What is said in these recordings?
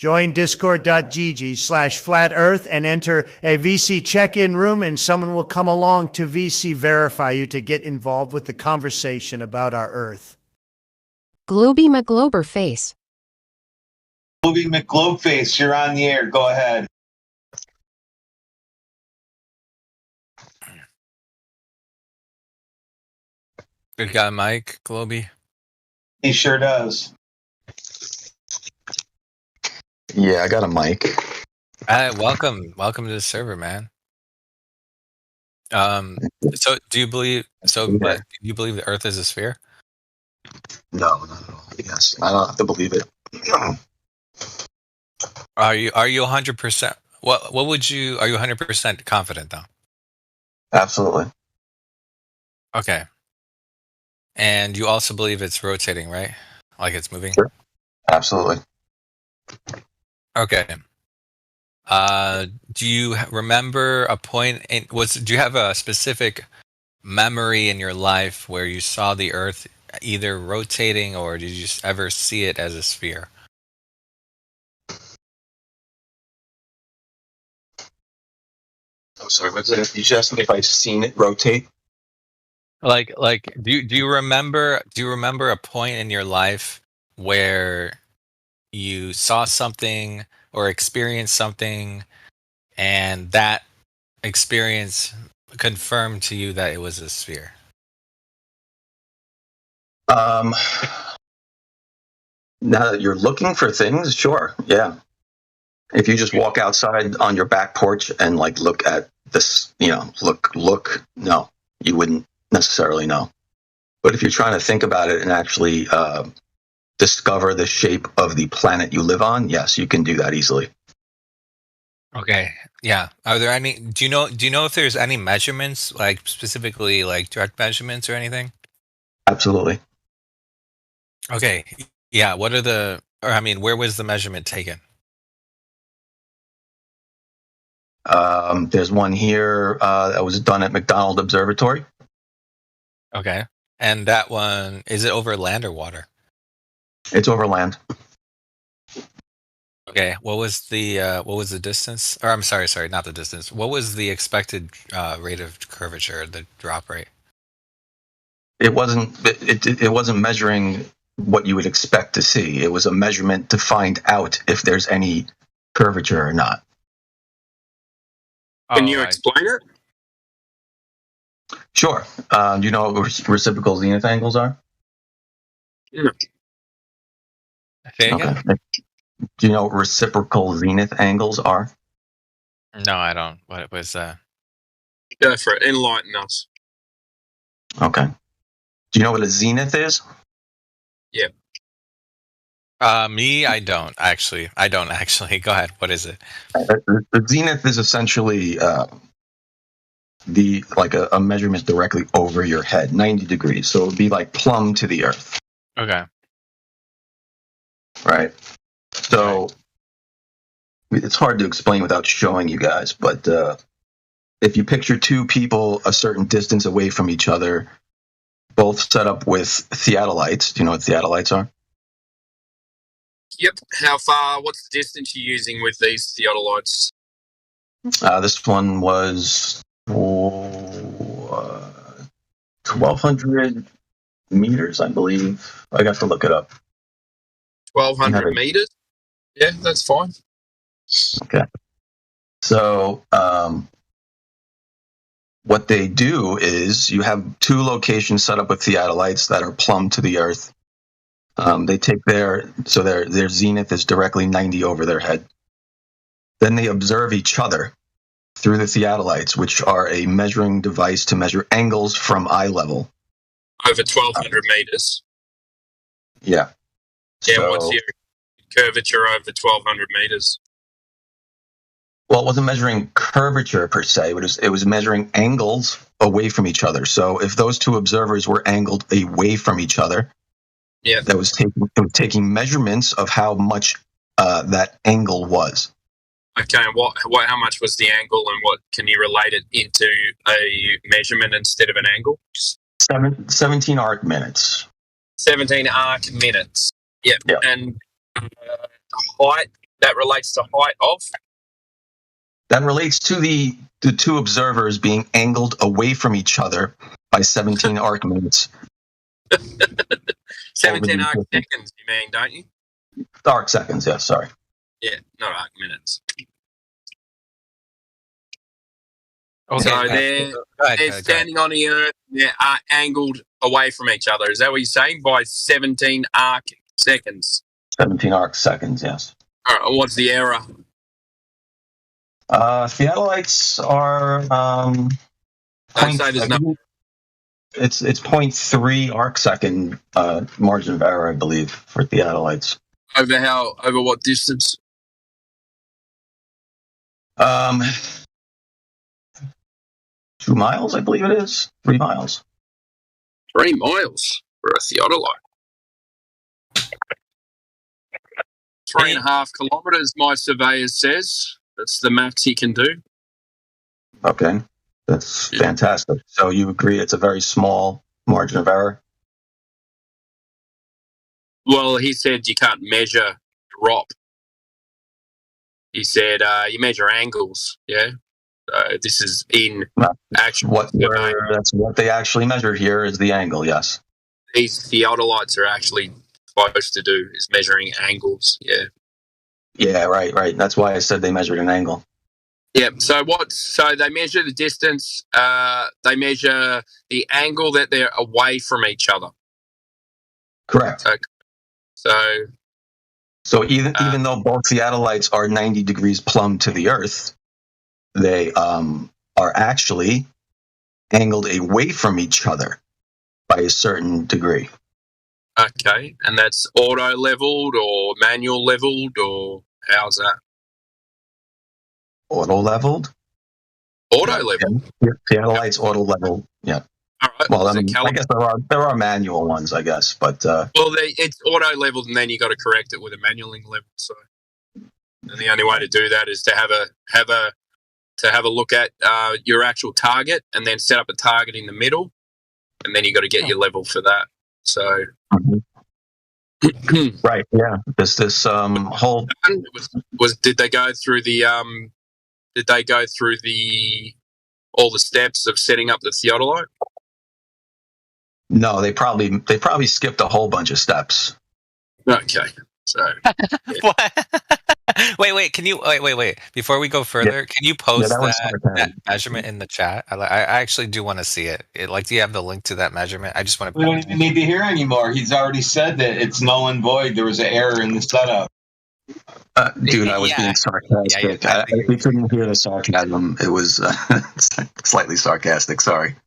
Join discord.gg/flat earth and enter a VC check-in room, and someone will come along to VC verify you to get involved with the conversation about our earth. GlobeyMcGloberFace. GlobeyMcGloberFace, you're on the air. Go ahead. Good guy, Mike Globey. He sure does. Yeah, I got a mic. Welcome to the server, man. So do you believe? But do you believe the Earth is a sphere? No, not at all. Yes, I don't have to believe it. Are you 100%? What would you? Are you 100% confident though? Absolutely. Okay. And you also believe it's rotating, right? Like it's moving? Sure. Absolutely. Okay. Do you remember a point do you have a specific memory in your life where you saw the Earth either rotating, or did you ever see it as a sphere? I'm sorry, what's it? You just asked me if I've seen it rotate? Like do you remember a point in your life where you saw something or experienced something, and that experience confirmed to you that it was a sphere? Now that you're looking for things, sure, yeah. If you just walk outside on your back porch and like look at this, look, no, you wouldn't necessarily know. But if you're trying to think about it and actually discover the shape of the planet you live on, yes, you can do that easily. Okay. Yeah. Are there any? Do you know if there's any measurements, like specifically like direct measurements or anything? Absolutely. Okay. Yeah. Where was the measurement taken? There's one here that was done at McDonald Observatory. Okay. And that one, is it over land or water? It's over land. Okay. What was the distance? Or I'm sorry, not the distance. What was the expected rate of curvature, the drop rate? It wasn't measuring what you would expect to see. It was a measurement to find out if there's any curvature or not. Can you explain it? Sure. Do you know what reciprocal zenith angles are? No. Say again? Okay. Do you know what reciprocal zenith angles are? No, I don't. What was that? Go for it. Enlighten us. Okay. Do you know what a zenith is? Yeah. Me, I don't actually. Go ahead. What is it? The zenith is essentially a measurement directly over your head, 90 degrees. So it would be like plumb to the earth. Okay. Right. So it's hard to explain without showing you guys, but if you picture two people a certain distance away from each other, both set up with theodolites. Do you know what theodolites are? Yep. How far? What's the distance you're using with these theodolites? This one was 1,200 meters, I believe. I got to look it up. 1,200 meters? Yeah, that's fine. Okay. So what they do is you have two locations set up with theodolites that are plumb to the earth. They take their zenith is directly 90 over their head. Then they observe each other through the theodolites, which are a measuring device to measure angles from eye level. Over 1,200 meters. Yeah. Yeah, so, what's your curvature over 1,200 meters? Well, it wasn't measuring curvature per se, but it was measuring angles away from each other. So if those two observers were angled away from each other, that was taking measurements of how much that angle was. Okay, how much was the angle, and what can you relate it into a measurement instead of an angle? 17 arc minutes. 17 arc minutes. Yep. And height That relates to height of? That relates to the two observers being angled away from each other by 17 arc minutes. 17 the arc distance. seconds, you mean, don't you? Arc seconds, yeah, sorry. Yeah, not arc minutes. Okay, So go they're ahead. standing on the Earth, they're angled away from each other. Is that what you're saying? By 17 arc seconds. 17 arc seconds, yes. All right, what's the error? Theodolites are Don't say there's no. It's 0.3 arc second margin of error, I believe, for theodolites. Over what distance? 2 miles, I believe it is. 3 miles. 3 miles for a theodolite. 3.5 kilometers, my surveyor says. That's the max he can do. Okay, that's fantastic. So you agree it's a very small margin of error? Well, he said you can't measure drop. He said you measure angles. Yeah, this is in actual. That's what they actually measured here is the angle. Yes. These theodolites are actually supposed to do is measuring angles. Yeah. Yeah. Right. That's why I said they measured an angle. Yeah. So they measure the distance. They measure the angle that they're away from each other. Correct. Okay. So even though both theodolites are 90 degrees plumb to the Earth, they are actually angled away from each other by a certain degree. Okay, and that's auto leveled or manual leveled, or how's that? Auto leveled. Auto leveled. Yeah. Theodolites auto leveled. Yeah. All right. Well, I guess there are manual ones, I guess, but it's auto leveled, and then you got to correct it with a manualing level. So, and the only way to do that is to have a look at your actual target, and then set up a target in the middle, and then you got to get your level for that. So, right, yeah. This whole did they go through the all the steps of setting up the theodolite? No, they probably skipped a whole bunch of steps. Okay, so What? wait. Can you wait? Before we go further, can you post that measurement in the chat? I actually do want to see it. Do you have the link to that measurement? I just want to. We don't even need to hear anymore. He's already said that it's null and void. There was an error in the setup. Dude, I was being sarcastic. If you couldn't hear the sarcasm, it was slightly sarcastic. Sorry.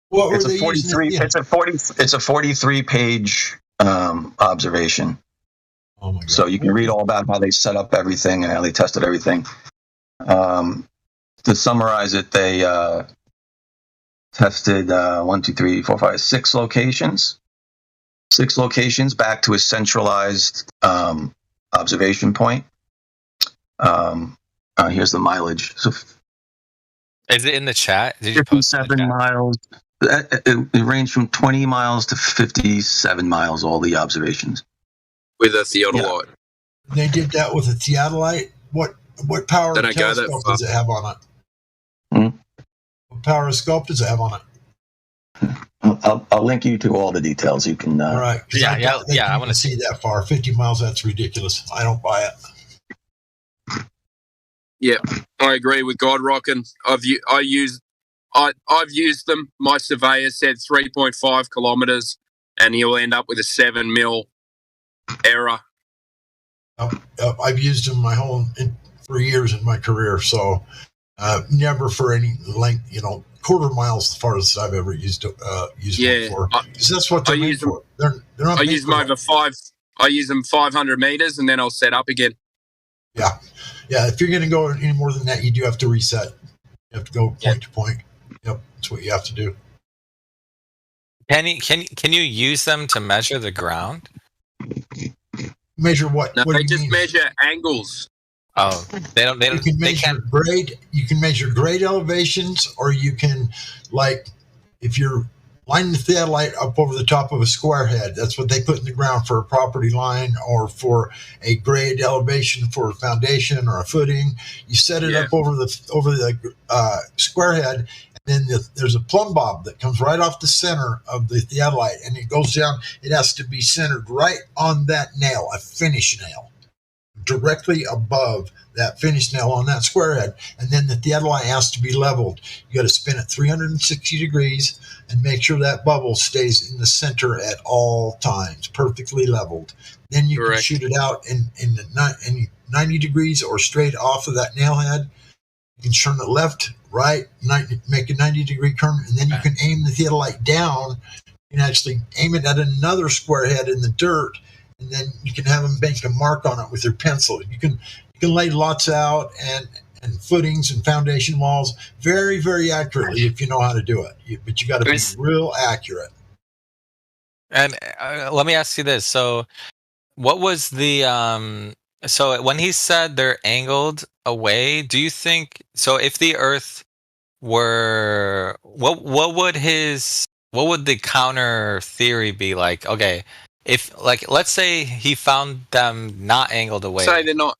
What were It's they a 43. using? It's a 43-page observation. Oh my God. So you can read all about how they set up everything and how they tested everything. To summarize it, they tested 6 locations. 6 locations back to a centralized observation point. Here's the mileage. So Is it in the chat? Did you post it in the 57 chat? miles. It ranged from 20 miles to 57 miles, all the observations. with a theodolite. They did that with a theodolite. What power Then I go that telescope far. does it have on it? Hmm? What power scope does it have on it? I'll link you to all the details. You can. All right. 'Cause Yeah, I I wanna see that far. 50 miles. That's ridiculous. I don't buy it. Yeah, I agree with God Rockin. I've used them. My surveyor said 3.5 kilometers, and he'll end up with a 7 mil error. I've used them for years in my career, so never for any length. Quarter miles as far as I've ever used them for. Because that's what they're made for. They're not. I made use for them that. over 5. I use them 500 meters, and then I'll set up again. Yeah. If you're going to go any more than that, you do have to reset. You have to go point to point. Yep, that's what you have to do. Can you use them to measure the ground? Measure what? No, what do they you just mean? measure angles. Oh, they don't. You can They measure can't. grade. You can measure grade elevations, or you can, if you're line the theodolite up over the top of a square head. That's what they put in the ground for a property line or for a grade elevation for a foundation or a footing. You set it up over the square head, and then there's a plumb bob that comes right off the center of the theodolite, and it goes down. It has to be centered right on that nail, a finish nail, directly above that finish nail on that square head. And then the theodolite has to be leveled. You got to spin it 360 degrees and make sure that bubble stays in the center at all times, perfectly leveled. Then you can shoot it out in 90 degrees or straight off of that nail head. You can turn it left, right, make a 90-degree turn, and then you can aim the theodolite down. You can actually aim it at another square head in the dirt, and then you can have them make a mark on it with your pencil. You can lay lots out and footings and foundation walls very, very accurately if you know how to do it. But you got to be real accurate. And let me ask you this: so, what was the so when he said they're angled away? Do you think so? If the Earth were, what would the counter theory be like? Okay, if let's say he found them not angled away. Say they're not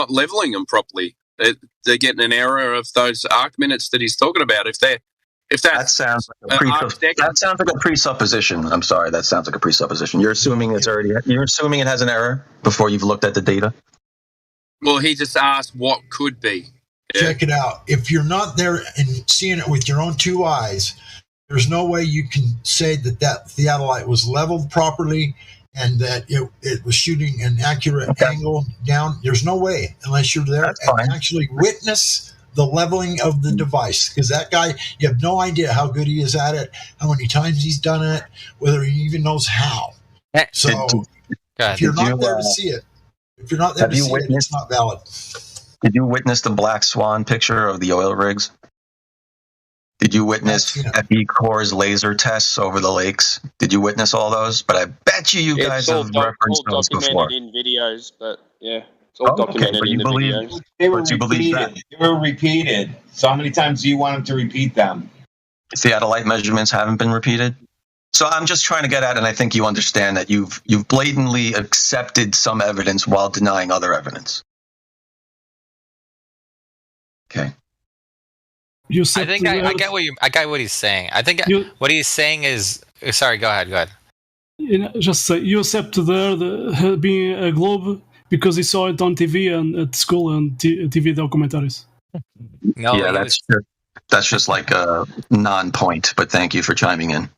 leveling them properly. They're getting an error of those arc minutes that he's talking about. If that sounds like a presupposition. I'm sorry, that sounds like a presupposition. You're assuming you're assuming it has an error before you've looked at the data. Well, he just asked what could be. Yeah. Check it out. If you're not there and seeing it with your own two eyes, there's no way you can say that theodolite was leveled properly and that it was shooting an accurate angle down. There's no way unless you're there and actually witness the leveling of the device. Because that guy, you have no idea how good he is at it, how many times he's done it, whether he even knows how. So if you're not there to see it, it's not valid. Did you witness the Black Swan picture of the oil rigs? Did you witness FE Corps' laser tests over the lakes? Did you witness all those? But I bet you guys have referenced those before. It's all documented in videos, but yeah, it's all documented in the videos. They were repeated. They were repeated. So how many times do you want them to repeat them? Theodolite measurements haven't been repeated? So I'm just trying to get at, and I think you understand that you've blatantly accepted some evidence while denying other evidence. Okay. I think I get what he's saying. I think what he's saying is, sorry, go ahead. Just say you accept there being a globe because he saw it on TV and at school and TV documentaries. No, yeah, that's just like a non-point. But thank you for chiming in.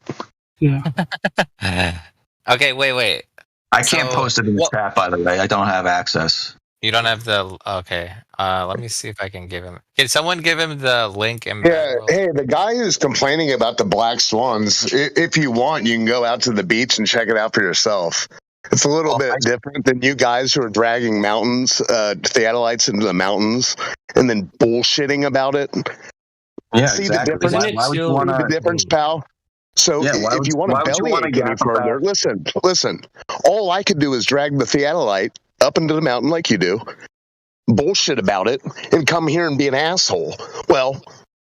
Yeah. Okay, wait. I can't post it in the chat, by the way. I don't have access. You don't have the okay. Let me see if I can give him. Can someone give him the link? Yeah. Hey, the guy who's complaining about the black swans. If you want, you can go out to the beach and check it out for yourself. It's a little bit different than you guys who are dragging mountains, theodolites into the mountains, and then bullshitting about it. Yeah, see exactly. the difference? Why would you wanna, the difference, pal? So if you want to bellyache any further, listen. All I could do is drag the theodolite up into the mountain like you do, bullshit about it, and come here and be an asshole. Well,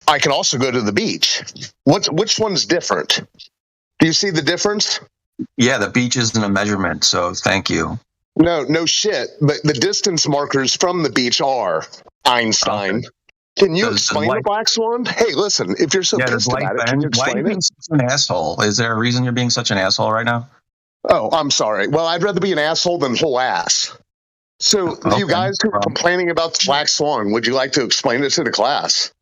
I can also go to the beach. Which one's different? Do you see the difference? Yeah, the beach isn't a measurement, so thank you. No shit. But the distance markers from the beach are, Einstein. Okay. Can you explain the black swan? Hey, listen, if you're so pissed about it, can you explain it? Why are you being such an asshole? Is there a reason you're being such an asshole right now? Oh, I'm sorry. Well, I'd rather be an asshole than whole ass. So, you guys who are complaining about the black swan, would you like to explain it to the class?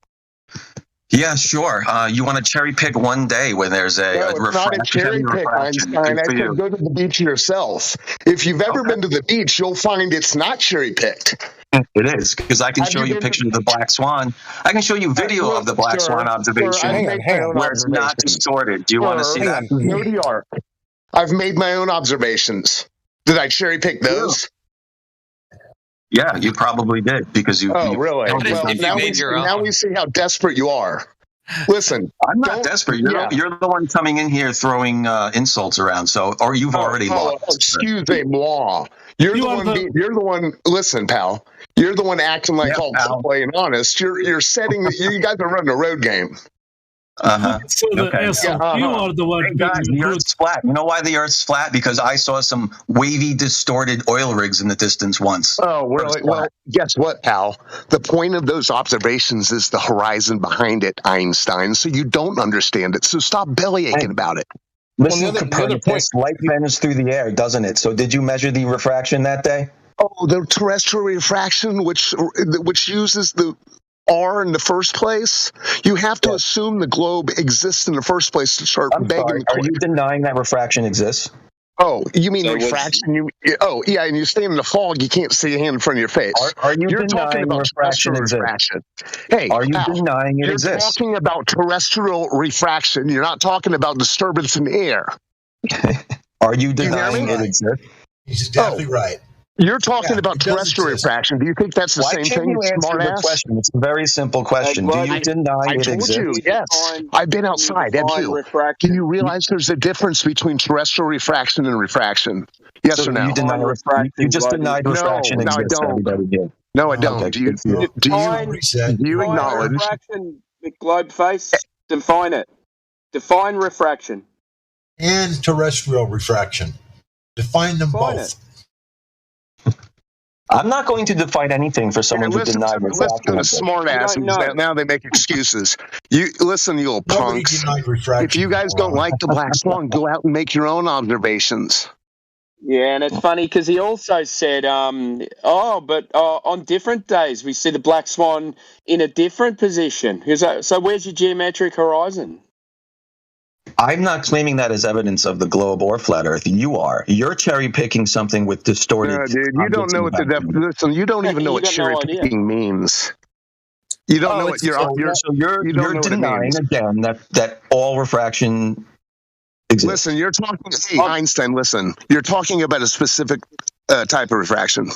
Yeah, sure. You want to cherry pick one day when there's it's not a cherry pick, Einstein. I said go to the beach yourself. If you've ever been to the beach, you'll find it's not cherry picked. It is, because I can show you pictures of the black swan. I can show you video of the black swan observation where it's not distorted. Do you want to see that? No DR. I've made my own observations. Did I cherry pick those? Yeah, you probably did because you. Oh, really? Well, now we see how desperate you are. Listen, I'm not desperate. You're the one coming in here throwing insults around. So, or you've already lost. Excuse-moi. You're the one. Listen, pal. You're the one acting like all play and honest. You're setting. You guys are running a road game. So the asshole, you are the one. Hey guys, the Earth's flat. You know why the Earth's flat? Because I saw some wavy, distorted oil rigs in the distance once. Oh, well, guess what, pal? The point of those observations is the horizon behind it, Einstein. So you don't understand it. So stop bellyaching about it. Listen, Copernicus, light bends through the air, doesn't it? So did you measure the refraction that day? Oh, the terrestrial refraction, which uses the R in the first place. You have to assume the globe exists in the first place to start begging. Are you denying that refraction exists? Oh, you mean refraction? Yeah, and you stay in the fog, you can't see a hand in front of your face. Are you You're talking denying about refraction terrestrial exists? refraction. Hey, are you denying it exists? You're talking about terrestrial refraction. You're not talking about disturbance in the air. Are you denying it exists? He's definitely right. You're talking about terrestrial refraction. Do you think that's the same thing? Why can't you answer the question? It's a very simple question. Do you deny it exists? I told you, yes. I've been outside, have you? Do you realize there's a difference between terrestrial refraction and refraction? Yes or no? You deny refraction. You just denied refraction exists. Everybody did. No, I don't. Do you acknowledge? Refraction, GlobeyMcGloberFace, define it. Define refraction. And terrestrial refraction. Define them both. I'm not going to define anything for someone who denied refraction. Listen to the smart asses. Now they make excuses. You little punks. If you guys don't like the black swan, go out and make your own observations. Yeah, and it's funny because he also said, on different days we see the black swan in a different position. So where's your geometric horizon? I'm not claiming that as evidence of the globe or flat Earth. You are. You're cherry picking something with distorted. No, dude, you don't know what the definition. You don't even know what cherry picking means. You don't know what you're denying again that all refraction exists. Listen, you're talking. Hey, Einstein, listen. You're talking about a specific type of refraction.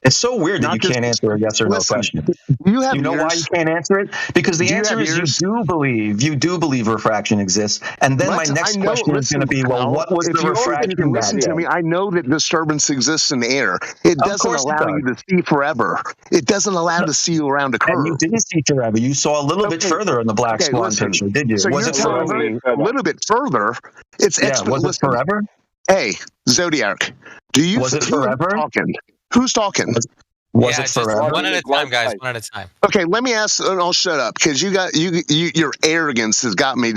It's so weird that you can't answer a yes or no question. You know why you can't answer it? Because the answer is you do believe refraction exists. And then my next question is going to be, well, what was the refraction? Listen to me. I know that disturbance exists in the air. It doesn't allow you to see forever. It doesn't allow you to see around a curve. And you didn't see forever. You saw a little bit further in the black swan picture, did you? So was it forever? A little bit further. Was it forever? Hey, Zodiac, do you? Was it forever? Who's talking? Was it forever? One at a time, guys. One at a time. Okay, let me ask, and I'll shut up because your arrogance has got me.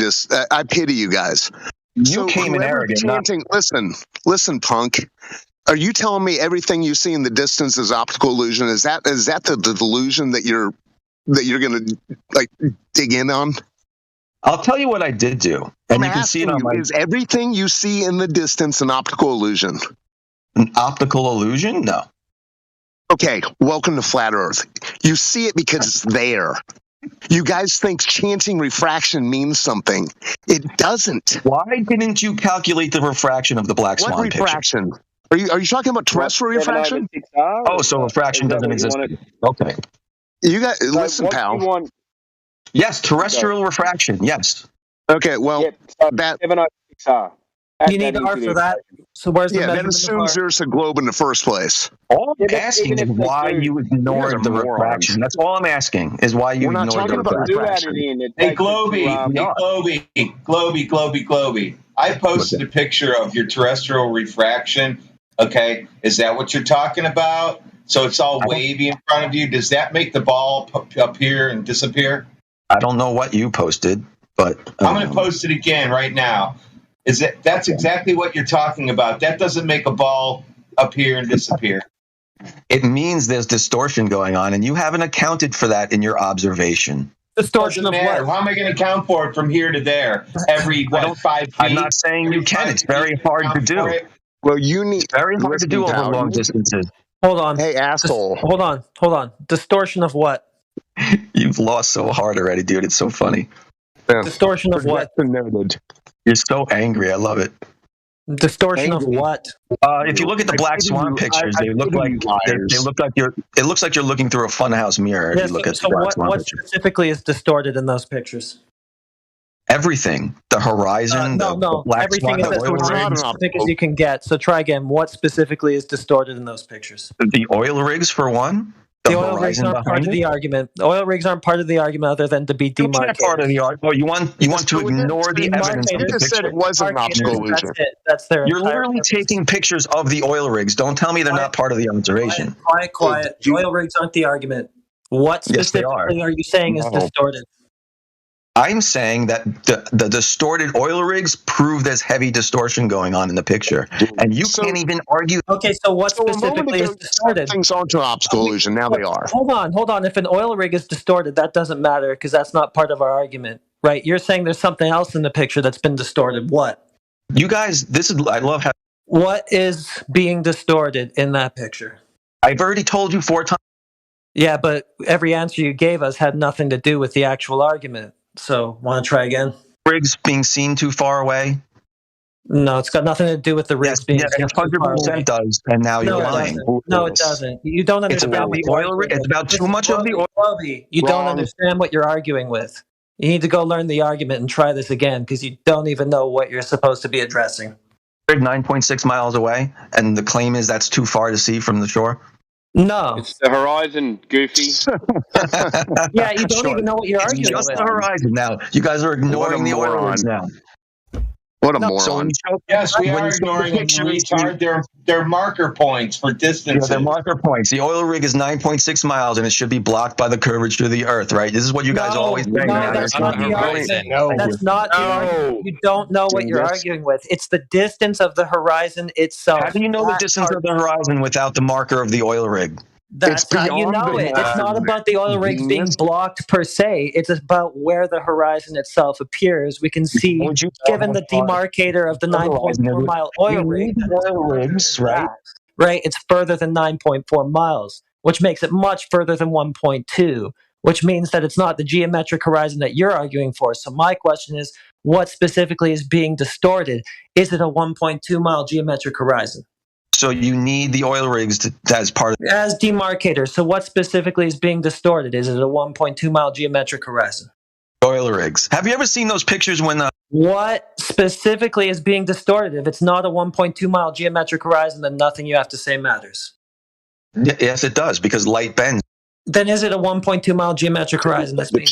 I pity you guys. You came in arrogant. Listen, punk. Are you telling me everything you see in the distance is optical illusion? Is that the delusion that you're gonna dig in on? I'll tell you what I did do, and you can see it on my. Is everything you see in the distance an optical illusion? An optical illusion? No. Okay, welcome to Flat Earth. You see it because it's there. You guys think chanting refraction means something. It doesn't. Why didn't you calculate the refraction of the black swan picture? What refraction? Are you talking about terrestrial refraction? Oh, so refraction doesn't exist. Okay. You got listen, pal. Yes, terrestrial refraction. Yes. Okay. Well, that. You need R for that. So where's the that assumes there's a globe in the first place. All I'm asking is why you ignored the refraction. That's all I'm asking is why you ignored the refraction. Hey, Globey. I posted a picture of your terrestrial refraction. Okay, is that what you're talking about? So it's all wavy in front of you. Does that make the ball appear and disappear? I don't know what you posted, but I'm going to post it again right now. That's exactly what you're talking about. That doesn't make a ball appear and disappear. It means there's distortion going on, and you haven't accounted for that in your observation. Distortion of what? How am I going to account for it from here to there? Every 5 feet? I'm not saying you can. It's very hard to do. Well, you need very hard to do over long distances. Hold on. Hey, asshole. Hold on. Distortion of what? You've lost so hard already, dude. It's so funny. Yeah. Distortion of what? Noted. You're so angry. I love it. Distortion of what? If you look at the black swan pictures, they look like you're. It looks like you're looking through a funhouse mirror. If you look at the black swan what pictures. Specifically is distorted in those pictures? Everything. The horizon. The black everything swan. is as specific as you can get. So try again. What specifically is distorted in those pictures? The oil rigs, for one. The oil rigs aren't part of the argument. The oil rigs aren't part of the argument other than to be demarcated. Part of the argument. Well, you want to ignore the evidence of the just said picture. it wasn't an optical illusion. That's it. That's their You're entire literally purpose. taking pictures of the oil rigs. Don't tell me they're not part of the observation. Quiet. The oil rigs aren't the argument. What specifically are you saying is distorted? I'm saying that the distorted oil rigs prove there's heavy distortion going on in the picture, and you can't even argue. Okay, so what specifically is distorted? Things aren't an optical illusion. Now they are. Hold on. If an oil rig is distorted, that doesn't matter because that's not part of our argument, right? You're saying there's something else in the picture that's been distorted. What? You guys, I love how. What is being distorted in that picture? I've already told you 4 times. Yeah, but every answer you gave us had nothing to do with the actual argument. So, want to try again? Rigs being seen too far away? No, it's got nothing to do with the rigs being seen too far away. 100% does, and now you're lying. No, it doesn't. You don't understand. It's about the oil rig. It's about too much of the oil. You don't understand what you're arguing with. You need to go learn the argument and try this again because you don't even know what you're supposed to be addressing. 9.6 miles away, and the claim is that's too far to see from the shore? No. It's the horizon, Goofy. Yeah, you don't even know what you're arguing just with. The horizon now. You guys are ignoring the oil rigs now. What a moron. Yes, we are ignoring them, retard. They're marker points for distance. Yeah, they're marker points. The oil rig is 9.6 miles, and it should be blocked by the curvature of the Earth, right? This is what you guys always say. No, that's not the argument. That's not the argument. You don't know what you're arguing with. It's the distance of the horizon itself. How do you know the distance of the horizon without the marker of the oil rig? That's how you know it. It's not about the oil rigs being blocked per se. It's about where the horizon itself appears. We can see, given the demarcator of the 9.4 mile oil rig, right? It's further than 9.4 miles, which makes it much further than 1.2, which means that it's not the geometric horizon that you're arguing for. So my question is, what specifically is being distorted? Is it a 1.2 mile geometric horizon? So you need the oil rigs as part of as demarcators. So what specifically is being distorted? Is it a 1.2 mile geometric horizon? Oil rigs. Have you ever seen those pictures when what specifically is being distorted? If it's not a 1.2 mile geometric horizon, then nothing you have to say matters. Yes, it does, because light bends. Then is it a 1.2 mile geometric horizon that's being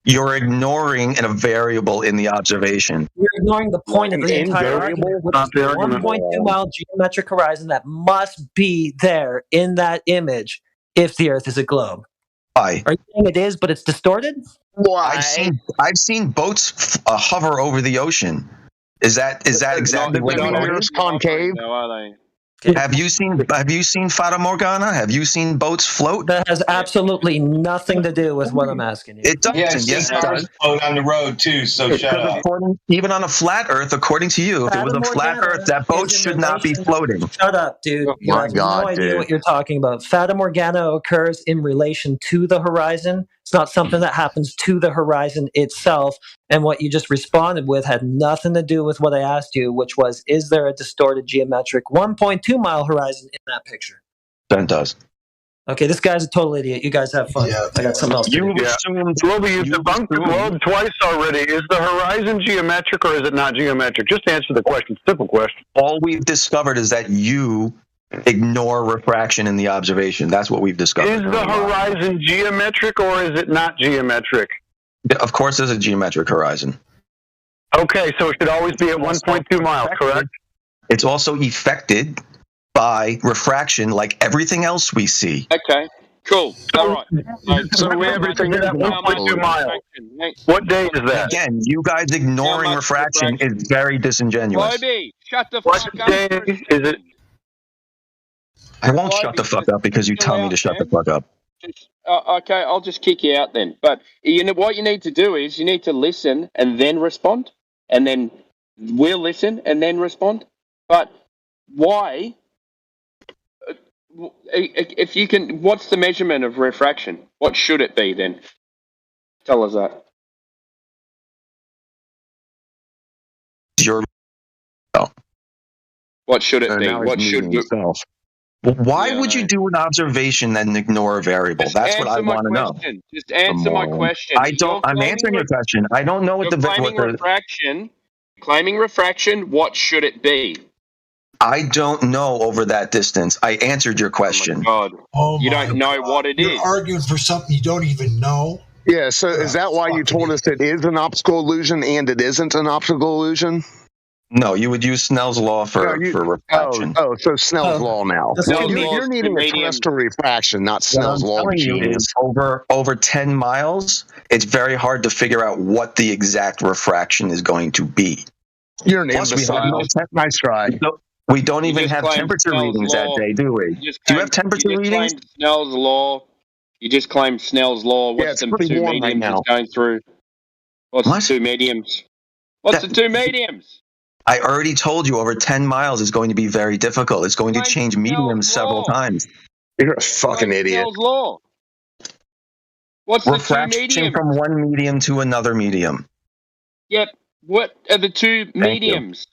You're ignoring a variable in the observation. You're ignoring the point of the entire argument. Which is the 1.2 mile geometric horizon that must be there in that image if the Earth is a globe. Why? Are you saying it is, but it's distorted? Why? I've seen boats hover over the ocean. Is that exactly what the Earth's concave? No, are they? Have you seen Fata Morgana? Have you seen boats float? That has absolutely nothing to do with what I'm asking you. It doesn't. Yes, it does. Float on the road too. So shut up. Even on a flat Earth, according to you, if it was a flat Earth, that boat should not be floating. Shut up, dude. You have no idea what you're talking about. Fata Morgana occurs in relation to the horizon. It's not something that happens to the horizon itself. And what you just responded with had nothing to do with what I asked you, which was, is there a distorted geometric 1.2 mile horizon in that picture? That does. Okay, this guy's a total idiot. You guys have fun. Yeah. I got something else to do. Globey, you've debunked the globe twice already. Is the horizon geometric or is it not geometric? Just answer the question. Simple question. All we've discovered is that you ignore refraction in the observation. That's what we've discovered. Is the horizon geometric or is it not geometric? Of course, there's a geometric horizon. Okay, so it should always be at 1.2 miles, correct? It's also affected by refraction like everything else we see. Okay, cool. All right. So everything is at 1.2 miles. What day is that? Again, you guys ignoring refraction is very disingenuous. Globey, shut the What fuck up. day is it? I won't shut the fuck up because you tell me to shut the fuck up. Okay, I'll just kick you out then. But you know what you need to do is you need to listen and then respond, and then we'll listen and then respond. But why? If you can, what's the measurement of refraction? What should it be then? Tell us that. What should it be? What should you? Why would you do an observation and ignore a variable? That's what I want to know. Just answer my question. I'm answering your question. I don't know what the claiming refraction. What should it be? I don't know over that distance. I answered your question. Oh my God. You don't know what it is. You're arguing for something you don't even know. Yeah, so is that why you told us it is an optical illusion and it isn't an optical illusion? No, you would use Snell's law for refraction. So Snell's law now. You're needing a terrestrial refraction, not Snell's law. What I'm telling you is over 10 miles, it's very hard to figure out what the exact refraction is going to be. You're an imbecile. Nice try. We don't even have temperature readings that day, do we? Do you have temperature readings? Snell's law. You just claimed Snell's law. What's the two mediums it's going through? What's the two mediums? What's the two mediums? I already told you over 10 miles is going to be very difficult. It's going to change mediums several times. You're a fucking idiot. Snell's law. What's the two mediums? From one medium to another medium. Yep. What are the two mediums?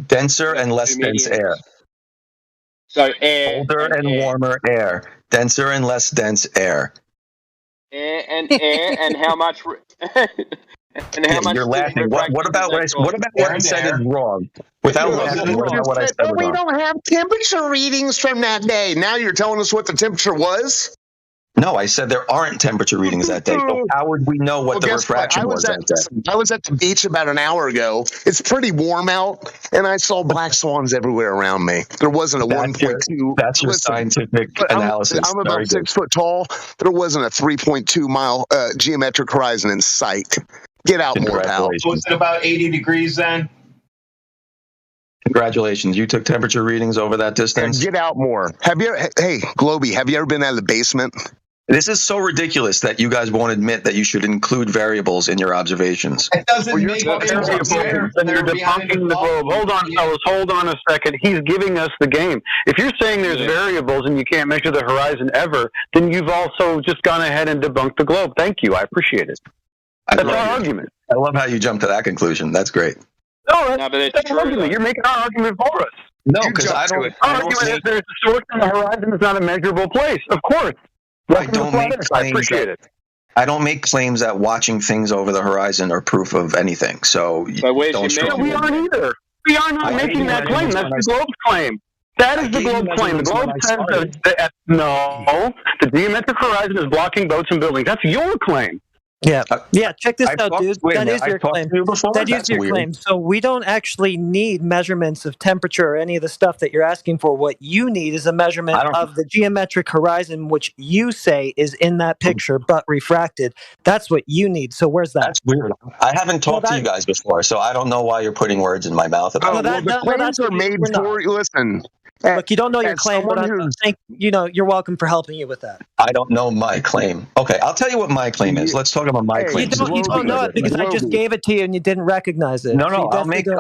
Denser and less dense air. So air. Colder and warmer air. Denser and less dense air. Air and how much? And how much? You're laughing. What about what I said is wrong? Without laughing, what about what I said is wrong? We don't have temperature readings from that day. Now you're telling us what the temperature was? No, I said there aren't temperature readings that day. So how would we know what the refraction was that day? I was at the beach about an hour ago. It's pretty warm out, and I saw black swans everywhere around me. There wasn't a 1.2. That's your scientific analysis. I'm about 6 foot tall. There wasn't a 3.2 mile geometric horizon in sight. Get out more, pal. Was it about 80 degrees then? Congratulations. You took temperature readings over that distance? Get out more. Hey, Globey, have you ever been out of the basement? This is so ridiculous that you guys won't admit that you should include variables in your observations. It doesn't make variables. And you're debunking the globe. Hold on, fellas. Hold on a second. He's giving us the game. If you're saying there's variables and you can't measure the horizon ever, then you've also just gone ahead and debunked the globe. Thank you. I appreciate it. That's our argument. I love how you jumped to that conclusion. That's great. No, that's our argument. You're making our argument for us. No, because I don't. Our argument is there's a source and the horizon is not a measurable place. Of course. I don't make claims. I don't make claims that watching things over the horizon are proof of anything. So we aren't either. We are not making that claim. That's the globe's claim. That is the globe's claim. The globe says that no, the geometric horizon is blocking boats and buildings. That's your claim. Yeah. Check this out, dude. That is your claim. That is your claim. So we don't actually need measurements of temperature or any of the stuff that you're asking for. What you need is a measurement of the geometric horizon, which you say is in that picture but refracted. That's what you need. So where's that? That's weird. I haven't talked to you guys before, so I don't know why you're putting words in my mouth about it. The claims are made for you. Listen. Look, you don't know your claim, but I think you're welcome for helping you with that. I don't know my claim. Okay, I'll tell you what my claim is. Let's talk about my claim. You don't know it because I just gave it to you and you didn't recognize it. No, I'll make a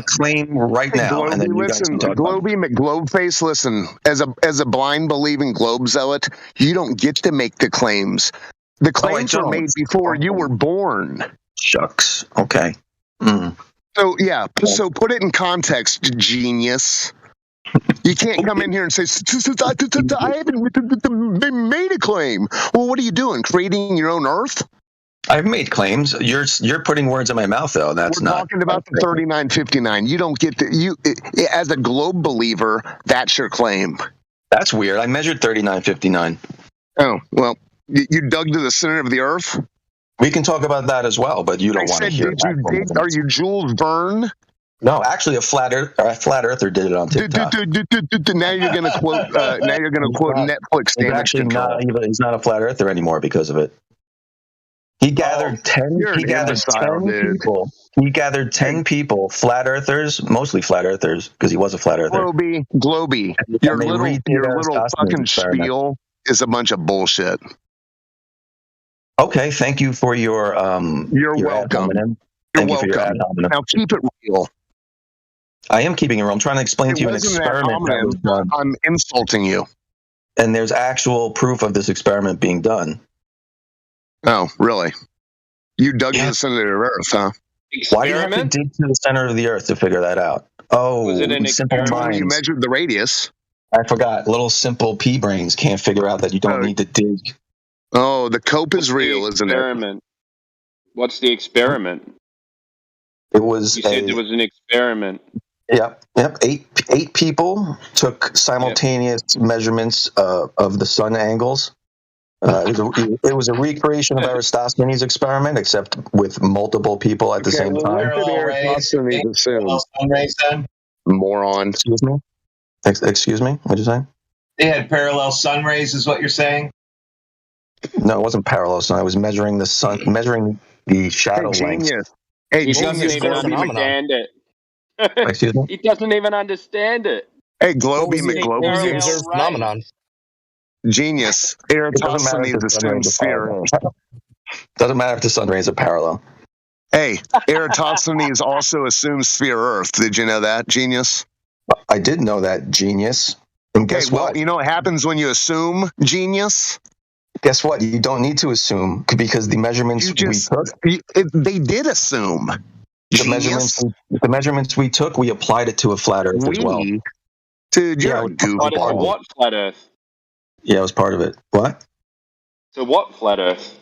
claim right now, and then you guys can talk about it. GlobeyMcGloberFace, listen. As a blind believing globe zealot, you don't get to make the claims. The claims were made before you were born. Shucks. Okay. Mm. So put it in context, genius. You can't come in here and say, I haven't made a claim. Well, what are you doing? Creating your own Earth? I've made claims. You're putting words in my mouth, though. We're talking about the 3959. You don't get as a globe believer, that's your claim. That's weird. I measured 3959. Oh, well, you dug to the center of the Earth? We can talk about that as well, but you don't want to hear that. Are you Jules Verne? No, actually, a flat earther did it on TikTok. Now you're going to quote. Netflix. He's not a flat earther anymore because of it. He gathered 10 people. He gathered 10 people, flat earthers, mostly flat earthers, because he was a flat earther. Globey, your little fucking spiel is a bunch of bullshit. Okay, thank you for your You're welcome. Thank you for your ad hominem. Now keep it real. I am keeping it real. I'm trying to explain to you an experiment that was done. I'm insulting you. And there's actual proof of this experiment being done. Oh, really? You dug to the center of the Earth, huh? Why do you have to dig to the center of the Earth to figure that out? Oh, was it an simple minds. You measured the radius. I forgot. Little simple pea brains can't figure out that you don't need to dig. Oh, the cope is real, isn't it? What's the experiment? It was. You said it was an experiment. Yep. Eight people took simultaneous measurements of the sun angles. It was a recreation of Aristophanes' experiment, except with multiple people at the same time. What did Eratosthenes assume? Moron. Excuse me? Excuse me? What'd you say? They had parallel sun rays, is what you're saying? No, it wasn't parallel sun. I was measuring the sun, measuring the shadow length. Hey, he doesn't even understand it. Excuse me? He doesn't even understand it. Hey, GlobeyMcGloberFace. Observed phenomenon. Genius. Eratosthenes assumed sphere Earth. Doesn't matter if the sun rays are parallel. Hey, Eratosthenes also assumes sphere Earth. Did you know that, genius? I did know that, genius. And guess what? You know what happens when you assume, genius? Guess what? You don't need to assume because the measurements we took. They did assume. The measurements we took, we applied it to a flat Earth as well. Dude, you're a goofball. What flat Earth? Yeah, it was part of it. What? So what flat Earth?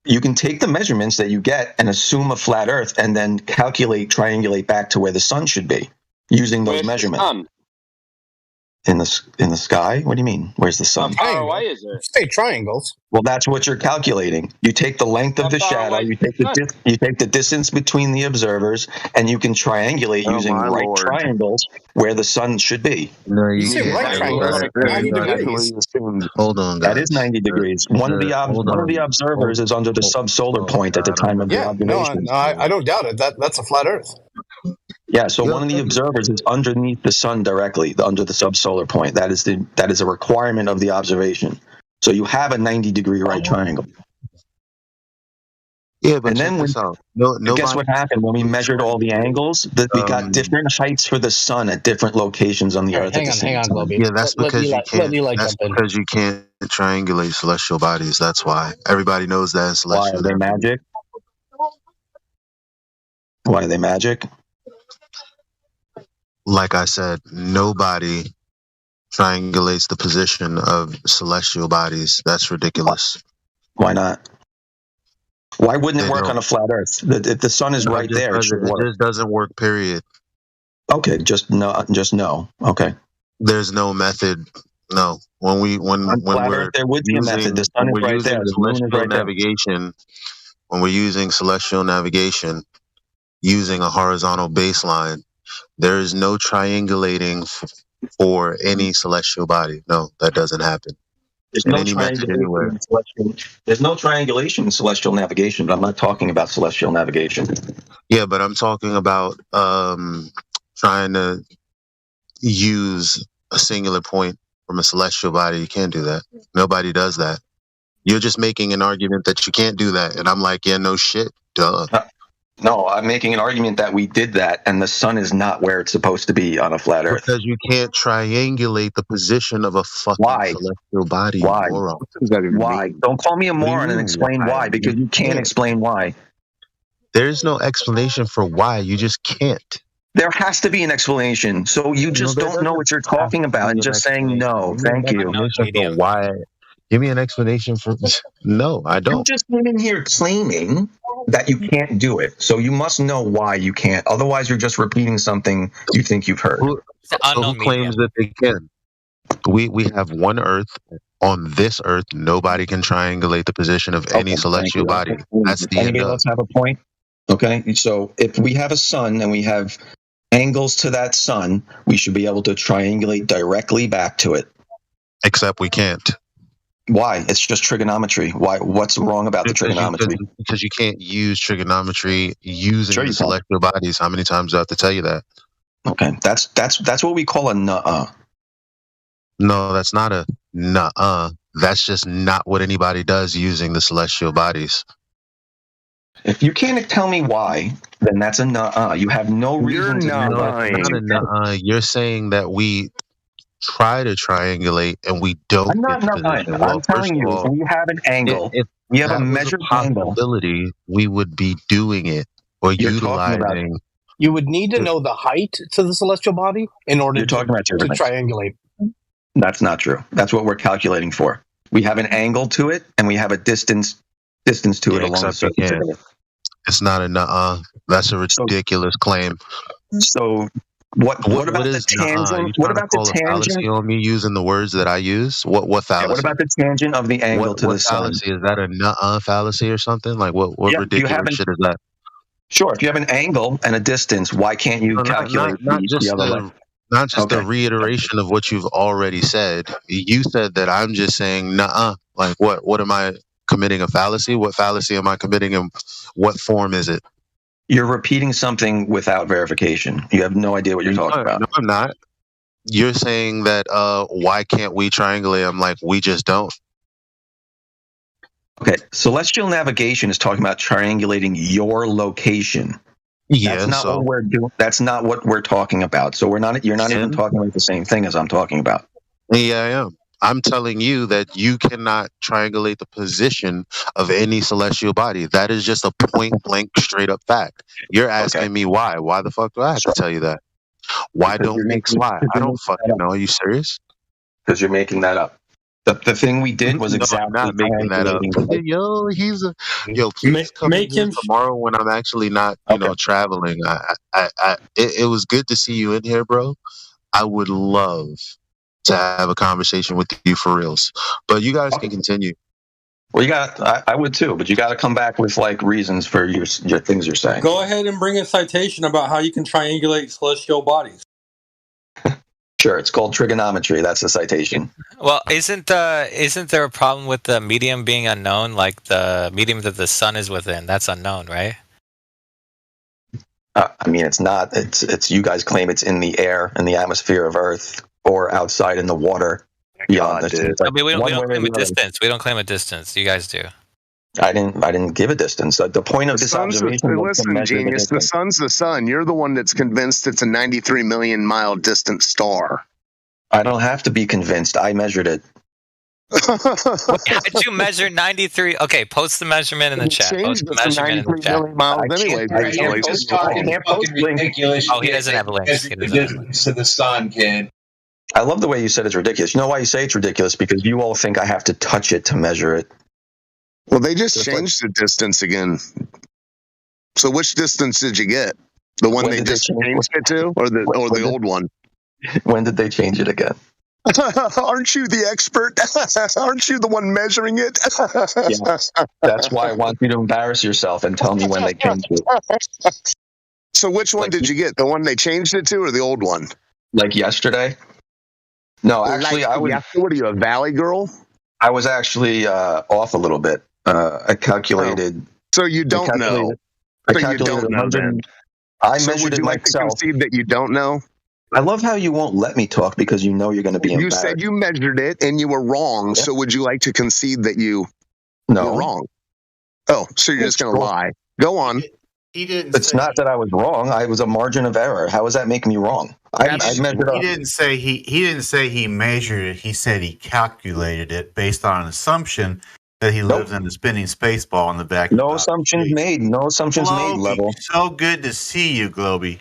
You can take the measurements that you get and assume a flat Earth and then triangulate back to where the sun should be using those measurements. The sun? In the sky? What do you mean? Where's the sun? How far away is it? Say triangles. Well, that's what you're calculating. You take the length of the shadow, you take the distance between the observers, and you can triangulate using right triangles where the sun should be. No, you say right triangles. 90 degrees. Hold on, guys. That is 90 degrees. One of the observers is under the subsolar point at the time of the observation. No, I don't doubt it. That's a flat Earth. Yeah, so one of the observers is underneath the sun directly, under the subsolar point. That is a requirement of the observation. So you have a 90-degree right triangle. Yeah, but and then guess what happened when we measured all the angles? That we got different heights for the sun at different locations on the Earth at the same time. Yeah, that's because you can't. That's because you can't triangulate celestial bodies. That's why everybody knows that. Why are they magic? Why are they magic? Like I said, nobody triangulates the position of celestial bodies. That's ridiculous. Why not? Why wouldn't it work on a flat Earth? If the sun is right there, it should work. It just doesn't work, period. Okay, just no. Okay. There's no method. No. When we're there would be a method. The sun is right there. The moon is right there. Navigation, when we're using celestial navigation, using a horizontal baseline, there is no triangulating for any celestial body. No, that doesn't happen. There's no triangulation in celestial navigation, but I'm not talking about celestial navigation. Yeah, but I'm talking about trying to use a singular point from a celestial body. You can't do that. Nobody does that. You're just making an argument that you can't do that. And I'm like, yeah, no shit. Duh. No, I'm making an argument that we did that, and the sun is not where it's supposed to be on a flat Earth. Because you can't triangulate the position of a fucking celestial body. Why? Moron. Why? Don't call me a moron and explain why, because you can't explain why. There's no explanation for why. You just can't. There has to be an explanation. So you just don't know what you're talking about and just saying no. Thank you. Why? Give me an explanation for no, I don't. You just came in here claiming that you can't do it. So you must know why you can't. Otherwise, you're just repeating something you think you've heard. Who claims that they can? We have one Earth. On this Earth, nobody can triangulate the position of any celestial body. That's the end of it. Let's have a point. Okay, so if we have a sun and we have angles to that sun, we should be able to triangulate directly back to it. Except we can't. Why? It's just trigonometry. Why? What's wrong about the trigonometry? Because you can't use trigonometry using the celestial bodies. How many times do I have to tell you that? Okay, that's what we call a nuh-uh. No, that's not a nuh-uh. That's just not what anybody does using the celestial bodies. If you can't tell me why, then that's a nuh-uh. You have no reason to nuh-uh. You're saying that we try to triangulate and we don't. I'm not nuh-uh. I'm telling you, if we have an angle, if we have a measured possibility, we would be doing it or utilizing. You would need to know the height to the celestial body in order to triangulate. That's not true. That's what we're calculating for. We have an angle to it, and we have a distance to it along the surface. It's not a nuh-uh. That's a ridiculous claim. So What about the tangent? You What trying to about the call a fallacy tangent? on me using the words that I use? What fallacy? Yeah, what about the tangent of the angle to the sun? Fallacy? Is that a nuh-uh fallacy or something? Like what ridiculous shit is that? Sure, if you have an angle and a distance, why can't you calculate not just the other way? Not just the reiteration of what you've already said. You said that I'm just saying nuh-uh. Like what am I committing a fallacy? What fallacy am I committing and what form is it? You're repeating something without verification. You have no idea what you're talking about. No, I'm not. You're saying that why can't we triangulate? I'm like, we just don't. Okay, celestial navigation is talking about triangulating your location. Yeah, that's not what we're doing. That's not what we're talking about. So you're not even talking about the same thing as I'm talking about. Yeah, I am. I'm telling you that you cannot triangulate the position of any celestial body. That is just a point blank, straight up fact. You're asking me why? Why the fuck do I have to tell you that? Why don't things fly? I don't fucking know. Are you serious? Because you're making that up. The thing we did was exactly I'm not making that up. Please come in here tomorrow when I'm actually not, traveling. It was good to see you in here, bro. I would love to have a conversation with you for reals, but you guys can continue. Well, I would too, but you got to come back with like reasons for your things you're saying. Go ahead and bring a citation about how you can triangulate celestial bodies. Sure, it's called trigonometry. That's the citation. Well, isn't there a problem with the medium being unknown? Like the medium that the sun is within, that's unknown, right? I mean, it's not. It's you guys claim it's in the air, in the atmosphere of Earth, or outside in the water. Beyond we don't claim a distance. We don't claim a distance. You guys do. I didn't give a distance. The point of this observation was to measure genius. The sun's the sun. You're the one that's convinced it's a 93 million mile distant star. I don't have to be convinced. I measured it. How did you measure 93? Okay, post the measurement in the chat. Post the measurement in the chat. Miles anyway. You're just talking fucking ridiculous. Oh, he doesn't have links. To the sun, kid. I love the way you said it's ridiculous. You know why you say it's ridiculous? Because you all think I have to touch it to measure it. Well, they just changed the distance again. So which distance did you get? The one they just changed it to, or the old one? When did they change it again? Aren't you the expert? Aren't you the one measuring it? Yeah. That's why I want you to embarrass yourself and tell me when they changed it. So which one did you get? The one they changed it to, or the old one? Like yesterday? No, actually, I was. What are you, a valley girl? I was actually off a little bit. I calculated. So you don't know. I calculated 100. I measured it myself. Would you like to concede that you don't know? I love how you won't let me talk because you know you're going to be embarrassed. You said you measured it and you were wrong. Yeah. So would you like to concede that you were wrong? Oh, so you're just going to lie. Go on. He didn't. It's not that I was wrong. I was a margin of error. How does that make me wrong? I measured up. He didn't say he measured it. He said he calculated it based on an assumption that he lives in a spinning space ball in the back. No assumptions made. No assumptions made. Level. So good to see you, Globey.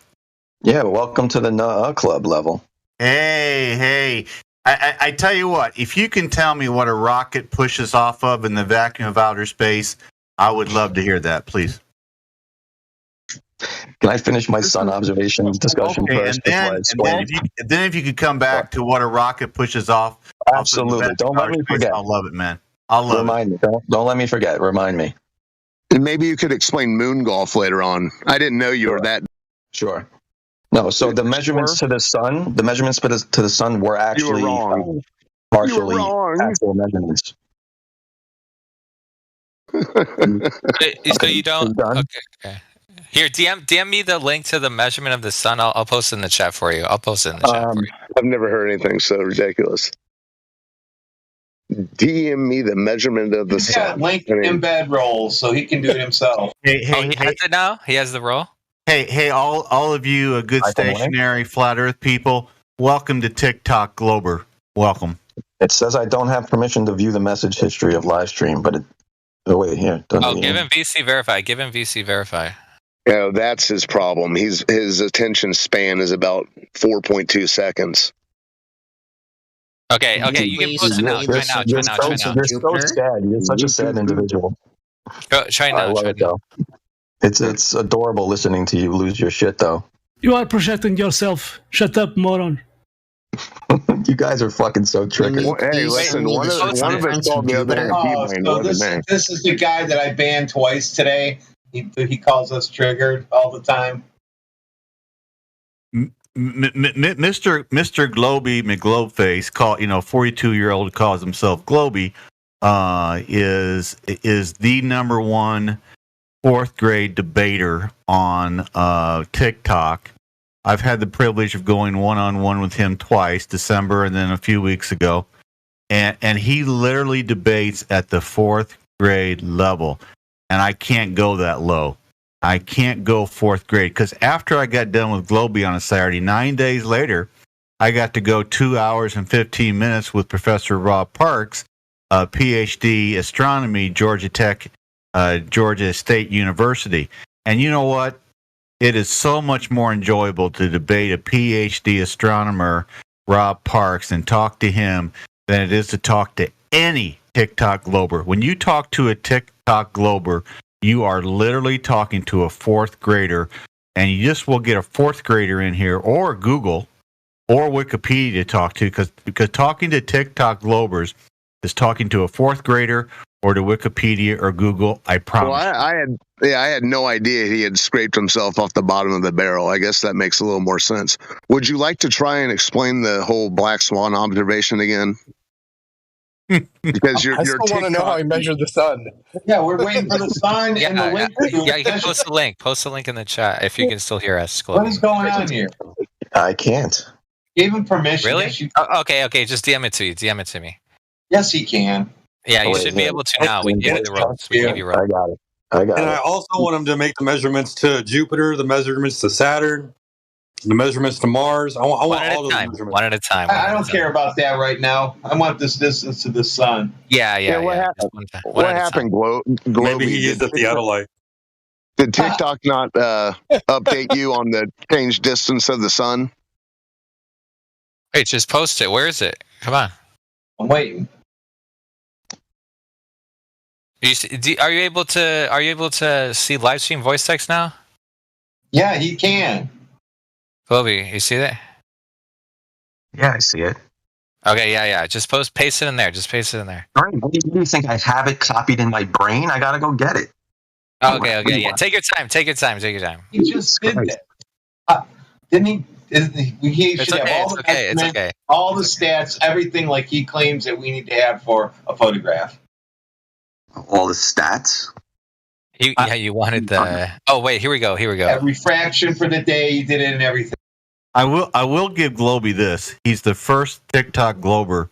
Yeah, welcome to the Nuh-uh Club level. Hey. I tell you what, if you can tell me what a rocket pushes off of in the vacuum of outer space, I would love to hear that, please. Can I finish my sun observation discussion first? And then if you could come back to what a rocket pushes off. Absolutely. Don't let me forget. I'll love it, man. I'll love Remind me. Don't let me forget. Remind me. And maybe you could explain moon golf later on. I didn't know you were that. Sure. No, so the measurements to the sun, to the sun were actually partially actual measurements. So you don't. Okay. Here, DM me the link to the measurement of the sun. I'll post it in the chat for you. I've never heard anything so ridiculous. DM me the measurement of the sun. Yeah, link embed roll so he can do it himself. He has it now. He has the roll. Hey, all of you good stationary flat Earth people, welcome to TikTok Glober. Welcome. It says I don't have permission to view the message history of live stream, but wait here. Give him VC verify. Give him VC verify. Yeah, that's his problem. His attention span is about 4.2 seconds. Okay, you can post it now. Try now. You're so sad. You're such a sad individual. Try now. It's adorable listening to you lose your shit, though. You are projecting yourself. Shut up, moron. You guys are fucking so triggered. Hey, listen, one of us called the other Hanky Brain, so wasn't me. this is the guy that I banned twice today. He calls us triggered all the time. Mr. GlobeyMcGloberFace, 42-year-old calls himself Globey, is the number one fourth grade debater on TikTok. I've had the privilege of going one-on-one with him twice, December and then a few weeks ago, and he literally debates at the fourth grade level, and I can't go that low. I can't go fourth grade because after I got done with Globey on a Saturday, 9 days later, I got to go 2 hours and 15 minutes with Professor Rob Parks, PhD astronomy, Georgia Tech, Georgia State University. And you know what? It is so much more enjoyable to debate a PhD astronomer, Rob Parks, and talk to him than it is to talk to any TikTok glober. When you talk to a TikTok glober, you are literally talking to a fourth grader, and you just will get a fourth grader in here, or Google, or Wikipedia to talk to, because talking to TikTok globers is talking to a fourth grader or to Wikipedia or Google. I promise. Well, I had no idea he had scraped himself off the bottom of the barrel. I guess that makes a little more sense. Would you like to try and explain the whole black swan observation again? Because I still want to know how he measured the sun. Yeah, we're waiting for the sun and the link. Yeah, you can post a link. Post a link in the chat if you can still hear us. What is going on here? I can't. Gave him permission. Really? Yes, Okay. Just DM it to you. DM it to me. Yes, he can. Yeah, you should be able to now. We gave you the ropes. We gave you ropes. I got it. And I also want him to make the measurements to Jupiter, the measurements to Saturn, the measurements to Mars. I want all those measurements. One at a time. I don't care about that right now. I want this distance to the sun. Yeah. What happened, Globey? Maybe he used the theodolite. Did TikTok not update you on the change distance of the sun? Wait, just post it. Where is it? Come on. I'm waiting. Are you able to see live stream voice text now? Yeah, he can. Globey, you see that? Yeah, I see it. Okay, yeah. Just paste it in there. Just paste it in there. All right. What do you think? I have it copied in my brain? I gotta go get it. Okay, yeah. Take your time. Take your time. He just did that. Didn't he? He should have all the measurements, all the stats, everything like he claims that we need to have for a photograph. All the stats? You wanted the... Oh, wait, here we go. Refraction for the day, he did it and everything. I will give Globey this. He's the first TikTok glober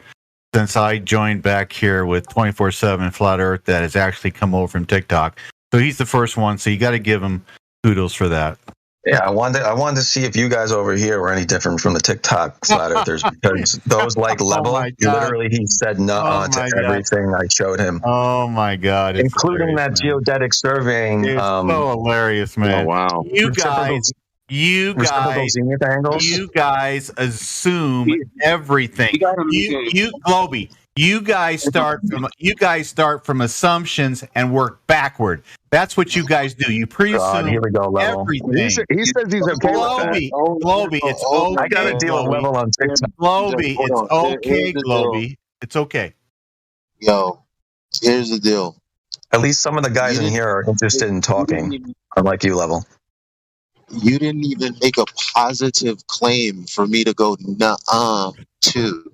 since I joined back here with 24/7 Flat Earth that has actually come over from TikTok. So he's the first one, so you got to give him kudos for that. Yeah, I wanted to see if you guys over here were any different from the TikTok Flat Earthers, because those level, literally he said no to everything I showed him. Oh my God. Including that geodetic surveying. It's so hilarious, man. Oh, wow. You guys assume everything. Globey, you guys start from assumptions and work backward. That's what you guys do. You pre-assume here we go, level. everything. He says he's okay with that. Globey, it's okay. I got to deal with level on TikTok. Globey, it's okay, Globey. It's okay. Yo, here's the deal. At least some of the guys in here are interested in talking, unlike you, level. You didn't even make a positive claim for me to go nuh-uh to.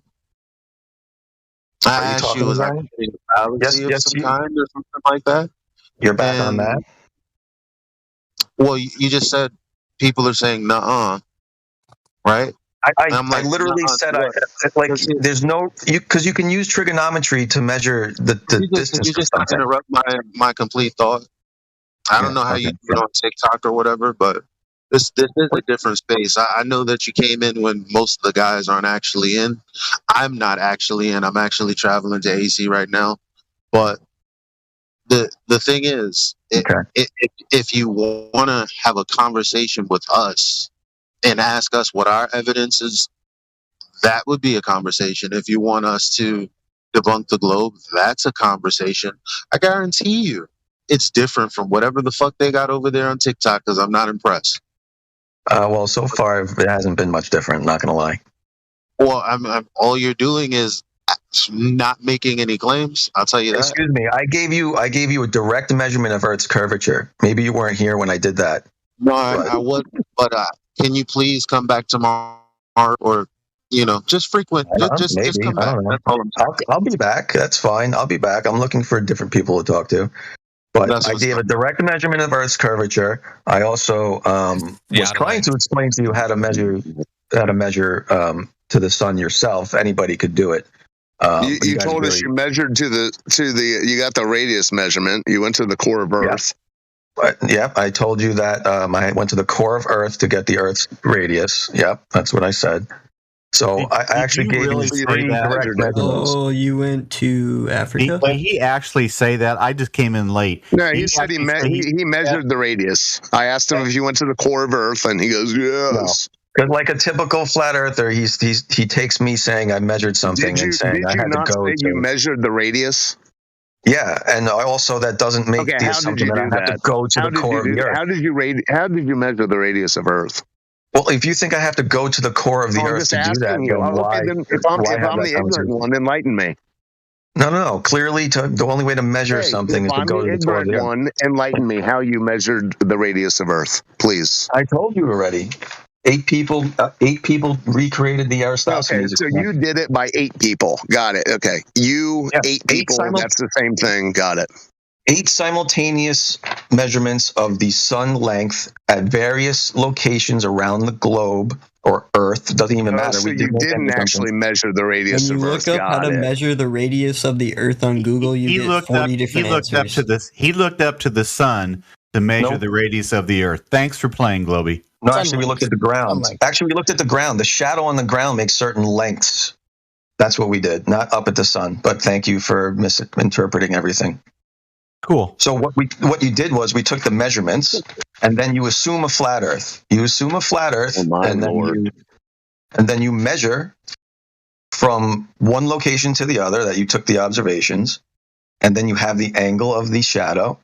I asked you, was I getting a fallacy of some kind or something like that? You're back on that? Well, you just said people are saying nuh-uh, right? I literally said, there's no, because you can use trigonometry to measure the distance. You just interrupt my complete thought. I don't know how you do it on TikTok or whatever, but this is a different space. I know that you came in when most of the guys aren't actually in. I'm not actually in. I'm actually traveling to AC right now. But the thing is, if you want to have a conversation with us and ask us what our evidence is, that would be a conversation. If you want us to debunk the globe, that's a conversation. I guarantee you it's different from whatever the fuck they got over there on TikTok, because I'm not impressed. Well, so far it hasn't been much different. Not gonna lie. Well, I'm all you're doing is not making any claims. I'll tell you that. Excuse me. I gave you a direct measurement of Earth's curvature. Maybe you weren't here when I did that. No, I would. But can you please come back tomorrow, or just frequent? Just come back. That's all I'm saying. I'll be back. That's fine. I'll be back. I'm looking for different people to talk to. But I gave a direct measurement of Earth's curvature. I also was trying to explain to you how to measure to the sun yourself. Anybody could do it. You told us you measured to the you got the radius measurement. You went to the core of Earth. Yep, I told you that I went to the core of Earth to get the Earth's radius. Yep, that's what I said. So I actually gave you 3 direct measurements. Oh, you went to Africa? Did he actually say that? I just came in late. No, he said he measured the radius. I asked him if you went to the core of Earth, and he goes, yes. Because like a typical flat earther, he takes me saying I measured something and saying I had to go. Did you measure the radius? Yeah, and also that doesn't make the assumption that I have to go to the core of the Earth. How did you measure the radius of Earth? Well, if you think I have to go to the core of the Earth to do that, then if I'm the ignorant one, enlighten me. No. Clearly, the only way to measure something is to go to the core of the Earth. Enlighten me how you measured the radius of Earth, please. I told you already. 8 people recreated the Aristophanes. Okay, so you did it by 8 people. Got it. Okay. 8 people, that's the same thing. Got it. 8 simultaneous measurements of the sun length at various locations around the globe or Earth. Doesn't even matter. So you didn't actually measure the radius of Earth. When you look up how to measure the radius of the Earth on Google, you get 40 different answers. He looked up to the sun to measure the radius of the Earth. Thanks for playing, Globey. No, actually, we looked at the ground. The shadow on the ground makes certain lengths. That's what we did, not up at the sun. But thank you for misinterpreting everything. Cool. So what you did was we took the measurements, and then you assume a flat Earth. You assume a flat Earth, and then you measure from one location to the other that you took the observations, and then you have the angle of the shadow.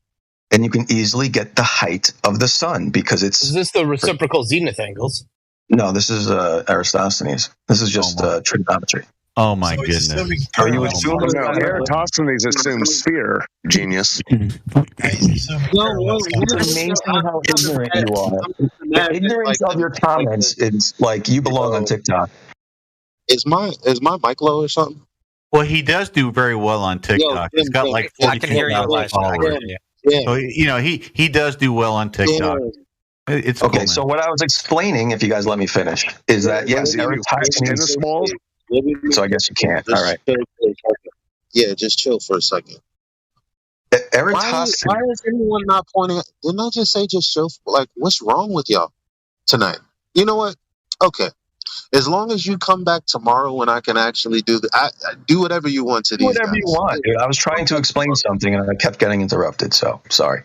And you can easily get the height of the sun because it's... Is this the reciprocal zenith angles? No, this is Eratosthenes. This is just trigonometry. Oh my goodness! Are you assuming? No, Eratosthenes assumes sphere. Genius. It's amazing how ignorant you are. The ignorance of your comments is like you belong on TikTok. Is my mic low or something? Well, he does do very well on TikTok. He's got like 42,000 followers. Yeah. So he does do well on TikTok. Yeah. It's okay. Cool, so what I was explaining, if you guys let me finish, is that yes, tennis balls. So I guess you can't. All right. Yeah, just chill for a second. Eratosthenes. Why is anyone not pointing? Didn't I just say just chill? Like, what's wrong with y'all tonight? You know what? Okay. As long as you come back tomorrow when I can actually do do whatever you want to these whatever guys. You want, dude. I was trying to explain something and I kept getting interrupted, so sorry.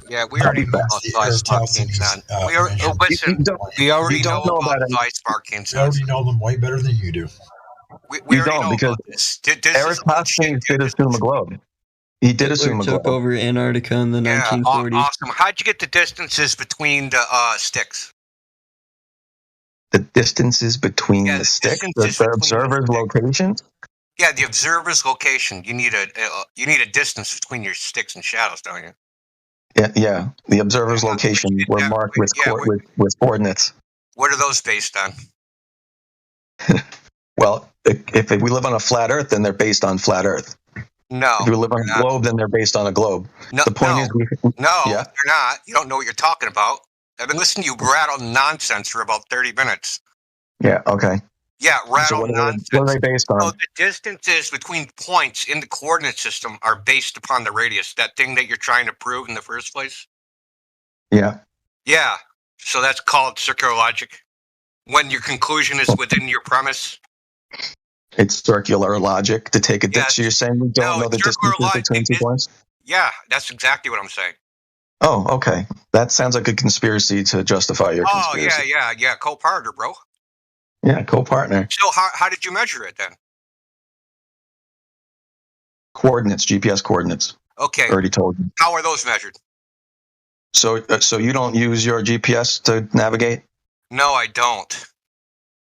Yeah, we already know about size markings, man. We already know about size markings. We already know them way better than you do. We already know about this. Eratosthenes did assume a globe. He did assume a globe. Took over Antarctica in the 1940s. Awesome. How'd you get the distances between the sticks? The distances between the sticks, the observer's location. Yeah, the observer's location. You need a distance between your sticks and shadows, don't you? Yeah. The observer's location were marked with coordinates. What are those based on? Well, if we live on a flat Earth, then they're based on flat Earth. No. If we live on a globe, then they're based on a globe. No, the point is, you're not. You don't know what you're talking about. I've been listening to you rattle nonsense for about 30 minutes. Yeah, okay. Yeah, rattle nonsense. What are they based on? So the distances between points in the coordinate system are based upon the radius, that thing that you're trying to prove in the first place? Yeah. Yeah, so that's called circular logic. When your conclusion is within your premise. It's circular logic to take a distance. So you're saying we don't know the distances between 2 points? Yeah, that's exactly what I'm saying. Oh, okay. That sounds like a conspiracy to justify your conspiracy. Yeah. Co-partner, bro. Yeah, co-partner. So how did you measure it then? Coordinates, GPS coordinates. Okay. Already told you. How are those measured? So you don't use your GPS to navigate? No, I don't.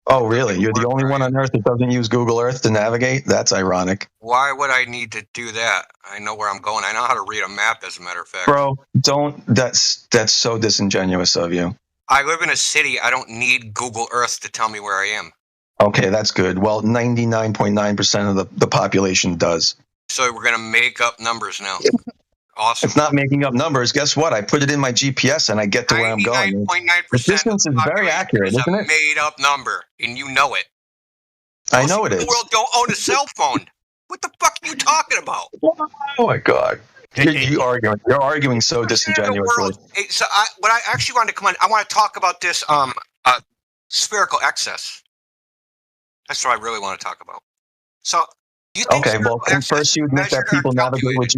Oh, really? You're the only one on Earth that doesn't use Google Earth to navigate? That's ironic. Why would I need to do that? I know where I'm going. I know how to read a map, as a matter of fact. Bro, don't. That's so disingenuous of you. I live in a city. I don't need Google Earth to tell me where I am. Okay, that's good. Well, 99.9% of the population does. So we're going to make up numbers now. Awesome. It's not making up numbers. Guess what? I put it in my GPS and I get to where I'm going. 99.9% The distance is very accurate, isn't it? Made up number, and you know it. I know it is. The world don't own a cell phone. What the fuck are you talking about? Oh my God. You're arguing so disingenuously. So what I actually wanted to come on, I want to talk about this spherical excess. That's what I really want to talk about. So you think first you admit that people navigate with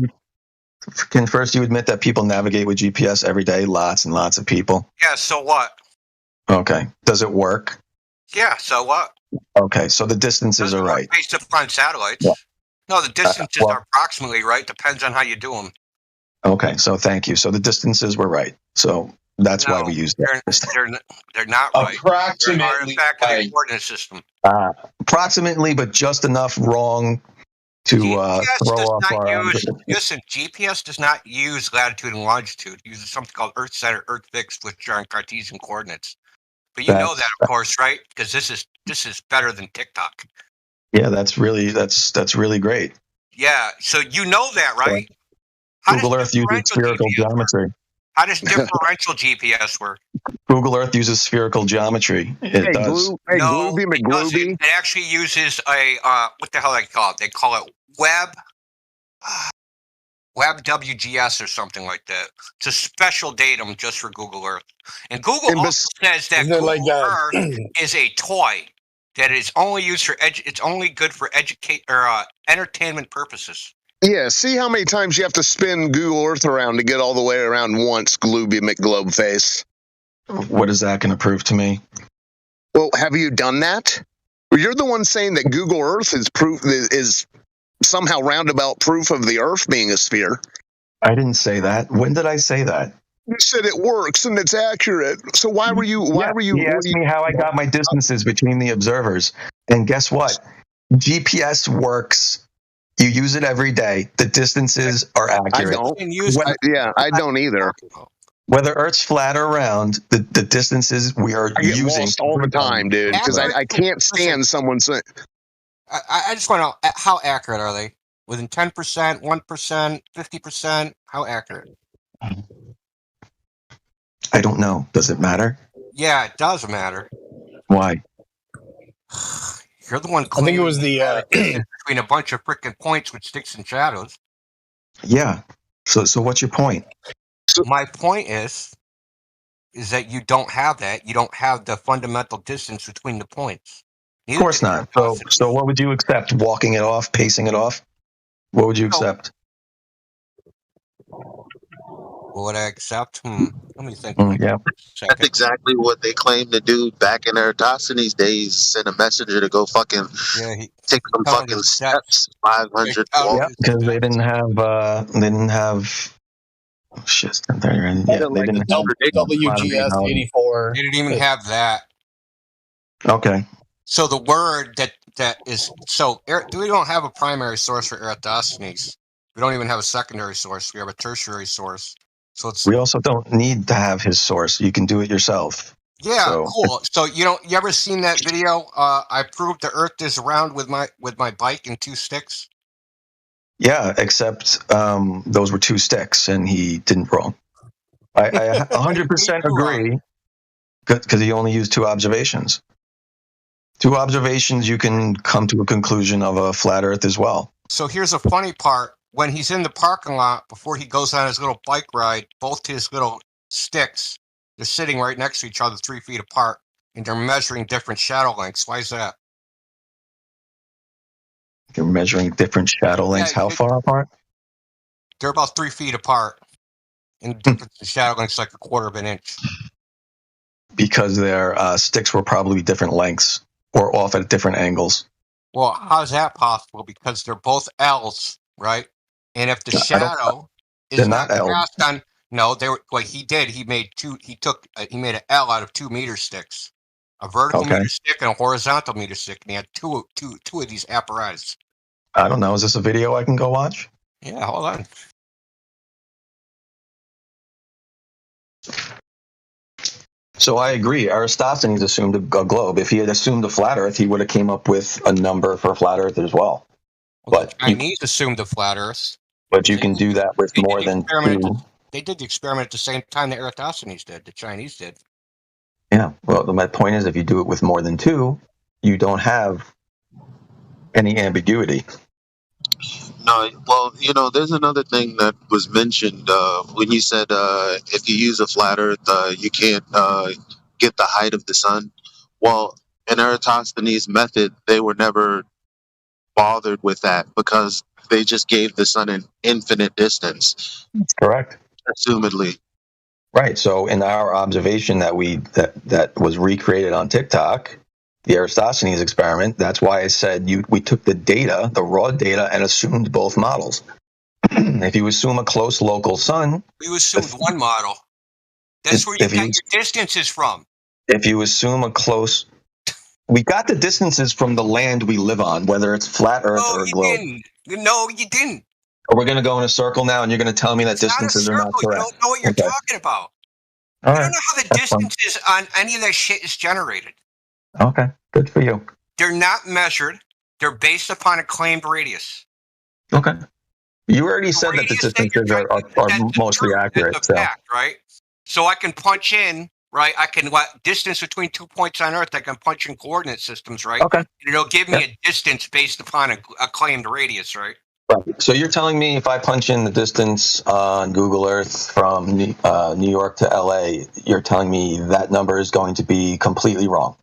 First you admit that people navigate with GPS every day, lots and lots of people? Yeah, so what? Okay. Does it work? Yeah, so what? Okay, so the distances are right. Based upon satellites. Yeah. No, the distances are approximately right. Depends on how you do them. Okay, so thank you. So the distances were right. So that's why we use that. They're not right. Approximately right. Coordinate system. Approximately, but just enough wrong to throw off our... Listen, GPS does not use latitude and longitude. It uses something called Earth center, Earth fixed, which are in Cartesian coordinates. But you know that, of course, right? Because this is better than TikTok. Yeah, that's really great. Yeah, so you know that, right? Google Earth uses spherical geometry. How does differential GPS work? Google Earth uses spherical geometry. It does. GlobeyMcGloberFace. It actually uses a what the hell do they call it? They call it Web WGS or something like that. It's a special datum just for Google Earth. And Google also says that Google Earth is a toy that is only used for it's only good for entertainment purposes. Yeah, see how many times you have to spin Google Earth around to get all the way around once, GlobeyMcGloberFace. What is that going to prove to me? Well, have you done that? Well, you're the one saying that Google Earth is somehow roundabout proof of the Earth being a sphere. I didn't say that. When did I say that? You said it works and it's accurate. So why were you? He asked me how I got my distances between the observers, and guess what? GPS works. You use it every day. The distances are accurate. I don't either. Whether Earth's flat or round, the distances we are using lost all the time, dude. Because I can't stand someone saying. I just want to know, how accurate are they? Within 10%, 1%, 50%? How accurate? I don't know. Does it matter? Yeah, it does matter. Why? You're the one. I think it was the between a bunch of freaking points with sticks and shadows. Yeah. So what's your point? My point is that you don't have that. You don't have the fundamental distance between the points. Of course not. So what would you accept? Walking it off, pacing it off? What would you accept? What would I accept? Let me think. Yeah. That's exactly what they claimed to do back in Eratosthenes days. Send a messenger to go fucking take some fucking steps, 500. Yeah, because they didn't have. Oh, shit, they didn't have WGS 84. They didn't even have that. Okay. So the word that is we don't have a primary source for Eratosthenes. We don't even have a secondary source. We have a tertiary source. So we also don't need to have his source. You can do it yourself. Yeah, cool. So you ever seen that video? I proved the Earth is round with my bike and 2 sticks. Yeah, except those were 2 sticks, and he didn't roll. I 100% agree, because he only used 2 observations. 2 observations, you can come to a conclusion of a flat Earth as well. So here's a funny part. When he's in the parking lot, before he goes on his little bike ride, both his little sticks, they're sitting right next to each other 3 feet apart, and they're measuring different shadow lengths. Why is that? You're measuring different shadow lengths. How far apart? They're about 3 feet apart, and difference in shadow lengths like 1/4 of an inch. Because their sticks were probably different lengths or off at different angles. Well, how's that possible? Because they're both L's, right? And if the shadow is not cast on, No, what he did. He made two. He made an L out of 2 meter sticks, a vertical meter stick and a horizontal meter stick. And he had two of these apparatus. I don't know. Is this a video I can go watch? Yeah, hold on. So I agree. Eratosthenes assumed a globe. If he had assumed a flat Earth, he would have came up with a number for flat Earth as well. But the Chinese assumed a flat Earth. But you can do that with more than two. They did the experiment at the same time that Eratosthenes did. The Chinese did. Yeah. Well, my point is, if you do it with more than two, you don't have any ambiguity. No, well, there's another thing that was mentioned when you said if you use a flat Earth, you can't get the height of the sun. Well, in Eratosthenes' method, they were never bothered with that because they just gave the sun an infinite distance. That's correct. Assumedly. Right. So in our observation that was recreated on TikTok, the Eratosthenes experiment, that's why I said we took the data, the raw data, and assumed both models. If you assume a close local sun... You assumed one model. That's where you got your distances from. If you assume a close... We got the distances from the land we live on, whether it's flat Earth or a globe. No, you didn't. We're going to go in a circle now, and you're going to tell me that distances are not correct. You don't know what you're talking about. All you right. don't know how the distances on any of that shit is generated. Okay, good for you. They're not measured. They're based upon a claimed radius. Okay. You already said that the distances are mostly accurate. That's a fact, right? So I can punch in, right? Distance between 2 points on Earth, I can punch in coordinate systems, right? Okay. And it'll give me a distance based upon a claimed radius, right? Right. So you're telling me if I punch in the distance on Google Earth from New York to LA, you're telling me that number is going to be completely wrong?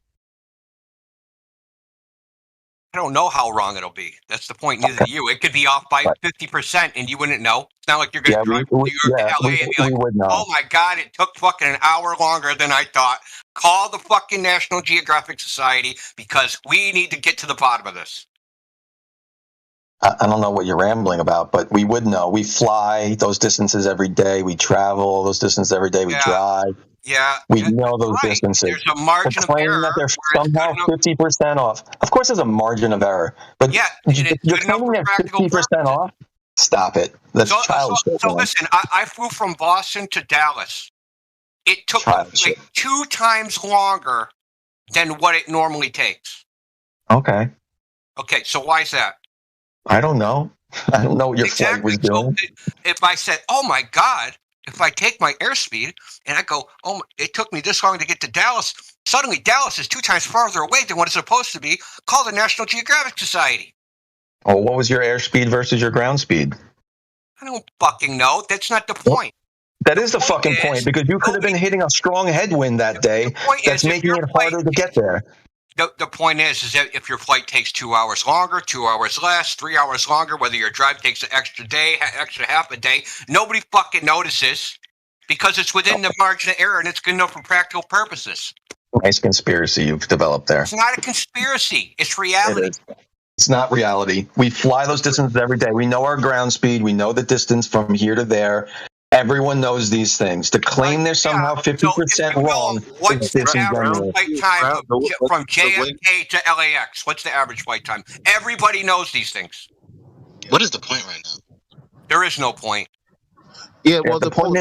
I don't know how wrong it'll be. That's the point. Neither do you. It could be off by 50%, and you wouldn't know. It's not like you're going to drive from New York to LA and be like, "Oh my God, it took fucking an hour longer than I thought." Call the fucking National Geographic Society because we need to get to the bottom of this. I don't know what you're rambling about, but we would know. We fly those distances every day. We travel those distances every day. We drive. Yeah. We know those distances. There's a margin of error. That they're somehow 50% off. Of course, there's a margin of error. But you're claiming they're 50% off? Stop it. That's childish. So listen, I flew from Boston to Dallas. It took like 2 times longer than what it normally takes. Okay. Okay, so why is that? I don't know. I don't know what your flight was doing. So if I said, "Oh my God," if I take my airspeed and I go, "Oh, it took me this long to get to Dallas," suddenly Dallas is 2 times farther away than what it's supposed to be. Call the National Geographic Society. Oh, what was your airspeed versus your ground speed? I don't fucking know. That's not the point. That is the fucking point, because you could have been hitting a strong headwind that day that's making it harder to get there. The point is that if your flight takes 2 hours longer, 2 hours less, 3 hours longer, whether your drive takes an extra day, extra half a day, nobody fucking notices because it's within the margin of error and it's good enough for practical purposes. Nice conspiracy you've developed there. It's not a conspiracy. It's reality. It is. It's not reality. We fly those distances every day. We know our ground speed. We know the distance from here to there. Everyone knows these things. To claim they're somehow 50% wrong is disingenuous. Flight time from JFK to LAX? What's the average flight time? Everybody knows these things. What is the point right now? There is no point. Yeah, well, the point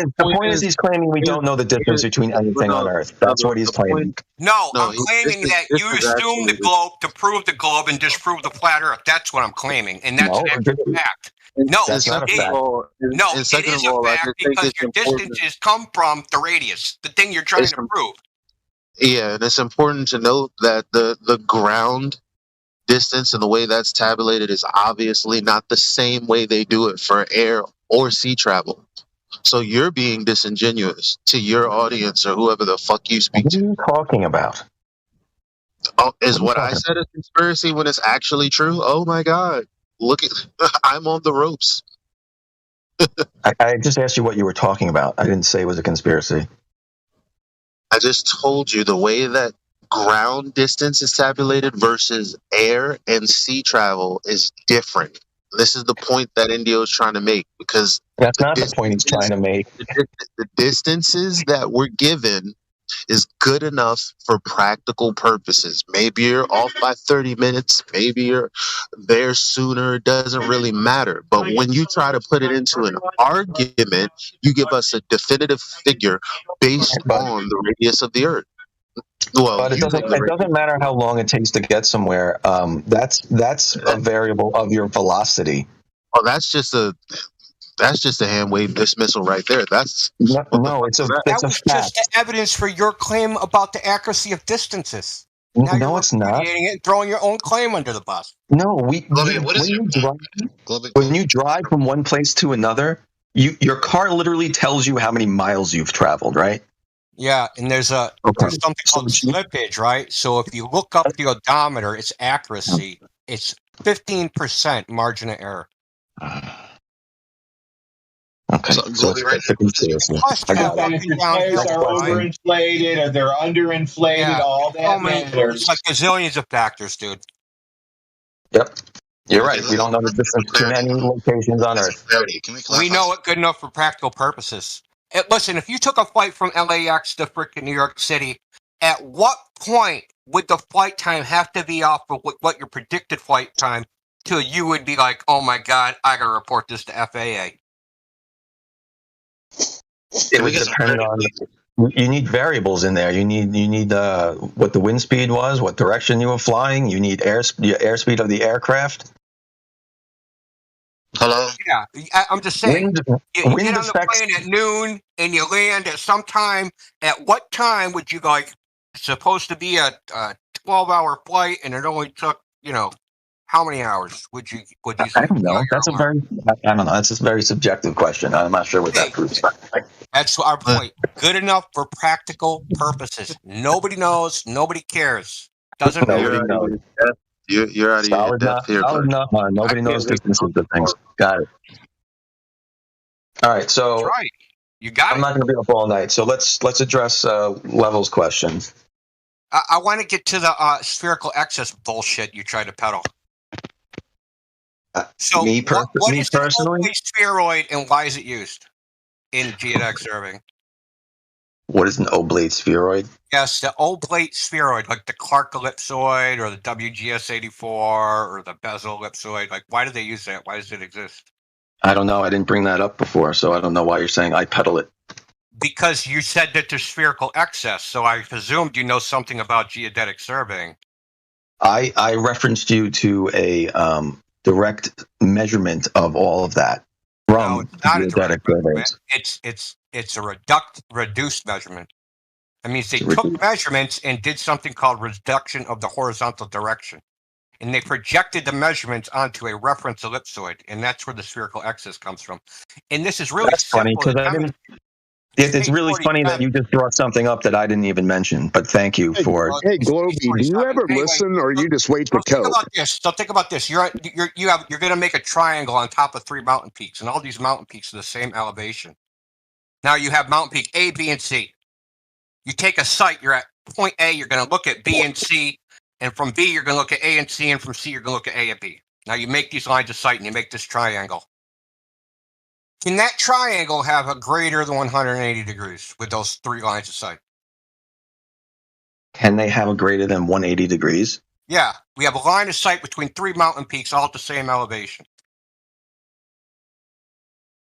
is he's claiming we don't know the difference between anything on Earth. That's what he's claiming. No, I'm claiming that you assume the globe to prove the globe and disprove the flat Earth. That's what I'm claiming, and that's an actual fact. No, that's not a fact. No, it is a fact because your distances come from the radius, the thing you're trying to prove. Yeah, and it's important to note that the ground distance and the way that's tabulated is obviously not the same way they do it for air or sea travel. So you're being disingenuous to your audience or whoever the fuck you speak to. What are you talking about? Oh, is what I said a conspiracy when it's actually true? Oh my God. Look at, I'm on the ropes. I just asked you what you were talking about. I didn't say it was a conspiracy. I just told you the way that ground distance is tabulated versus air and sea travel is different. This is the point that Indio is trying to make, because that's not the point he's trying to make. The distances that we're given is good enough for practical purposes. Maybe you're off by 30 minutes, maybe you're there sooner, it doesn't really matter. But when you try to put it into an argument, you give us a definitive figure based on the radius of the Earth. Well, but it doesn't matter how long it takes to get somewhere. That's a variable of your velocity. Oh, that's just a hand wave dismissal right there. That's it's a was fact. just evidence for your claim about the accuracy of distances. Now No, it's not. It and throwing your own claim under the bus. No, when you drive from one place to another, your car literally tells you how many miles you've traveled, right? Yeah, and there's something called slippage, right? So if you look up the odometer, its accuracy, it's 15% margin of error. Okay, so Plus, if your tires are overinflated or they're underinflated, all that matters. It's like gazillions of factors, dude. Yep. You're right. We don't know the difference between any locations on Earth. We know it good enough for practical purposes. Listen, if you took a flight from LAX to frickin' New York City, at what point would the flight time have to be off of what your predicted flight time till you would be like, oh my God, I gotta report this to FAA? It would depend on. You need variables in there. You need what the wind speed was, what direction you were flying. You need airspeed of the aircraft. Hello? Yeah, I'm just saying. You get on the plane at noon and you land at some time. At what time would you it's supposed to be a 12-hour flight and it only took, how many hours would you say? I don't know. I don't know. That's a very subjective question. I'm not sure what that proves. That's our point. Good enough for practical purposes. Nobody knows. Nobody cares. Doesn't matter. You're out of your depth here. Nobody knows distances of things. Got it. All right. So that's right. You got it. I'm not going to be up all night. So let's address Levels' question. I want to get to the spherical excess bullshit you try to peddle. So what is an oblate spheroid and why is it used in geodetic surveying? What is an oblate spheroid? Yes, the oblate spheroid, like the Clark ellipsoid or the WGS-84 or the Bezel ellipsoid. Like, why do they use that? Why does it exist? I don't know. I didn't bring that up before, so I don't know why you're saying I peddle it. Because you said that there's spherical excess, so I presumed you know something about geodetic surveying. I referenced you to a direct measurement of all of that from geodetic surveys. It's a reduced measurement. That means they took measurements and did something called reduction of the horizontal direction. And they projected the measurements onto a reference ellipsoid, and that's where the spherical excess comes from. And this is really funny because it's really funny that you just brought something up that I didn't even mention. But thank you for. Hey, Globey, do you ever listen, or you just wait to cope? Think about this. You're going to make a triangle on top of 3 mountain peaks, and all these mountain peaks are the same elevation. Now you have mountain peak A, B, and C. You take a site. You're at point A. You're going to look at B and C, and from B you're going to look at A and C, and from C you're going to look at A and B. Now you make these lines of sight, and you make this triangle. Can that triangle have a greater than 180 degrees with those 3 lines of sight? Can they have a greater than 180 degrees? Yeah, we have a line of sight between 3 mountain peaks, all at the same elevation.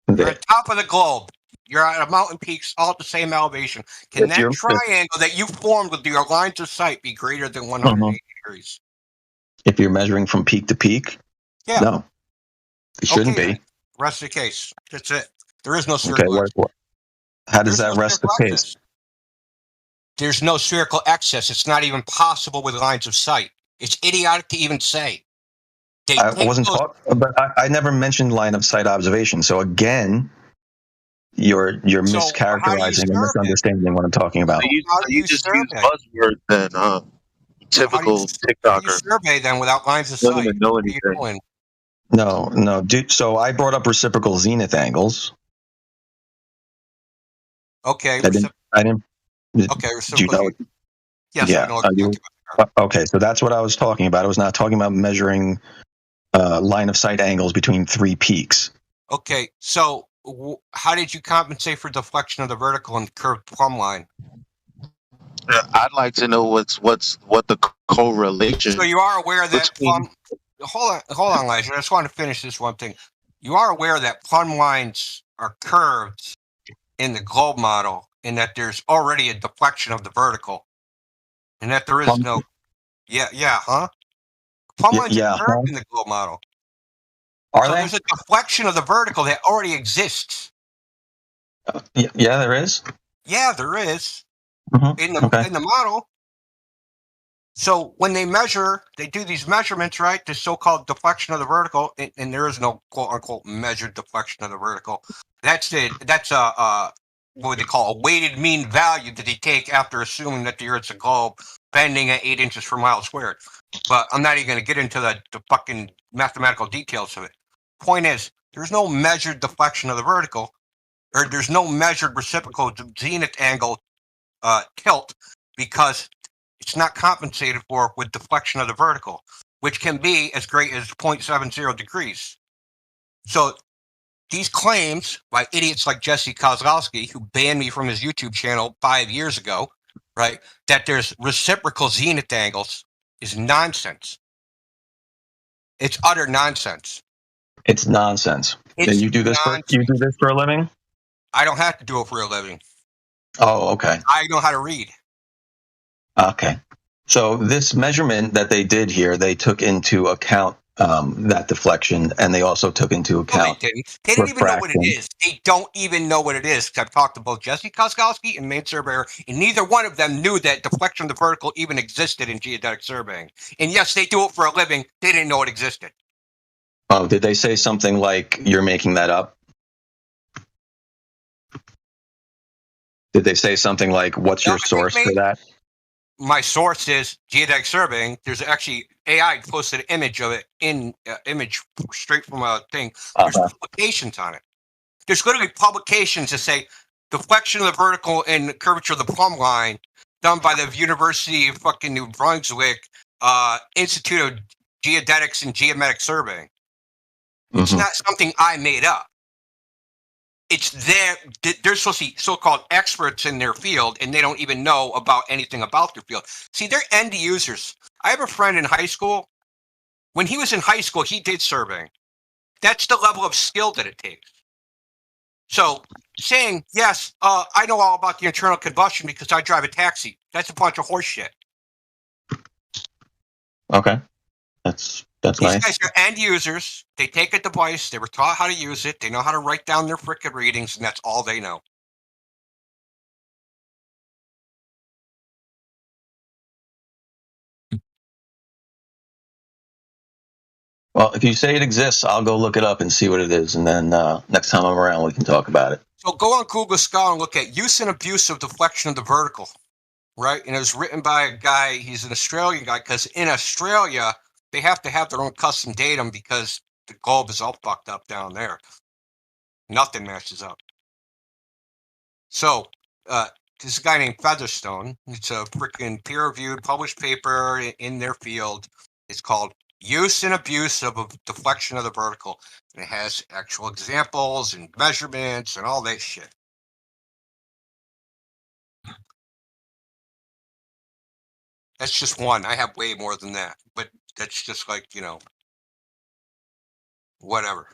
You're at the top of the globe. You're at a mountain peaks, all at the same elevation. Can that triangle that you formed with your lines of sight be greater than 180 degrees? If you're measuring from peak to peak? Yeah. No, it shouldn't be. Rest of the case. That's it. There is no spherical excess. How does that rest the case? There's no spherical excess. It's not even possible with lines of sight. It's idiotic to even say. I wasn't talking, but I never mentioned line of sight observation. So again, you're mischaracterizing and misunderstanding what I'm talking about. How do you just use buzzwords than typical TikToker. How do you survey then without lines of sight? What are you doing? No. So I brought up reciprocal zenith angles. Okay. I didn't. Okay, reciprocal. Do you know? Yes, yeah. I know. Okay, so that's what I was talking about. I was not talking about measuring line of sight angles between 3 peaks. Okay, so how did you compensate for deflection of the vertical and curved plumb line? I'd like to know what the correlation. So you are aware that hold on, Elijah. I just want to finish this one thing. You are aware that plumb lines are curved in the globe model, and that there's already a deflection of the vertical, and that there is no. Huh? Plumb lines are curved in the globe model. Are so they? There's a deflection of the vertical that already exists. Yeah, there is. Yeah, there is. Mm-hmm. In the model. So when they measure, they do these measurements, right? The so-called deflection of the vertical, and there is no quote-unquote measured deflection of the vertical. That's a what they call a weighted mean value that they take after assuming that the Earth's a globe bending at 8 inches per mile squared. But I'm not even going to get into the fucking mathematical details of it. Point is, there's no measured deflection of the vertical, or there's no measured reciprocal zenith angle tilt, because it's not compensated for with deflection of the vertical, which can be as great as 0.70 degrees. So these claims by idiots like Jesse Kozlowski, who banned me from his YouTube channel 5 years ago, right, that there's reciprocal zenith angles, is nonsense. It's utter nonsense. It's nonsense. And you do this for a living? I don't have to do it for a living. Oh, okay. I know how to read. Okay. So this measurement that they did here, they took into account that deflection, and they also took into account. No, they didn't even know what it is. They don't even know what it is. I've talked to both Jesse Koskowski and Main Surveyor, and neither one of them knew that deflection of the vertical even existed in geodetic surveying. And yes, they do it for a living. They didn't know it existed. Oh, did they say something like you're making that up? Did they say something like, what's your source for that? My source is geodetic surveying. There's actually AI posted an image of it in image straight from a thing. There's publications on it. There's literally publications that say deflection of the vertical and curvature of the plumb line done by the University of fucking New Brunswick Institute of Geodetics and Geometric Surveying. It's not something I made up. It's there. They're supposed to be so-called experts in their field, and they don't even know about anything about their field. See, they're end users. I have a friend in high school. When he was in high school, he did surveying. That's the level of skill that it takes. So saying, yes, I know all about the internal combustion because I drive a taxi, that's a bunch of horse shit. Okay. That's These nice. guys are end users. They take a device. They were taught how to use it. They know how to write down their frickin' readings, and that's all they know. Well, if you say it exists, I'll go look it up and see what it is, and then next time I'm around, we can talk about it. So go on Google Scholar and look at use and abuse of deflection of the vertical, right? And it was written by a guy. He's an Australian guy, because in Australia they have to have their own custom datum because the globe is all fucked up down there. Nothing matches up. So this is a guy named Featherstone. It's a freaking peer-reviewed, published paper in their field. It's called Use and Abuse of a Deflection of the Vertical. And it has actual examples and measurements and all that shit. That's just one. I have way more than that. But that's just like, whatever.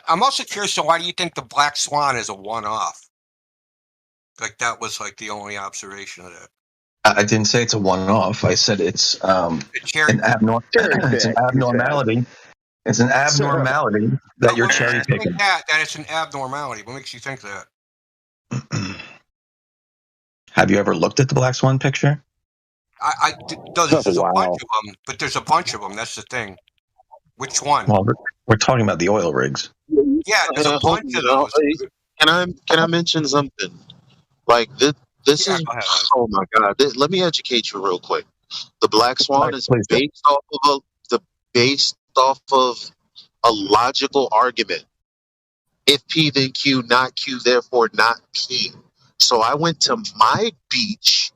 I'm also curious, so why do you think the black swan is a one-off? Like that was like the only observation of that. I didn't say it's a one-off. I said it's an abnormality. It's an abnormality that you're cherry picking. That it's an abnormality. What makes you think that? Have you ever looked at the black swan picture? There's a bunch of them, but there's a bunch of them. That's the thing. Which one? Well, we're talking about the oil rigs. Yeah, there's a bunch of those. Can I mention something? Like this is oh my god! Let me educate you real quick. The black swan is based off of a logical argument. If P, then Q, not Q, therefore not P. So I went to my beach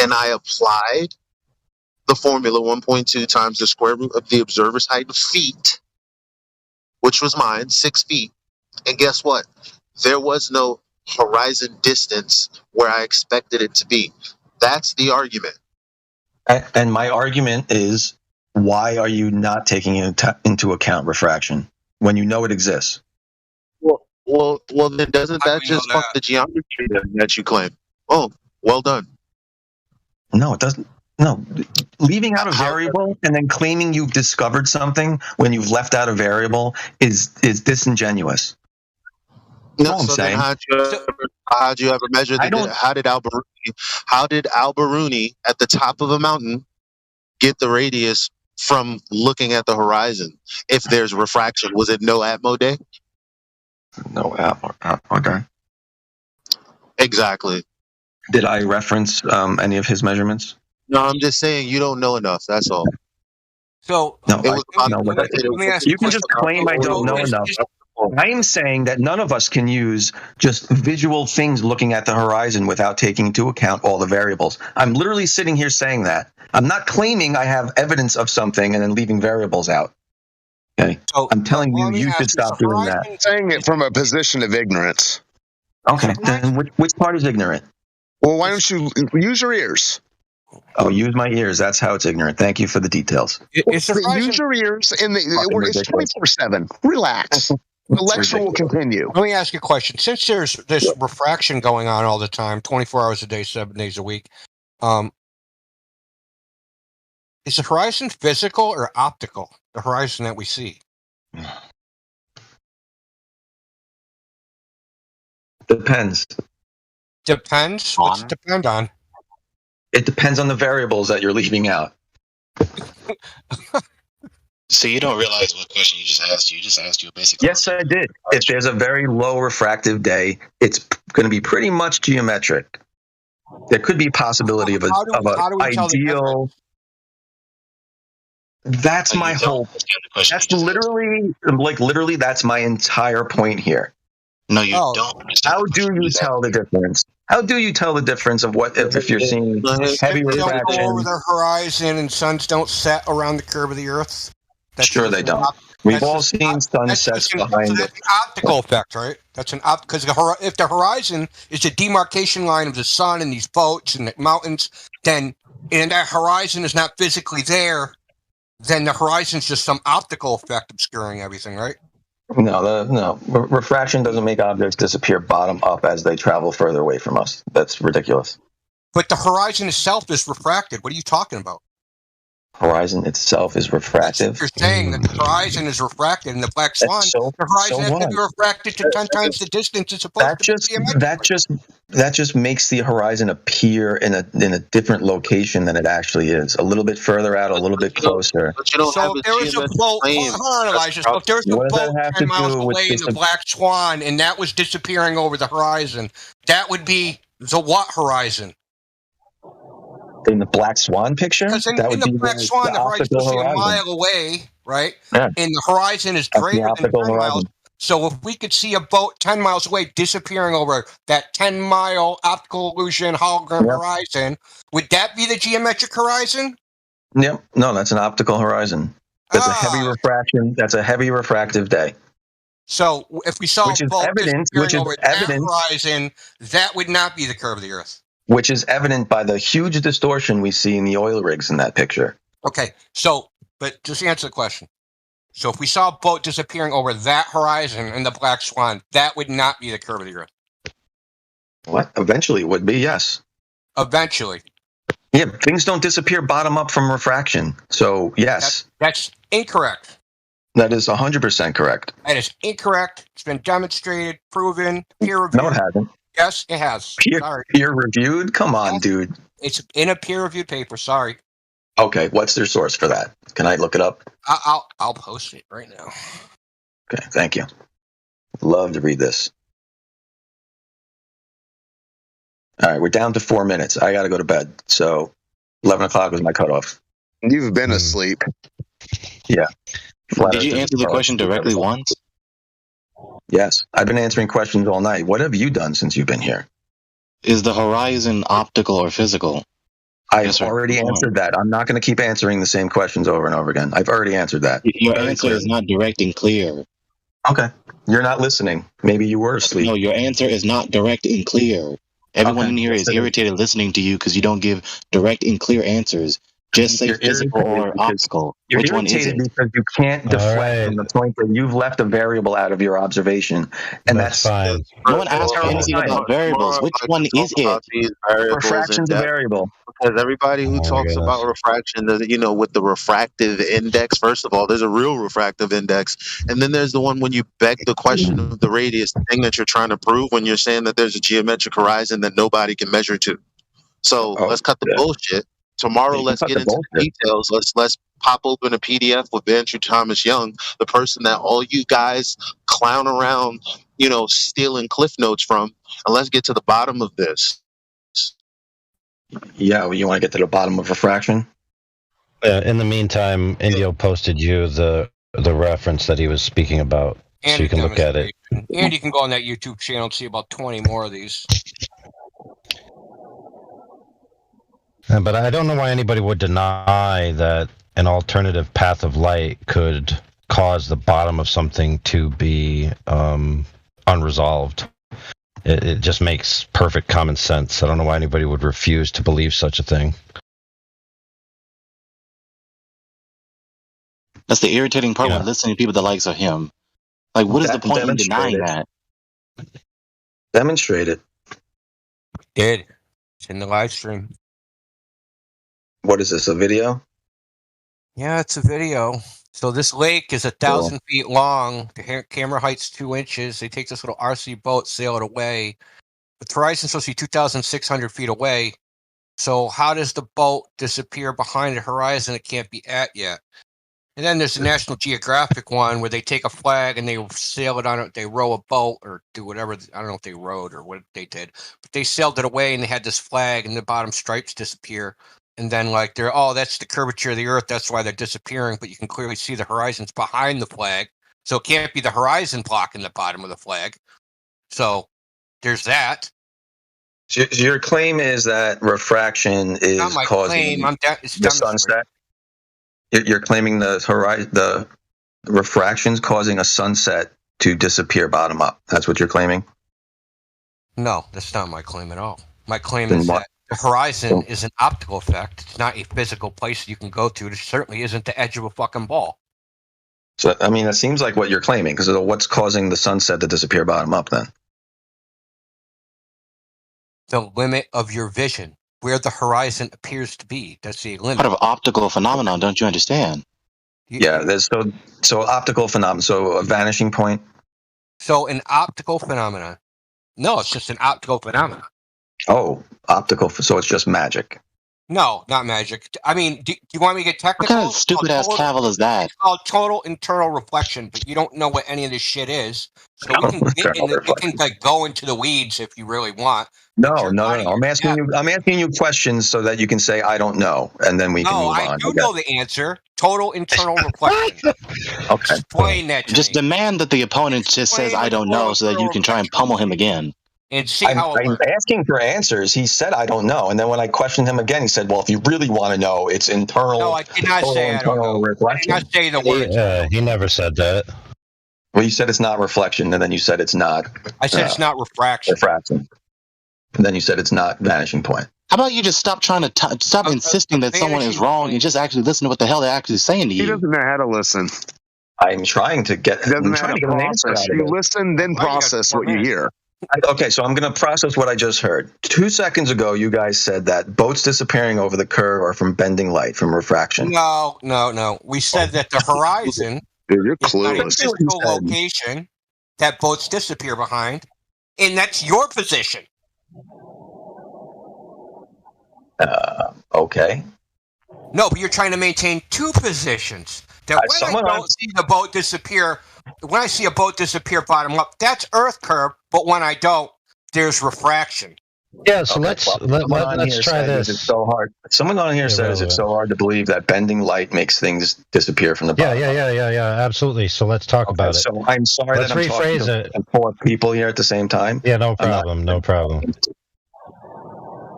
and I applied the formula 1.2 times the square root of the observer's height in feet, which was mine, 6 feet. And guess what? There was no horizon distance where I expected it to be. That's the argument. And my argument is, why are you not taking into account refraction when you know it exists? Well, then doesn't that just fuck the geometry that you claim? Oh, well done. No, it doesn't. No, leaving out a variable and then claiming you've discovered something when you've left out a variable is disingenuous. No, so then how'd you ever measure how did Al-Biruni at the top of a mountain get the radius from looking at the horizon? If there's refraction, was it no Atmo day? No Atmo day. Exactly. Did I reference any of his measurements? No, I'm just saying you don't know enough. That's all. So you can just claim I don't know enough. I am saying that none of us can use just visual things looking at the horizon without taking into account all the variables. I'm literally sitting here saying that. I'm not claiming I have evidence of something and then leaving variables out. Okay, so I'm telling you should stop doing that. I'm saying it from a position of ignorance. Okay, then which part is ignorant? Well, why don't you use your ears? Oh, use my ears. That's how it's ignorant. Thank you for the details. Use your ears, and it's 24/7. Relax. The lecture will continue. Let me ask you a question. Since there's this refraction going on all the time, 24 hours a day, 7 days a week, is the horizon physical or optical? The horizon that we see? Depends. Depends? What's it depend on? It depends on the variables that you're leaving out. So you don't realize what question you just asked. You just asked you a basic Yes, I did. If there's a very low refractive day, it's going to be pretty much geometric. There could be a possibility of an ideal. That's my whole. That's literally that's my entire point here. No, you don't. How do you tell the difference? How do you tell the difference of what if you're seeing heavy refraction? Don't go over the horizon and suns don't set around the curve of the Earth. Sure, they don't. We've all seen sunsets behind it. That's the optical effect, right? That's an because if the horizon is a demarcation line of the sun and these boats and the mountains, then and that horizon is not physically there, then the horizon's just some optical effect obscuring everything, right? No. Refraction doesn't make objects disappear bottom up as they travel further away from us. That's ridiculous. But the horizon itself is refracted. What are you talking about? Horizon itself is refractive. You're saying that the horizon is refracted in the black swan. The horizon has to be refracted to 10 times the distance it's supposed to be. That just makes the horizon appear in a different location than it actually is. A little bit further out, a little bit closer. So if there was a boat, hold on, Elijah. So if there's a boat 10 miles away in the black swan and that was disappearing over the horizon, that would be the what horizon? In the black swan picture? Because in the black swan, the horizon is a mile away, right? Yeah. And the horizon is greater than 10 miles. So if we could see a boat 10 miles away disappearing over that 10-mile optical illusion hologram horizon, would that be the geometric horizon? Yep. No, that's an optical horizon. That's a heavy refraction. That's a heavy refractive day. So if we saw a boat disappearing over that horizon, that would not be the curve of the Earth. Which is evident by the huge distortion we see in the oil rigs in that picture. Okay, but just answer the question. So if we saw a boat disappearing over that horizon in the black swan, that would not be the curve of the Earth. What? Eventually it would be, yes. Eventually. Yeah, things don't disappear bottom up from refraction. So, yes. That's incorrect. That is 100% correct. That is incorrect. It's been demonstrated, proven, peer-reviewed. No, it hasn't. Yes, it has. Peer-reviewed? Come on, dude. It's in a peer-reviewed paper. Sorry. Okay, what's their source for that? Can I look it up? I'll post it right now. Okay, thank you. Love to read this. All right, we're down to 4 minutes. I got to go to bed. So 11 o'clock was my cutoff. You've been asleep. Yeah. Did you answer the question directly once? Yes, I've been answering questions all night. What have you done since you've been here? Is the horizon optical or physical? I've already answered that. I'm not going to keep answering the same questions over and over again. I've already answered that. Your answer is not direct and clear. Okay. You're not listening. Maybe you were asleep. No, your answer is not direct and clear. Everyone in here is irritated listening to you because you don't give direct and clear answers. Just say physical or optical. You're Which one is irritated it? because you can't deflect from the point that you've left a variable out of your observation, and that's fine. No one asked for anything about variables. Which one is it? Refraction's a variable. Because everybody who talks about refraction, with the refractive index, first of all, there's a real refractive index. And then there's the one when you beg the question of the radius, the thing that you're trying to prove when you're saying that there's a geometric horizon that nobody can measure to. So let's cut the bullshit. Tomorrow, let's get into the details. Let's pop open a PDF with Andrew Thomas Young, the person that all you guys clown around, stealing cliff notes from, and let's get to the bottom of this. Yeah, well, you want to get to the bottom of refraction? In the meantime, Indio posted you the reference that he was speaking about, so you can look at it. And you can go on that YouTube channel and see about 20 more of these. But I don't know why anybody would deny that an alternative path of light could cause the bottom of something to be unresolved. It just makes perfect common sense. I don't know why anybody would refuse to believe such a thing. That's the irritating part when listening to people the likes of him. Like, what is the point in denying that? Demonstrate it. Did. It's in the live stream. What is this, a video? Yeah, it's a video. So this lake is 1,000 feet long. The camera height's 2 inches. They take this little RC boat, sail it away. The horizon's supposed to be 2,600 feet away. So how does the boat disappear behind the horizon it can't be at yet? And then there's the National Geographic one where they take a flag and they sail it on it. They row a boat or do whatever. I don't know if they rowed or what they did. But they sailed it away and they had this flag and the bottom stripes disappear. And then that's the curvature of the Earth. That's why they're disappearing. But you can clearly see the horizons behind the flag. So it can't be the horizon blocking the bottom of the flag. So there's that. So your claim is that refraction is not my causing claim. the sunset? You're claiming the refraction's causing a sunset to disappear bottom up. That's what you're claiming? No, that's not my claim at all. My claim is that the horizon is an optical effect. It's not a physical place you can go to. It certainly isn't the edge of a fucking ball. So, I mean, that seems like what you're claiming, because what's causing the sunset to disappear bottom up then? The limit of your vision, where the horizon appears to be. That's the limit. Part of optical phenomenon, don't you understand? Yeah, there's so optical phenomenon, so a vanishing point. So an optical phenomenon. No, it's just an optical phenomenon. Oh, optical. So it's just magic. No, not magic. I mean, do you want me to get technical? What kind of stupid-ass cavil is that? It's called total internal reflection, but you don't know what any of this shit is. So we can go into the weeds if you really want. No. I'm asking you questions so that you can say I don't know, and then we can move on. No, I do know the answer. Total internal reflection. Okay. Explain that to Just me. demand that the opponent just says I don't know so that you can try and pummel him again. And see how I'm asking for answers. He said I don't know, and then when I questioned him again, he said, "Well, if you really want to know, it's internal." No, I did not say I don't know. Reflection. I did not say the word. He never said that. Well, you said it's not reflection, and then you said it's not. I said it's not refraction. Refraction. And then you said it's not vanishing point. How about you just stop trying to stop insisting that someone is wrong and just actually listen to what the hell they're actually saying to you? He doesn't know how to listen. I'm trying to get. He doesn't know how to process. You listen, then process what you hear. Okay, so I'm going to process what I just heard. 2 seconds ago, you guys said that boats disappearing over the curve are from bending light, from refraction. No. We said that the horizon Dude, you're is not a clueless. physical location that boats disappear behind, and that's your position. Okay. No, but you're trying to maintain two positions. That when I don't see the boat disappear, when I see a boat disappear bottom up, that's Earth curve. But when I don't, there's refraction. Yeah, so let's try this. It's so hard. Someone on here says it's so hard to believe that bending light makes things disappear from the bottom. Yeah, absolutely. So let's talk about it. So I'm sorry let's that I'm rephrase talking it. to 4 people here at the same time. Yeah, no problem. Yeah, no problem. I'm not, No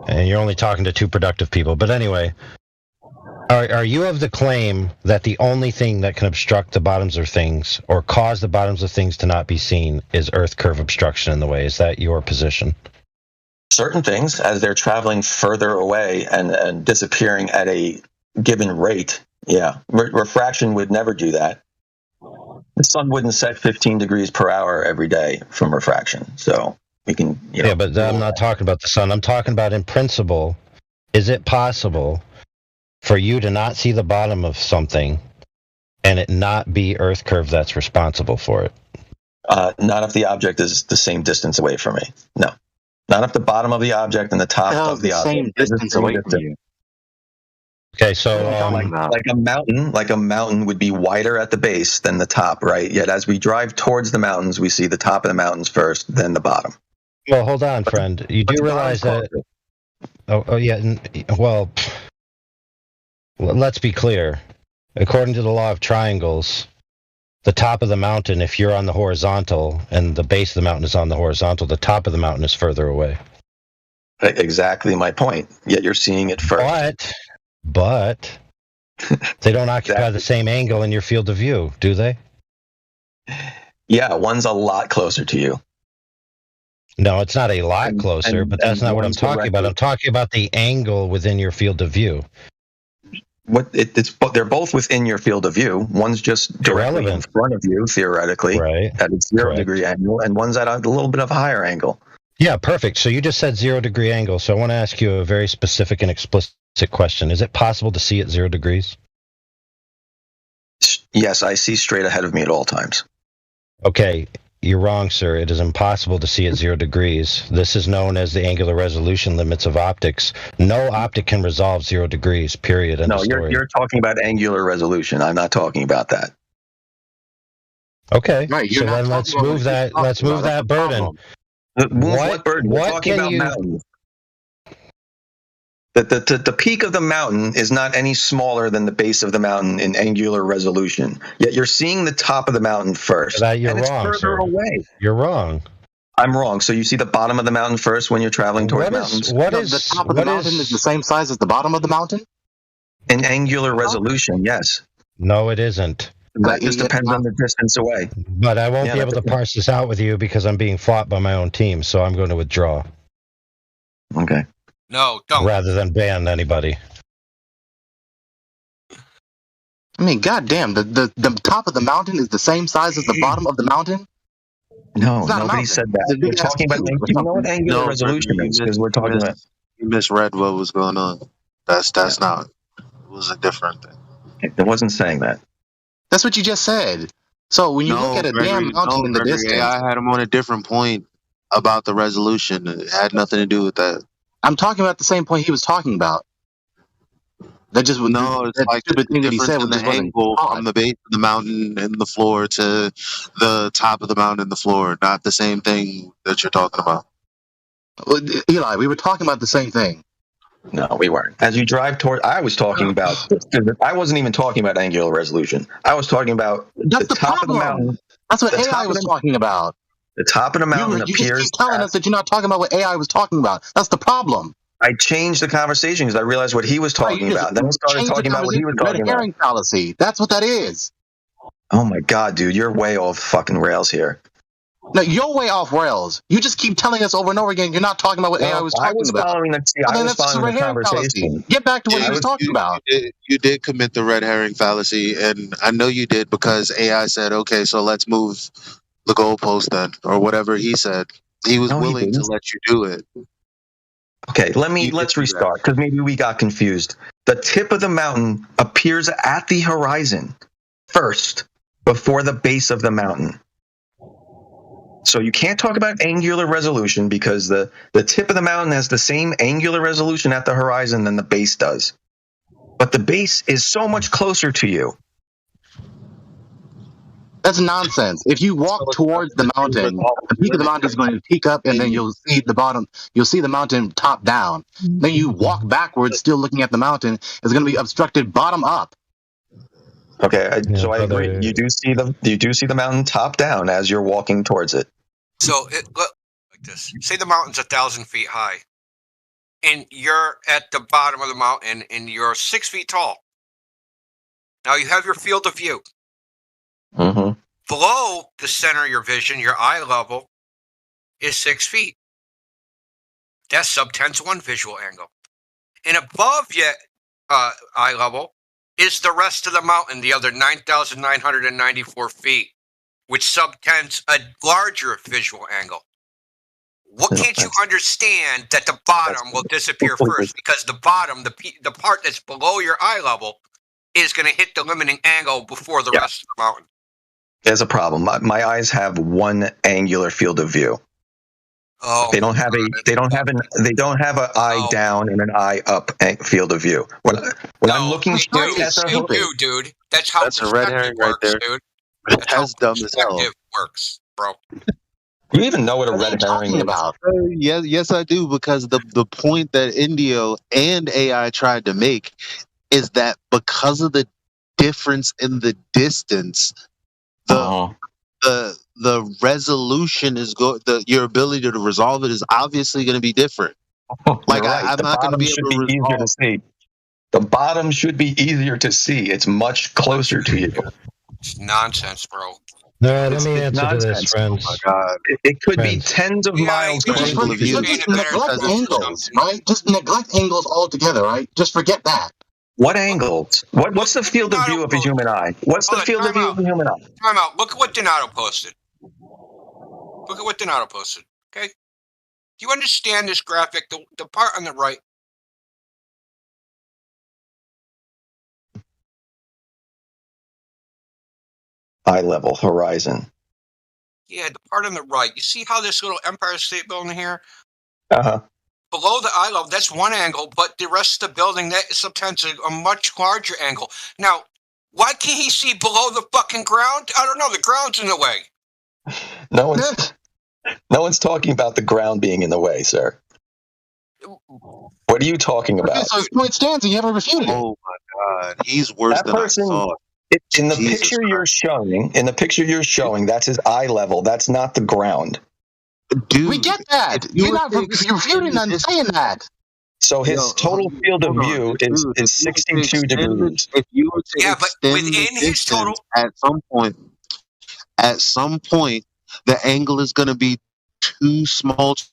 problem. And you're only talking to two productive people. But anyway, are you of the claim that the only thing that can obstruct the bottoms of things or cause the bottoms of things to not be seen is Earth curve obstruction in the way? Is that your position? Certain things, as they're traveling further away and disappearing at a given rate, yeah. Refraction would never do that. The sun wouldn't set 15 degrees per hour every day from refraction. So we can, Yeah, but I'm not talking about the sun. I'm talking about in principle, is it possible for you to not see the bottom of something and it not be Earth curve that's responsible for it? Not if the object is the same distance away from me. No. Not if the bottom of the object and the top of the object same distance away from you. Okay, so like a mountain would be wider at the base than the top, right? Yet as we drive towards the mountains, we see the top of the mountains first, then the bottom. Well, hold on, friend. You do realize that? Oh, yeah. Well, let's be clear. According to the law of triangles, the top of the mountain, if you're on the horizontal and the base of the mountain is on the horizontal, the top of the mountain is further away. Exactly my point. Yet you're seeing it first. But they don't occupy the same angle in your field of view, do they? Yeah, one's a lot closer to you. No, it's not a lot closer, but that's not what I'm talking about. I'm talking about the angle within your field of view. They're both within your field of view. One's just directly in front of you, theoretically, at a 0 degree angle, and one's at a little bit of a higher angle. Yeah, perfect. So you just said 0 degree angle. So I want to ask you a very specific and explicit question. Is it possible to see at 0 degrees? Yes, I see straight ahead of me at all times. Okay, you're wrong, sir. It is impossible to see at 0 degrees. This is known as the angular resolution limits of optics. No optic can resolve 0 degrees, period. No, you're talking about angular resolution. I'm not talking about that. Okay, so then let's move that. Let's move that burden. What burden? We're talking about mountains. The peak of the mountain is not any smaller than the base of the mountain in angular resolution. Yet you're seeing the top of the mountain first. You're wrong, it's further away. You're wrong. I'm wrong. So you see the bottom of the mountain first when you're traveling towards mountains? The top of the mountain is the same size as the bottom of the mountain? In angular resolution, yes. No, it isn't. That just depends on the distance away. But I won't be able to parse this out with you because I'm being fought by my own team, so I'm going to withdraw. Okay. No, don't. Rather than ban anybody. I mean, goddamn, the top of the mountain is the same size as the bottom of the mountain? No, nobody said that. We're talking about angular resolution because we're talking about. You misread what was going on. That's not. It was a different thing. It wasn't saying that. That's what you just said. So when you look at a damn mountain in the distance, I had him on a different point about the resolution. It had nothing to do with that. I'm talking about the same point he was talking about. That just was it's like the thing that he said with the angle from the base of the mountain and the floor to the top of the mountain and the floor, not the same thing that you're talking about. Eli, we were talking about the same thing. No, we weren't. As you drive toward, I was talking about. I wasn't even talking about angular resolution. I was talking about the top of the mountain. That's what AI was talking about. The top of the mountain You just keep telling us that you're not talking about what AI was talking about. That's the problem. I changed the conversation because I realized what he was talking about. Then I started talking about what he was talking about. Red herring fallacy. That's what that is. Oh my god, dude, you're way off fucking rails here. No, you're way off rails. You just keep telling us over and over again you're not talking about what AI was talking about. I was following the conversation. Get back to what he was talking about. You did commit the red herring fallacy, and I know you did because AI said, okay, so let's move the goalpost then, or whatever he said. He was willing to let you do it. Okay, let's restart because maybe we got confused. The tip of the mountain appears at the horizon first before the base of the mountain. So you can't talk about angular resolution because the tip of the mountain has the same angular resolution at the horizon than the base does. But the base is so much closer to you. That's nonsense. If you walk towards the mountain, the peak of the mountain is going to peak up and then you'll see the bottom. You'll see the mountain top down. Then you walk backwards, still looking at the mountain. It's going to be obstructed bottom up. Okay, so I agree. You do see the mountain top down as you're walking towards it. So it look like this. Say the mountain's 1,000 feet high. and you're at the bottom of the mountain, and you're 6 feet tall. Now you have your field of view. Mm-hmm. Below the center of your vision, your eye level, is 6 feet. That's sub 10-1 visual angle. And above your eye level is the rest of the mountain, the other 9,994 feet, which subtends a larger visual angle. What can't you understand that the bottom will disappear first? Because the bottom, the part that's below your eye level, is going to hit the limiting angle before the rest of the mountain. There's a problem. My eyes have one angular field of view. Oh, they don't have an eye down and an eye up field of view. When I'm looking straight at the dude, that's how a red herring works, right there. dude. That's dumb as hell. Perspective works, bro. You even know what a red herring is? About? Yes, I do, because the point that Indio and AI tried to make is that because of the difference in the distance, the resolution is your ability to resolve it is obviously going to be different. Like right. I'm not going to be able to easier to see. The bottom should be easier to see. It's much closer to you. It's nonsense, bro. No, let me answer to this, friends. Oh my God. It could be tens of miles closer to you. Just neglect angles, right? Just neglect angles altogether, right? Just forget that. What angles? What's the field of view of a human eye? What's the field of view of a human eye? Time out. Look at what Donato posted. Okay? Do you understand this graphic? The part on the right. Eye level, horizon. Yeah, the part on the right. You see how this little Empire State Building here? Uh-huh. Below the eye level, that's one angle, but the rest of the building, that is sometimes a much larger angle. Now, why can't he see below the fucking ground? I don't know. The ground's in the way. No one's talking about the ground being in the way, sir. What are you talking about? Okay, so his point stands and you haven't refuted it. Oh my God, he's worse than I thought. In the picture you're showing, that's his eye level. That's not the ground. Dude, we get that. You're refuting and saying that. So his total field of view is 62 degrees. If you were to but within his total, at some point, the angle is going to be too small to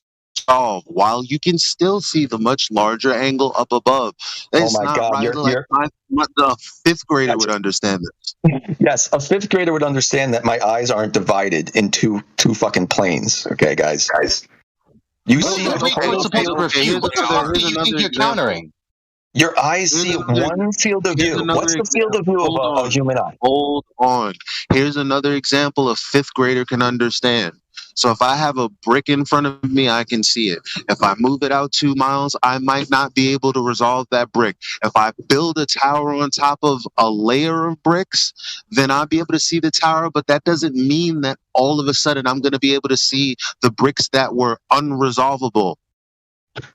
solve. While you can still see the much larger angle up above. It's oh my God! Right, the fifth grader would understand this. Yes, a fifth grader would understand that my eyes aren't divided into two fucking planes. Okay, guys. You see what the fuck do you think you're countering? Your eyes see one field of view. What's the field of view of a human eye? Hold on. Here's another example a fifth grader can understand. So if I have a brick in front of me, I can see it. If I move it out 2 miles, I might not be able to resolve that brick. If I build a tower on top of a layer of bricks, then I'll be able to see the tower, but that doesn't mean that all of a sudden I'm going to be able to see the bricks that were unresolvable.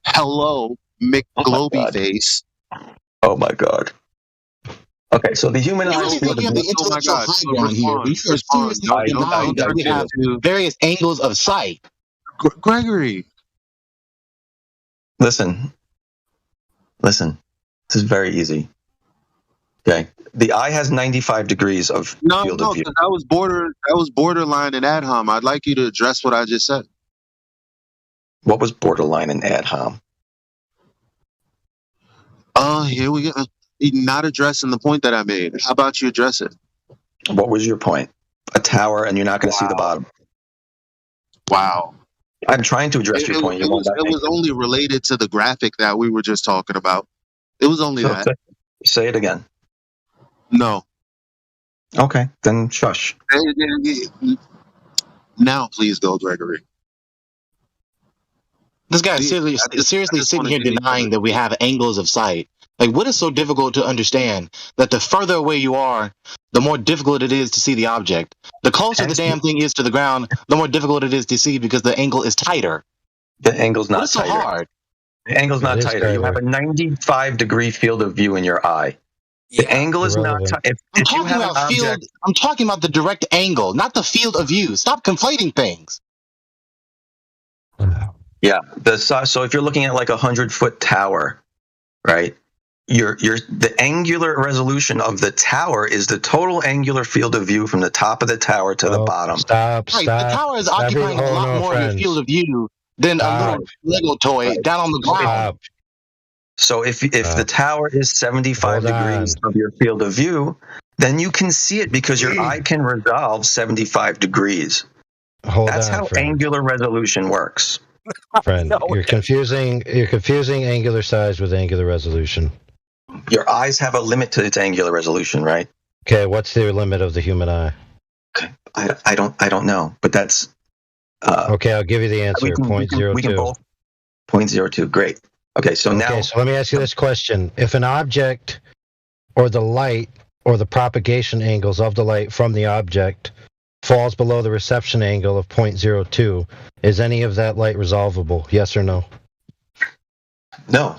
Hello, McGlobeyFace. Oh my God. Okay, so the human eye is the intellectual high ground here. We are seriously denying that we have various angles of sight. Gregory. Listen. This is very easy. Okay. The eye has 95 degrees of field of view. That was borderline and ad hom. I'd like you to address what I just said. What was borderline and ad hom? Here we go. Not addressing the point that I made. How about you address it? What was your point? A tower, and you're not going to see the bottom. Wow. I'm trying to address your point. It was only related to the graphic that we were just talking about. It was only that. Say it again. No. Okay, then shush. Now, please go, Gregory. This guy is seriously sitting here denying that we have angles of sight. Like, what is so difficult to understand that the further away you are, the more difficult it is to see the object? The closer the damn thing is to the ground, the more difficult it is to see because the angle is tighter. The angle's not tighter. So hard? The angle's not tighter. You have a 95-degree field of view in your eye. The angle is not tight. I'm talking about the direct angle, not the field of view. Stop conflating things. Yeah. So if you're looking at like 100-foot tower, right? The angular resolution of the tower is the total angular field of view from the top of the tower to the bottom. Right, the tower is occupying a lot more of your field of view than a little Lego toy down on the ground. So if the tower is 75 degrees of your field of view, then you can see it because your eye can resolve 75 degrees. That's how angular resolution works. Friend, you're confusing angular size with angular resolution. Your eyes have a limit to its angular resolution, right? Okay, what's the limit of the human eye? I don't know, but that's okay, I'll give you the answer. 0.02. We can both 0.02. Great. Okay, so now let me ask you this question. If an object or the light or the propagation angles of the light from the object falls below the reception angle of 0.02, is any of that light resolvable? Yes or no? No.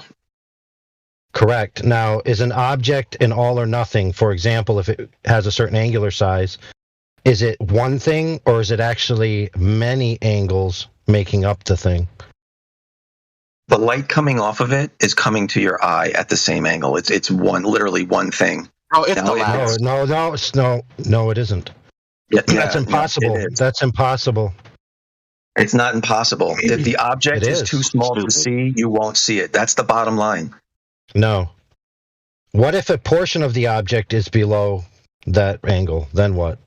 Correct. Now, is an object an all or nothing? For example, if it has a certain angular size, is it one thing or is it actually many angles making up the thing? The light coming off of it is coming to your eye at the same angle. It's literally one thing. Oh, it's the last. No, it isn't. Yeah, that's impossible. That's impossible. It's not impossible. If the object is too small to see, you won't see it. That's the bottom line. No. What if a portion of the object is below that angle? Then what?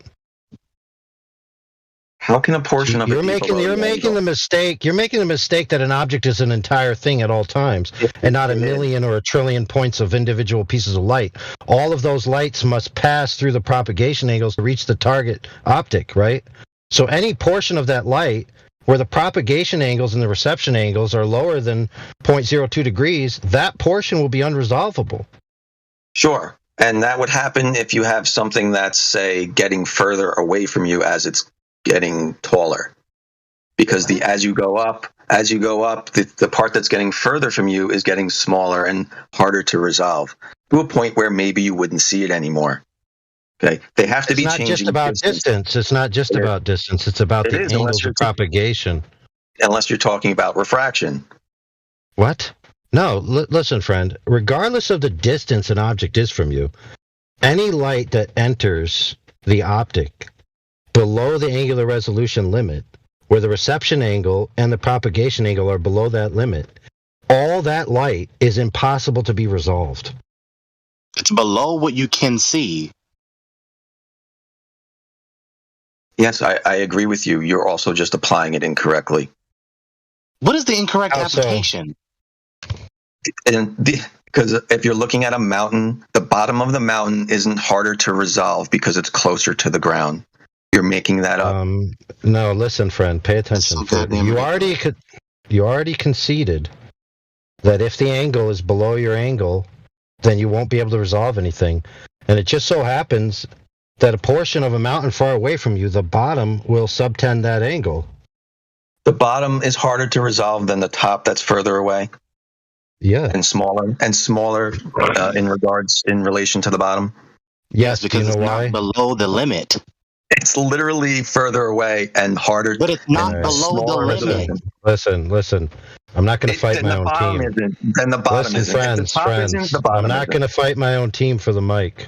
How can a portion of it be below You're making the mistake. You're making the mistake that an object is an entire thing at all times, and not a million or a trillion points of individual pieces of light. All of those lights must pass through the propagation angles to reach the target optic, right? So any portion of that light where the propagation angles and the reception angles are lower than 0.02 degrees, that portion will be unresolvable. Sure. And that would happen if you have something that's, say, getting further away from you as it's getting taller. Because as you go up, the part that's getting further from you is getting smaller and harder to resolve to a point where maybe you wouldn't see it anymore. Okay, they have to be changing. It's not just about distance. It's not just about distance. It's about the angles of propagation. Unless you're talking about refraction. What? No, listen, friend. Regardless of the distance an object is from you, any light that enters the optic below the angular resolution limit, where the reception angle and the propagation angle are below that limit, all that light is impossible to be resolved. It's below what you can see. Yes, I agree with you. You're also just applying it incorrectly. What is the incorrect application? Because if you're looking at a mountain, the bottom of the mountain isn't harder to resolve because it's closer to the ground. You're making that up. No, listen, friend, pay attention. You already conceded that if the angle is below your angle, then you won't be able to resolve anything. And it just so happens that a portion of a mountain far away from you, the bottom will subtend that angle. The bottom is harder to resolve than the top that's further away. Yeah. And smaller in relation to the bottom. Yes, because it's not below the limit. It's literally further away and harder. But it's not below the limit. Listen. I'm not going to fight my own team. Then the bottom isn't. Friends. I'm not going to fight my own team for the mic.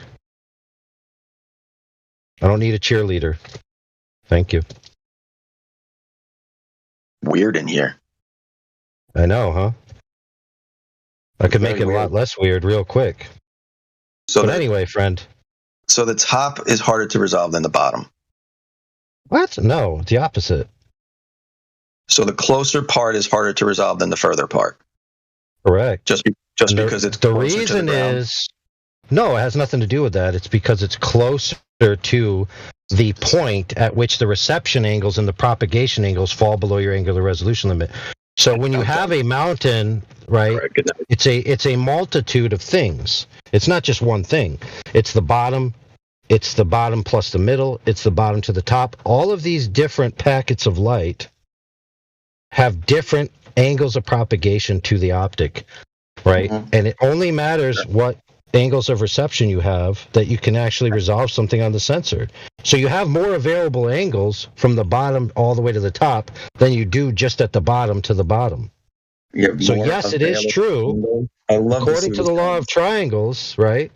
I don't need a cheerleader. Thank you. Weird in here. I know, huh? I could make it a lot less weird real quick. But anyway, friend. So the top is harder to resolve than the bottom. What? No, the opposite. So the closer part is harder to resolve than the further part. Correct. Just because it's the closer reason to the ground. is no, it has nothing to do with that. It's because it's closer to the point at which the reception angles and the propagation angles fall below your angular resolution limit. So when you have a mountain, right, it's a multitude of things. It's not just one thing. It's the bottom plus the middle, it's the bottom to the top. All of these different packets of light have different angles of propagation to the optic, right? Mm-hmm. And it only matters what angles of reception you have that you can actually resolve something on the sensor. So you have more available angles from the bottom all the way to the top than you do just at the bottom to the bottom. So yes, it is true, according to the law of triangles, right,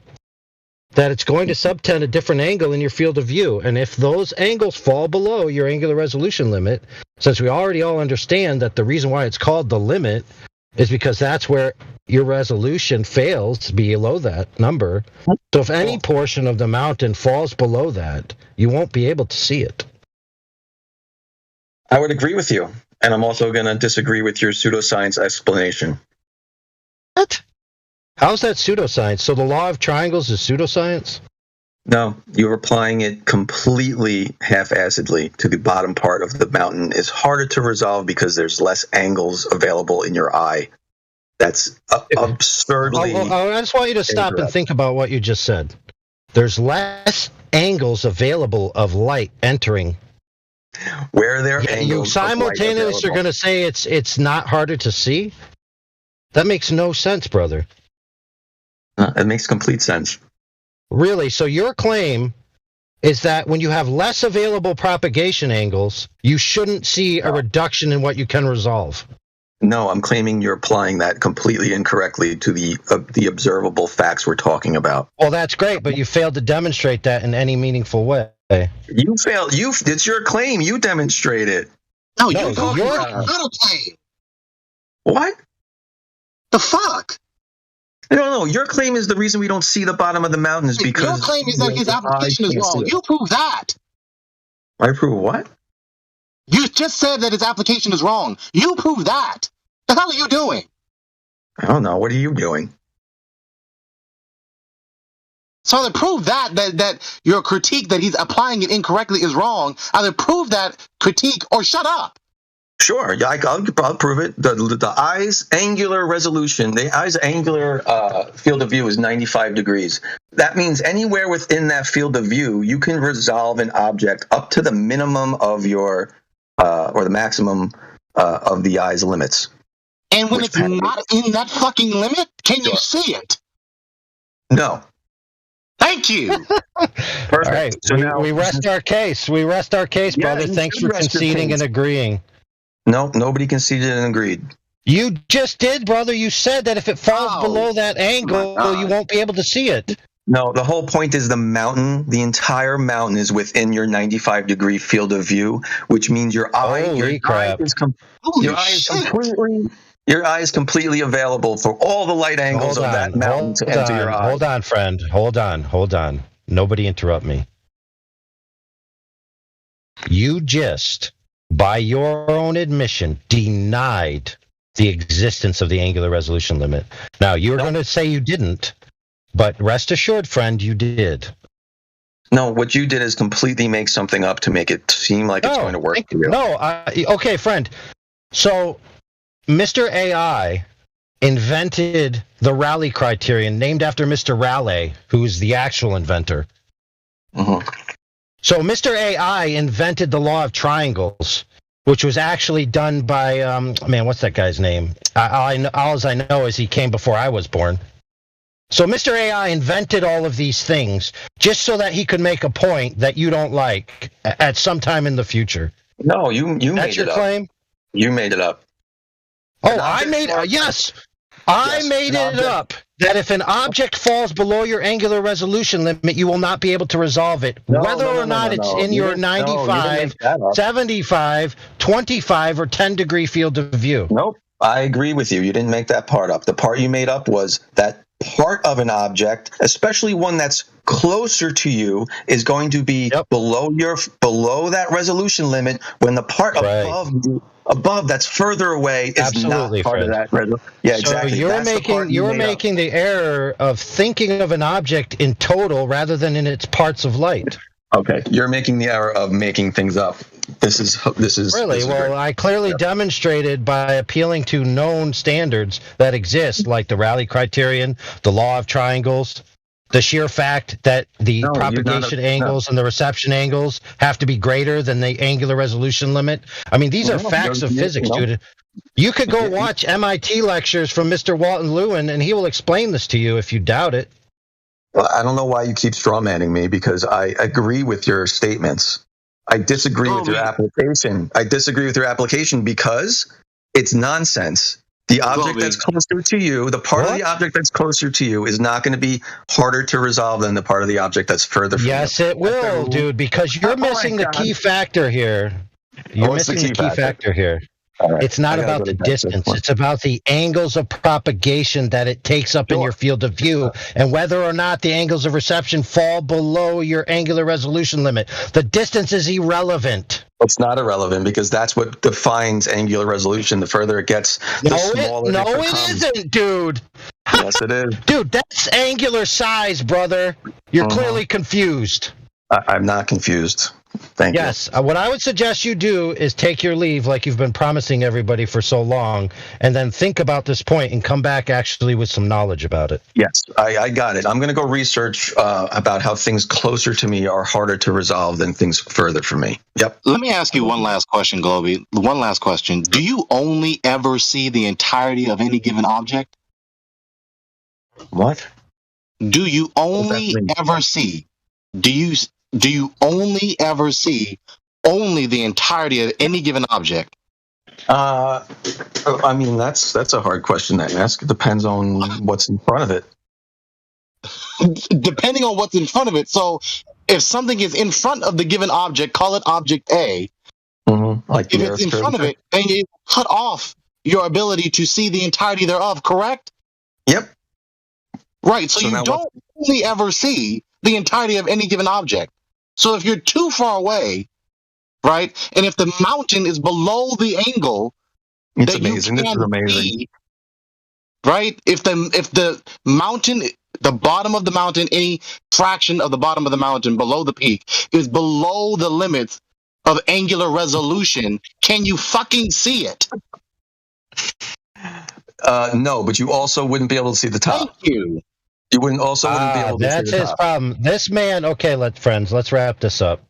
that it's going to subtend a different angle in your field of view. And if those angles fall below your angular resolution limit, since we already all understand that the reason why it's called the limit is because that's where your resolution fails below that number. So if any portion of the mountain falls below that, you won't be able to see it. I would agree with you. And I'm also going to disagree with your pseudoscience explanation. What? How's that pseudoscience? So the law of triangles is pseudoscience? No, you're applying it completely half-assedly to the bottom part of the mountain. It's harder to resolve because there's less angles available in your eye. That's absurdly I just want you to stop and think about what you just said. There's less angles available of light entering. Where there are angles you simultaneously are going to say it's not harder to see? That makes no sense, brother. It makes complete sense. Really? So your claim is that when you have less available propagation angles, you shouldn't see a reduction in what you can resolve? No, I'm claiming you're applying that completely incorrectly to the observable facts we're talking about. Well, that's great, but you failed to demonstrate that in any meaningful way. You failed. It's your claim. You demonstrate it. No, you're talking about a claim. What? The fuck? No. Your claim is the reason we don't see the bottom of the mountain is because your claim is that his application is wrong. You prove that. I prove what? You just said that his application is wrong. You prove that. The hell are you doing? I don't know. What are you doing? So either prove that your critique that he's applying it incorrectly is wrong. Either prove that critique or shut up. Sure, yeah, I'll prove it. The eye's angular resolution, the eye's angular field of view is 95 degrees. That means anywhere within that field of view, you can resolve an object up to the minimum of your, or the maximum of the eye's limits. And when it's not in that fucking limit, can you see it? No. Thank you. Perfect. All right, so now we rest our case. We rest our case, brother. Thanks for conceding and agreeing. No, nobody conceded and agreed. You just did, brother. You said that if it falls below that angle, you won't be able to see it. No, the whole point is the mountain, the entire mountain is within your 95-degree field of view, which means your eye is completely available for all the light angles of that mountain to enter your eye. Hold on, friend. Hold on. Nobody interrupt me. You just, by your own admission, denied the existence of the angular resolution limit. Now, you're going to say you didn't, but rest assured, friend, you did. No, what you did is completely make something up to make it seem like it's going to work. Okay, friend. So, Mr. AI invented the Rayleigh criterion, named after Mr. Rayleigh, who's the actual inventor. Mm-hmm. So Mr. AI invented the law of triangles, which was actually done by, what's that guy's name? All I know is he came before I was born. So Mr. AI invented all of these things just so that he could make a point that you don't like at some time in the future. No, you made it up. That's your claim? You made it up. Oh, I made it up that if an object falls below your angular resolution limit, you will not be able to resolve it, whether or not it's in your 95, 75, 25, or 10-degree field of view. Nope, I agree with you. You didn't make that part up. The part you made up was that part of an object, especially one that's closer to you, is going to be below that resolution limit when the part above that's further away is absolutely not part of that. Yeah, exactly. So you're making the error of thinking of an object in total rather than in its parts of light. Okay, you're making the error of making things up. This is really well. I clearly demonstrated by appealing to known standards that exist, like the Rayleigh criterion, the law of triangles, the sheer fact that the propagation angles and the reception angles have to be greater than the angular resolution limit. I mean, these are facts of physics, dude. You could go watch MIT lectures from Mr. Walton Lewin, and he will explain this to you if you doubt it. Well, I don't know why you keep strawmanning me, because I agree with your statements. I disagree with your application. I disagree with your application because it's nonsense. The object that's closer to you, the part of the object that's closer to you, is not going to be harder to resolve than the part of the object that's further from you. Yes, it will, dude, because you're missing the key factor here. You're missing the key factor here. Right. It's not about the distance. It's about the angles of propagation that it takes up in your field of view, and whether or not the angles of reception fall below your angular resolution limit. The distance is irrelevant. It's not irrelevant, because that's what defines angular resolution. The further it gets, the smaller it becomes. It isn't, dude. Yes, it is. Dude, that's angular size, brother. You're clearly confused. I'm not confused. Thank you. Yes. What I would suggest you do is take your leave like you've been promising everybody for so long, and then think about this point and come back actually with some knowledge about it. Yes, I got it. I'm going to go research about how things closer to me are harder to resolve than things further from me. Yep. Let me ask you one last question, Globey. One last question. Do you only ever see the entirety of any given object? What? Do you only ever see? Do you only ever see only the entirety of any given object? I mean, that's a hard question to ask. It depends on what's in front of it. Depending on what's in front of it. So if something is in front of the given object, call it object A. Like if it's in front of it, then you cut off your ability to see the entirety thereof, correct? Yep. Right, so you don't only ever see the entirety of any given object. So if you're too far away, right, and if the mountain is below the angle that you can see, right, if the mountain, the bottom of the mountain, any fraction of the bottom of the mountain below the peak is below the limits of angular resolution, can you fucking see it? No, but you also wouldn't be able to see the top. Thank you. You wouldn't be able to see the top. That's his problem. This man, okay, let's wrap this up.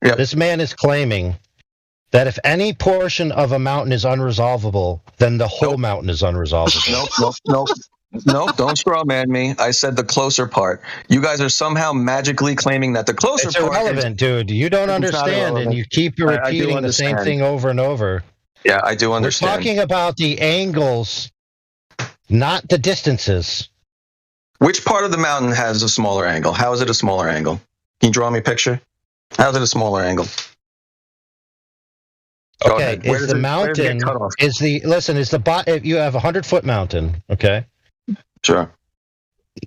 Yep. This man is claiming that if any portion of a mountain is unresolvable, then the whole mountain is unresolvable. Nope, don't straw man me. I said the closer part. You guys are somehow magically claiming that the closer part is irrelevant, dude. You don't understand, and you keep repeating the same thing over and over. Yeah, I do understand. We're talking about the angles, not the distances. Which part of the mountain has a smaller angle? How is it a smaller angle? Can you draw me a picture? How is it a smaller angle? Okay, is the mountain you have a 100-foot mountain, okay? Sure.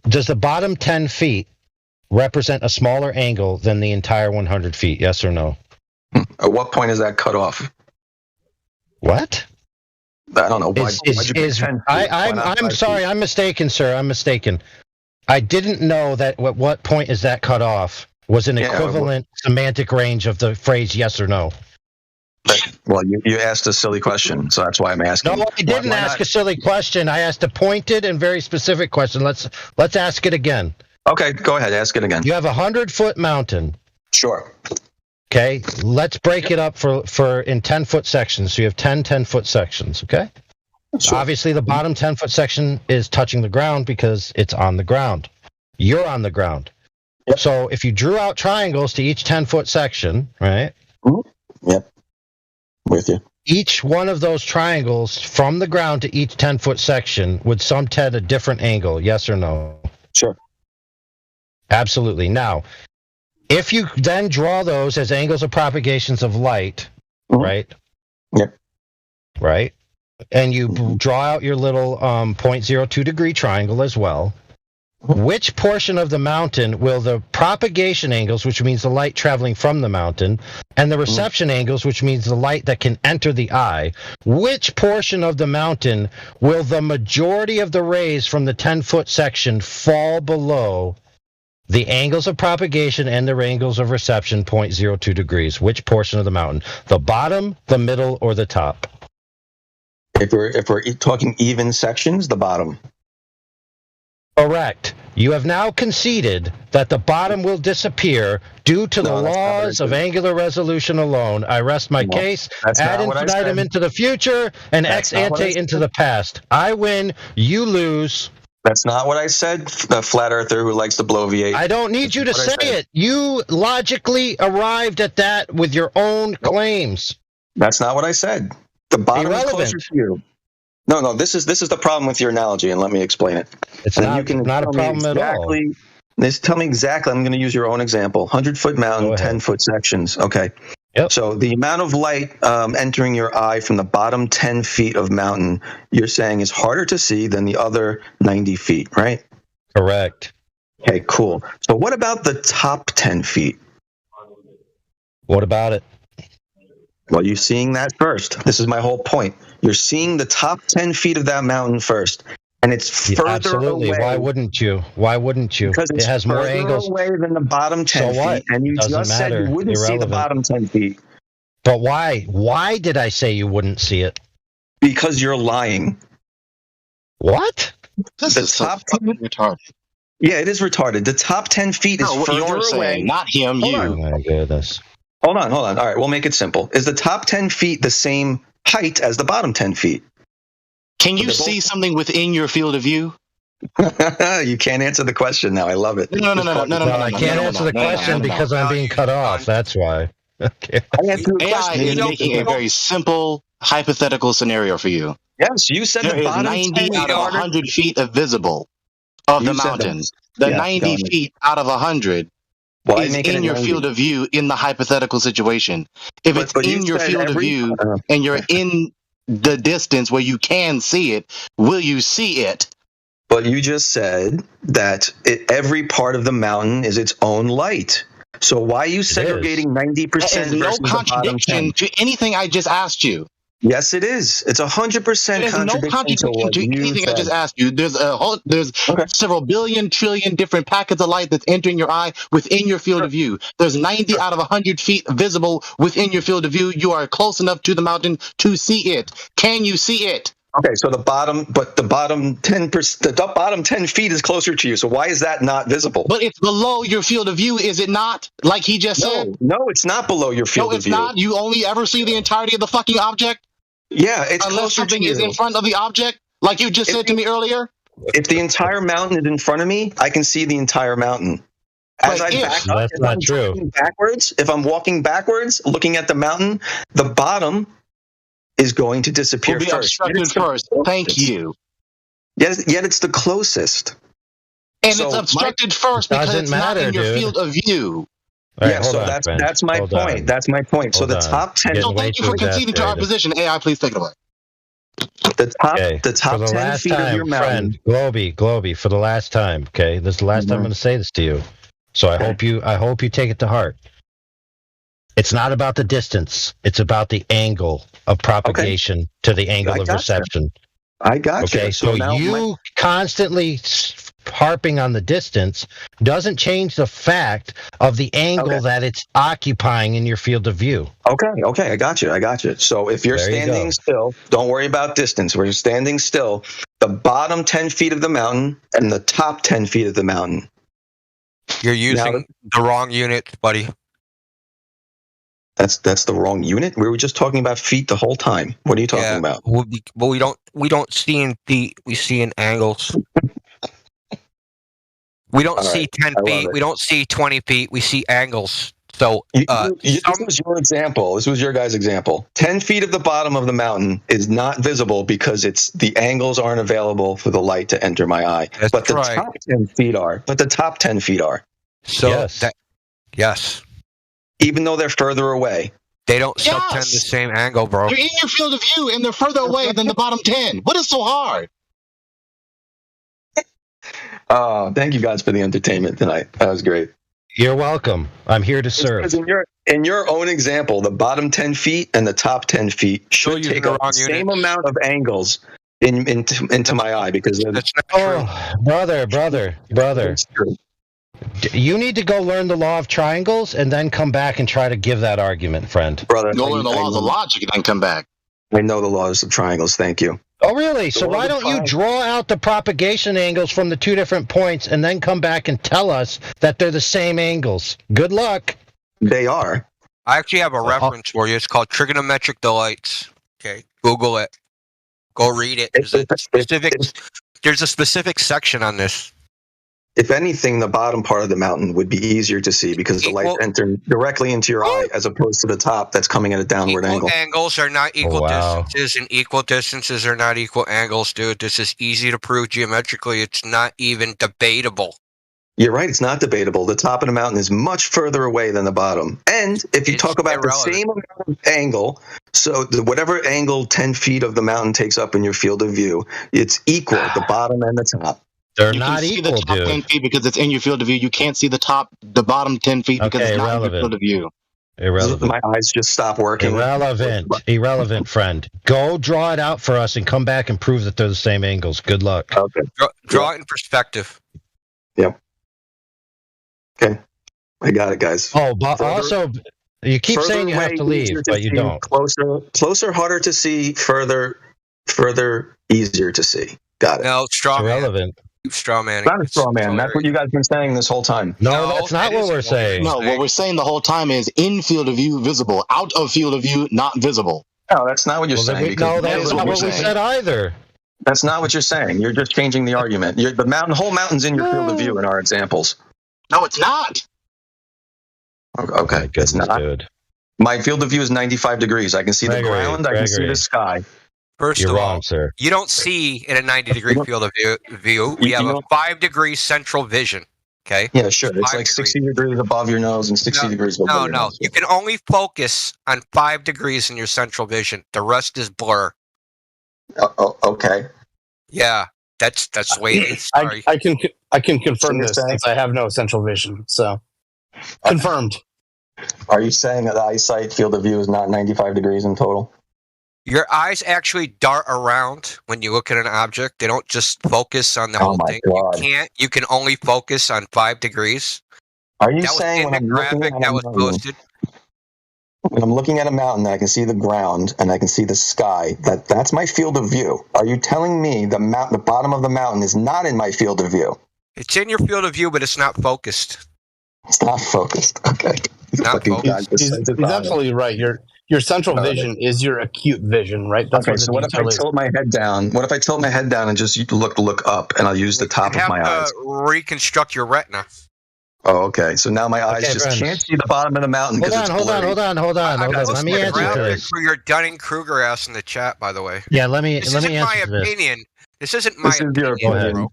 Does the bottom 10 feet represent a smaller angle than the entire 100 feet, yes or no? At what point is that cut off? What? I don't know. I'm sorry, I'm mistaken, sir. I'm mistaken. I didn't know that at what point is that cut off was an equivalent semantic range of the phrase yes or no. Well, you asked a silly question, so that's why I'm asking. No, I didn't ask a silly question. I asked a pointed and very specific question. Let's ask it again. Okay, go ahead. Ask it again. You have a 100-foot mountain. Sure. Okay, let's break it up for in 10-foot sections. So you have 10-foot sections, okay? Sure. Obviously, the bottom 10-foot section is touching the ground because it's on the ground. You're on the ground. Yep. So if you drew out triangles to each 10-foot section, right? Mm-hmm. Yep. With you. Each one of those triangles from the ground to each 10-foot section would at a different angle, yes or no? Sure. Absolutely. Now, if you then draw those as angles of propagations of light, right? Yep. Right? And you draw out your little 0.02 degree triangle as well. Which portion of the mountain will the propagation angles, which means the light traveling from the mountain, and the reception angles, which means the light that can enter the eye, which portion of the mountain will the majority of the rays from the 10-foot section fall below the angles of propagation and the angles of reception 0.02 degrees? Which portion of the mountain? The bottom, the middle, or the top? If we're talking even sections, the bottom. Correct. You have now conceded that the bottom will disappear due to the laws of angular resolution alone. I rest my case. Ad infinitum into the future and ex ante into the past. I win, you lose. That's not what I said. The flat earther who likes to bloviate. I don't need you to say it. You logically arrived at that with your own claims. That's not what I said. The bottom is closer to you. No. This is the problem with your analogy, and let me explain it. It's and not, you can not a problem at all. Tell me exactly. I'm going to use your own example. 100-foot mountain, 10-foot sections. Okay. Yep. So the amount of light entering your eye from the bottom 10 feet of mountain, you're saying is harder to see than the other 90 feet, right? Correct. Okay, cool. So what about the top 10 feet? What about it? Well, you're seeing that first. This is my whole point. You're seeing the top 10 feet of that mountain first. And it's further away. Why wouldn't you? Why wouldn't you? Because it has more angles away than the bottom 10 feet. And you just said you wouldn't see the bottom 10 feet. But why? Why did I say you wouldn't see it? Because you're lying. What? This is top 10 retarded. Yeah, it is retarded. The top 10 feet is further away. Not him, you. Oh my goodness. Hold on. All right, we'll make it simple. Is the top 10 feet the same height as the bottom 10 feet? Can you see something within your field of view? You can't answer the question now. I love it. No. I can't answer the question because I'm being cut off. That's why. Okay. AI is making a very simple hypothetical scenario for you. Yes, you said there the bottom 90 out of 100 feet of visible of the mountains. The 90 feet out of 100 is in your field of view in the hypothetical situation. If it's in your field of view and you're in the distance where you can see it, will you see it? But you just said that every part of the mountain is its own light. So why are you segregating 90%? There's no contradiction to anything I just asked you. Yes, it is. It's 100% There's no contradiction to anything I just asked you. There's several billion trillion different packets of light that's entering your eye within your field of view. There's 90 out of 100 feet visible within your field of view. You are close enough to the mountain to see it. Can you see it? Okay, so the bottom 10%, the bottom 10 feet is closer to you. So why is that not visible? But it's below your field of view, is it not? Like he just said. No, it's not below your field of view. No, it's not. You only ever see the entirety of the fucking object. Yeah, it's unless something is in front of the object, like you just said to me earlier. If the entire mountain is in front of me, I can see the entire mountain. As I back up, that's not true. If I'm walking backwards, looking at the mountain, the bottom is going to disappear will be obstructed first. Thank you. Yet it's the closest. And it's obstructed first because it's not in your field of view. Yeah, so that's my point. That's my point. So the top 10. So thank you for conceding to our position. AI, please take it away. The top 10 feet of your mountain. Globey, for the last time. Okay, this is the last time I'm going to say this to you. So I hope you take it to heart. It's not about the distance. It's about the angle of propagation to the angle of reception. I got you. Okay, so you constantly harping on the distance doesn't change the fact of the angle that it's occupying in your field of view. Okay, I got you. So if you're standing still, don't worry about distance. We're standing still. The bottom 10 feet of the mountain and the top 10 feet of the mountain. You're using the wrong unit, buddy. That's the wrong unit. We were just talking about feet the whole time. What are you talking about? But we don't see in feet. We see in angles. We don't see 10 feet. We don't see 20 feet. We see angles. So this was your example. This was your guy's example. 10 feet of the bottom of the mountain is not visible because the angles aren't available for the light to enter my eye. But the top 10 feet are. So yes. Even though they're further away. They don't subtend the same angle, bro. They're in your field of view and they're further away than the bottom 10. What is so hard? Thank you guys for the entertainment tonight. That was great. You're welcome. I'm here to serve. In your own example, the bottom 10 feet and the top 10 feet should take up the same amount of angles into my eye because that's not true. Brother. You need to go learn the law of triangles and then come back and try to give that argument, friend. Brother, go learn the laws of logic and then come back. I know the laws of triangles. Thank you. Oh, really? So why don't you draw out the propagation angles from the two different points and then come back and tell us that they're the same angles? Good luck. They are. I actually have a reference for you. It's called trigonometric delights. Okay, Google it. Go read it. It's a specific There's a specific section on this. If anything, the bottom part of the mountain would be easier to see because the light enters directly into your eye as opposed to the top that's coming at a downward angle. Angles are not equal distances, and equal distances are not equal angles, dude. This is easy to prove geometrically. It's not even debatable. You're right. It's not debatable. The top of the mountain is much further away than the bottom. And if you talk about the same amount of angle, so whatever angle 10 feet of the mountain takes up in your field of view, it's equal, the bottom and the top. They're you not can see equal, the top dude. 10 feet because it's in your field of view. You can't see the bottom 10 feet because it's not in your field of view. Irrelevant. My eyes just stop working. Irrelevant, friend. Go draw it out for us and come back and prove that they're the same angles. Good luck. Okay. Draw it in perspective. Yep. Okay. I got it, guys. Oh, but also, you keep saying you have to leave, but you don't. Closer, harder to see. Further, easier to see. Got it. No, straw man. Irrelevant. Straw man. Not a straw man. That's what you guys have been saying this whole time. No, that's not what we're saying. No, what we're saying the whole time is in field of view, visible. Out of field of view, not visible. No, that's not what you're saying. No, that's not what we said either. That's not what you're saying. You're just changing the argument. The whole mountain's in your field of view in our examples. No, it's not. Okay, it's not. Dude. My field of view is 95 degrees. I can see the ground. I can see the sky. First of all, sir. You don't see in a 90-degree field of view. We have a 5-degree central vision. Okay. Yeah, sure. It's like 60 degrees above your nose and 60 degrees below your nose. You can only focus on 5 degrees in your central vision. The rest is blur. Okay. Yeah, that's the way it is. Sorry. I can confirm this since I have no central vision. So confirmed. Are you saying that the eyesight field of view is not 95 degrees in total? Your eyes actually dart around when you look at an object. They don't just focus on the whole thing. God. You can only focus on 5 degrees. Are you saying when I'm graphic that was posted? When I'm looking at a mountain, I can see the ground and I can see the sky. That's my field of view. Are you telling me the bottom of the mountain is not in my field of view? It's in your field of view, but it's not focused. It's not focused. Okay. He's absolutely right. Your central vision is your acute vision, right? That's okay, so what if I tilt my head down? What if I tilt my head down and just look up, and I'll use the top of my eyes? Reconstruct your retina. Oh, okay. So now my eyes just can't see the bottom of the mountain because it's blurry. Hold on. Let me answer this. For your Dunning-Kruger ass in the chat, by the way. Yeah, let me answer this. This isn't my opinion. This isn't my opinion, bro.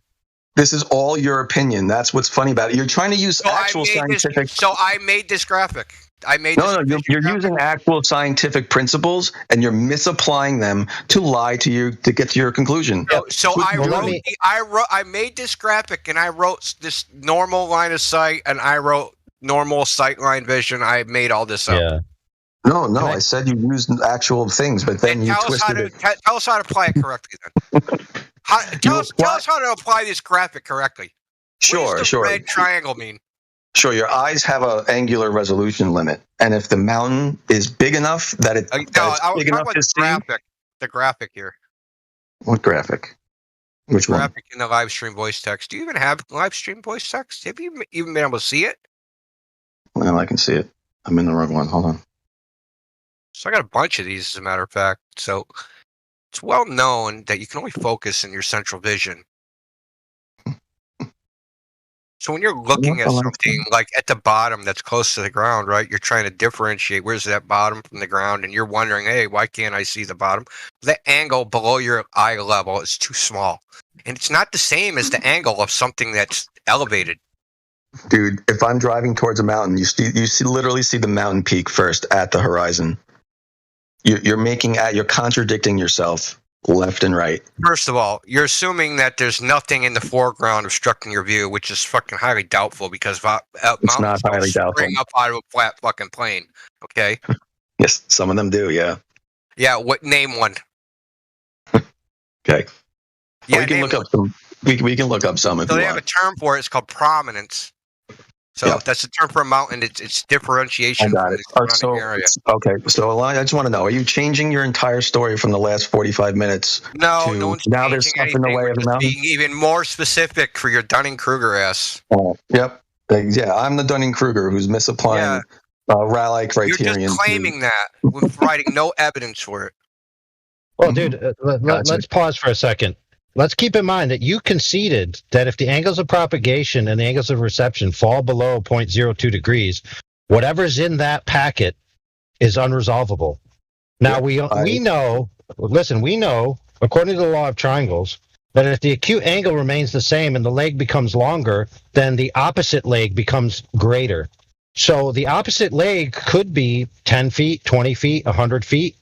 This is all your opinion. That's what's funny about it. You're trying to use actual scientific. So I made this graphic. You're using actual scientific principles and you're misapplying them to lie to get to your conclusion. So I made this graphic and I wrote this normal line of sight and I wrote normal sight line vision. I made all this up. Yeah. No, I said you used actual things, but then you twisted it. Tell us how to apply it correctly then. Tell us how to apply this graphic correctly. Sure. What does the red triangle mean? Sure, your eyes have an angular resolution limit, and if the mountain is big enough that it's big enough to see. The graphic here. What graphic? Which one? Graphic in the live stream voice text. Do you even have live stream voice text? Have you even been able to see it? Well, I can see it. I'm in the wrong one. Hold on. So I got a bunch of these, as a matter of fact. So it's well known that you can only focus in your central vision. So when you're looking at something like at the bottom that's close to the ground, right? You're trying to differentiate where's that bottom from the ground, and you're wondering, hey, why can't I see the bottom? The angle below your eye level is too small, and it's not the same as the angle of something that's elevated. Dude, if I'm driving towards a mountain, you literally see the mountain peak first at the horizon. You're contradicting yourself. Left and right. First of all, you're assuming that there's nothing in the foreground obstructing your view, which is fucking highly doubtful because mountains don't spring up out of a flat fucking plane. Okay. Yes, some of them do. Yeah. Yeah. Name one? Okay. Yeah, we can look up some. We can look up some. So they have a term for it. It's called prominence. So that's the term for a mountain. It's differentiation. I got it. Okay. So I just want to know: are you changing your entire story from the last 45 minutes? No, no one's now there's stuff in the way of the mountain. Being even more specific for your Dunning-Kruger ass. Yep. Yeah, I'm the Dunning-Kruger who's misapplying Raleigh criterion. You're just claiming that with providing no evidence for it. Well, dude, let's pause for a second. let's keep in mind that you conceded that if the angles of propagation and the angles of reception fall below 0.02 degrees, whatever's in that packet is unresolvable. Now, we know, according to the law of triangles, that if the acute angle remains the same and the leg becomes longer, then the opposite leg becomes greater. So the opposite leg could be 10 feet, 20 feet, 100 feet,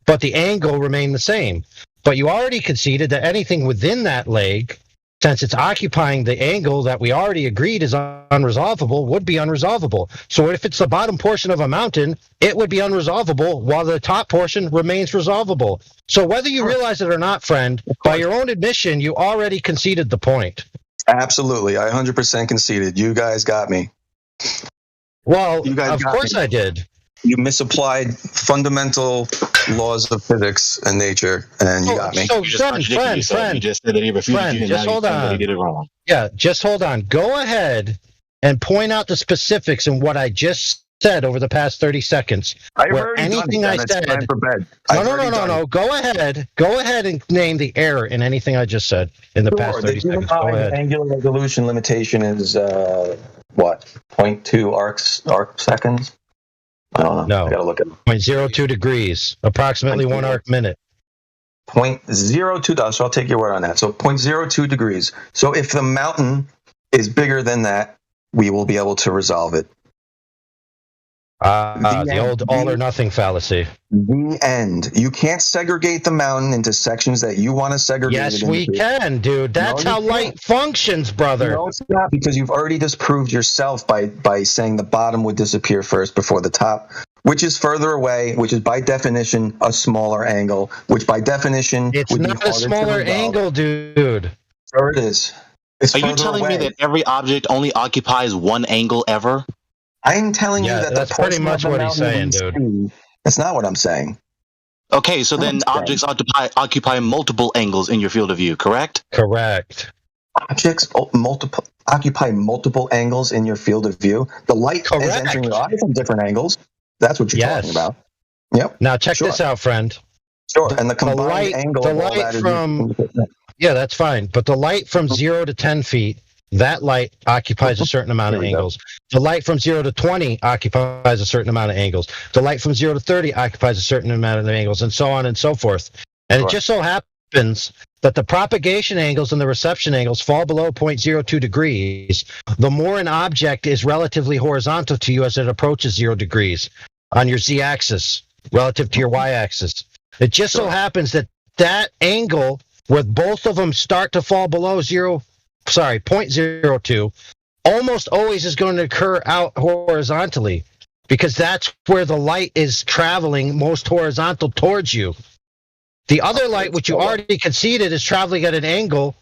but the angle remained the same. But you already conceded that anything within that leg, since it's occupying the angle that we already agreed is unresolvable, would be unresolvable. So if it's the bottom portion of a mountain, it would be unresolvable while the top portion remains resolvable. So whether you realize it or not, friend, by your own admission, you already conceded the point. Absolutely. I 100% conceded. You guys got me. Well, of course I did. You misapplied fundamental laws of physics and nature, and you got me. So, friend, you just said that he refuted you, and just now hold you said that he on. did it wrong. Yeah, just hold on. Go ahead and point out the specifics in what I just said over the past 30 seconds. I've where already anything done it, I it's said. time for bed. No. Go ahead and name the error in anything I just said in the past 30 seconds. Go ahead. Angular resolution limitation is what? 0.2 arc seconds? I don't know. No. I gotta look at it. 0.02 degrees, approximately 1 arc minute. 0.02, so I'll take your word on that. So 0.02 degrees. So if the mountain is bigger than that, we will be able to resolve it. The old all or nothing fallacy. The end. You can't segregate the mountain into sections that you want to segregate. Yes, we can, dude. That's how light functions, brother. No, it's not, because you've already disproved yourself by saying the bottom would disappear first before the top, which is further away, which is by definition a smaller angle, which by definition it's not a smaller angle, dude. Sure it is. Are you telling me that every object only occupies one angle ever? I'm telling you that that's pretty much what he's saying, dude. That's not what I'm saying. Okay, so then objects occupy multiple angles in your field of view, correct? Correct. Objects occupy multiple angles in your field of view. The light is entering your eye from different angles. That's what you're talking about. Yep. Now check this out, friend. Sure. And the combined angle of all that is... Yeah, that's fine. But the light from 0 to 10 feet, that light occupies a certain amount of angles. The light from 0 to 20 occupies a certain amount of angles. The light from 0 to 30 occupies a certain amount of angles, and so on and so forth. And it just so happens that the propagation angles and the reception angles fall below 0.02 degrees, the more an object is relatively horizontal to you as it approaches 0 degrees on your z-axis relative to your y-axis. It just so happens that that angle where both of them start to fall below 0.02, almost always is going to occur out horizontally, because that's where the light is traveling most horizontal towards you. The other light, which you already conceded is traveling at an angle,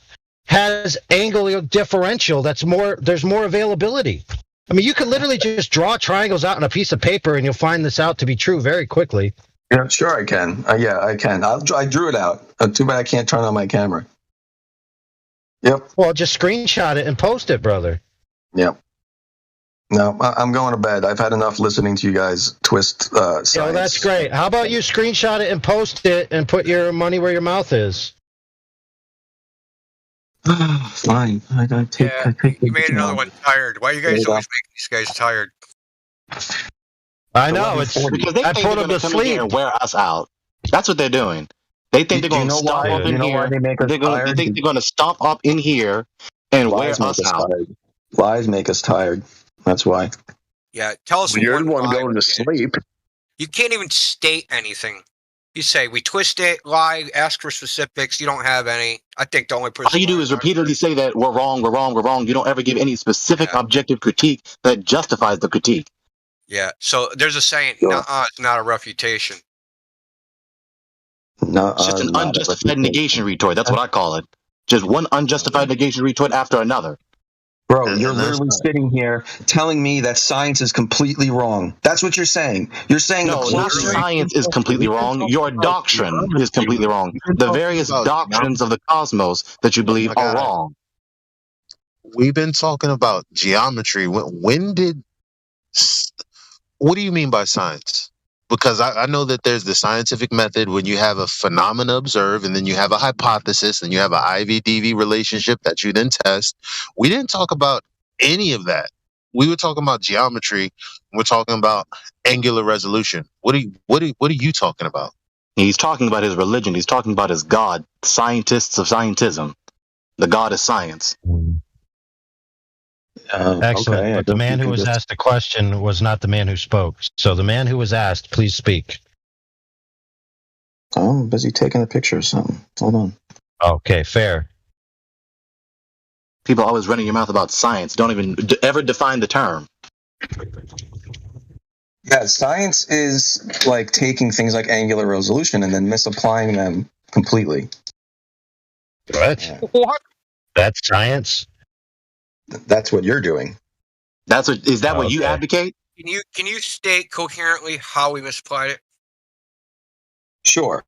has angle differential. There's more availability. I mean, you can literally just draw triangles out on a piece of paper and you'll find this out to be true very quickly. Yeah, sure I can. Yeah, I can. I drew it out. Too bad I can't turn on my camera. Yep. Well, just screenshot it and post it, brother. Yep. No, I'm going to bed. I've had enough listening to you guys twist science. Yeah, that's great. How about you screenshot it and post it and put your money where your mouth is? Fine. I take you made another one tired. Why are you guys always making these guys tired? I know. Because they think they're going to come in here and wear us out. That's what they're doing. They think they're going to stomp up in here. They think they're going to stomp up in here and wear us out. Lies make us tired. That's why. Yeah, tell us. You're the one going to sleep. You can't even state anything. You say we twist it, lie, ask for specifics. You don't have any. I think the only person. All you do is repeatedly say that we're wrong, we're wrong, we're wrong. You don't ever give any specific objective critique that justifies the critique. Yeah. So there's a saying, it's not a refutation. No, it's just an unjustified negation retort. That's what I call it. Just one unjustified negation retort after another. Bro, you're literally sitting here telling me that science is completely wrong. That's what you're saying. You're saying no, not science is completely wrong. Your doctrine is completely wrong. The various doctrines of the cosmos that you believe are wrong. We've been talking about geometry. When did? What do you mean by science? because I know that there's the scientific method when you have a phenomena observed, and then you have a hypothesis, and you have an IV-DV relationship that you then test. We didn't talk about any of that. We were talking about geometry. We're talking about angular resolution. What are you talking about? He's talking about his religion. He's talking about his God, scientists of scientism, the God of science. Excellent. Okay, But the man who was asked the question was not the man who spoke. So the man who was asked, please speak. I'm busy taking a picture or something. Hold on. Okay, fair. People always running your mouth about science. Don't even ever define the term. Yeah, science is like taking things like angular resolution and then misapplying them completely. What? What? That's science? That's what you're doing. Is that what you advocate? Can you state coherently how we misapplied it? Sure.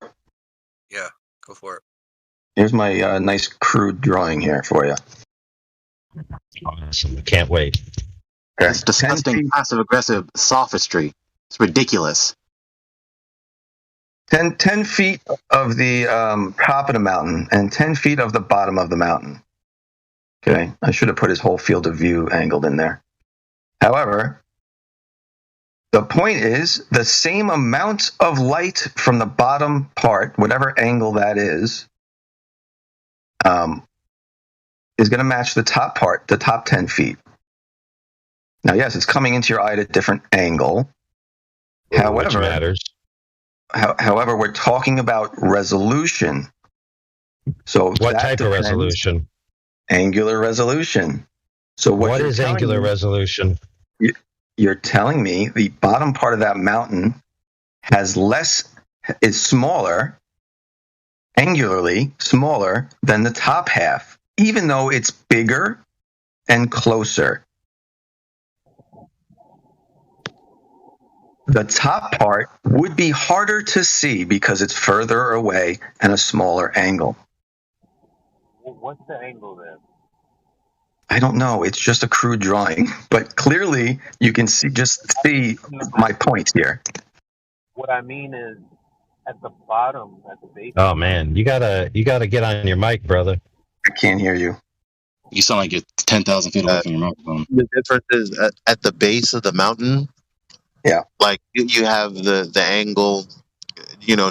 Yeah, go for it. Here's my nice crude drawing here for you. Awesome. Can't wait. That's disgusting, passive-aggressive sophistry. It's ridiculous. 10 feet of the top of the mountain and 10 feet of the bottom of the mountain. Okay, I should have put his whole field of view angled in there. However, the point is the same amount of light from the bottom part, whatever angle that is going to match the top part, the top 10 feet. Now, yes, it's coming into your eye at a different angle. Which matters. However, we're talking about resolution. So what type of resolution? Angular resolution. So what is angular resolution? You're telling me the bottom part of that mountain is smaller, angularly smaller than the top half, even though it's bigger and closer. The top part would be harder to see because it's further away and a smaller angle. What's the angle then? I don't know. It's just a crude drawing, but clearly you can see my point here. What I mean is, at the bottom, at the base. Oh man, you gotta get on your mic, brother. I can't hear you. You sound like you're 10,000 feet away from your microphone. The difference is at the base of the mountain. Yeah, like you have the angle,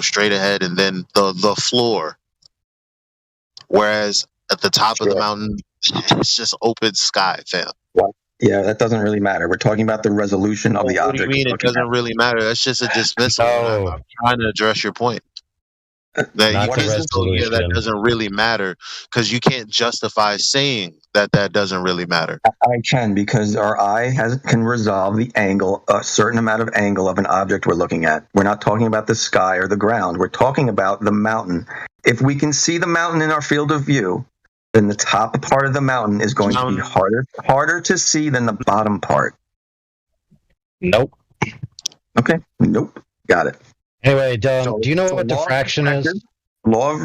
straight ahead, and then the floor. Whereas at the top of the mountain, it's just open sky, fam. Yeah, that doesn't really matter. We're talking about the resolution of the object. What do you mean it doesn't really matter? That's just a dismissal. I'm trying to address your point. That doesn't really matter because you can't justify saying that doesn't really matter. I can, because our eye can resolve the angle, a certain amount of angle of an object we're looking at. We're not talking about the sky or the ground. We're talking about the mountain. If we can see the mountain in our field of view, then the top part of the mountain is going to be harder to see than the bottom part. Nope. Okay. Nope. Got it. Anyway, Dylan, do you know what diffraction is? Law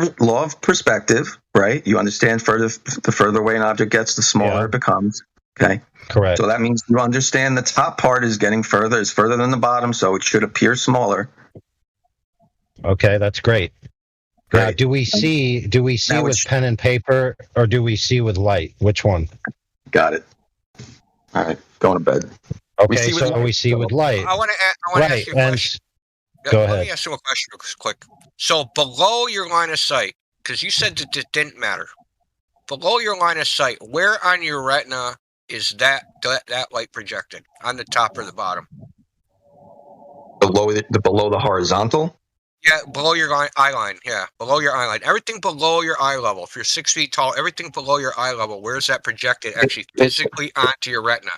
of perspective, right? You understand the further away an object gets, the smaller it becomes. Okay. Correct. So that means you understand the top part is getting further, is further than the bottom, so it should appear smaller. Okay, that's great. Now, do we see with pen and paper, or do we see with light? Which one? Got it. All right, going to bed. Okay, we see with light. I want to ask you a question. Go ahead. Let me ask you a question real quick. So below your line of sight, because you said that it didn't matter. Below your line of sight, where on your retina is that light projected? On the top or the bottom? Below the horizontal? Yeah, below your eye line. Yeah, below your eye line. Everything below your eye level. If you're 6 feet tall, everything below your eye level, where is that projected actually physically onto your retina?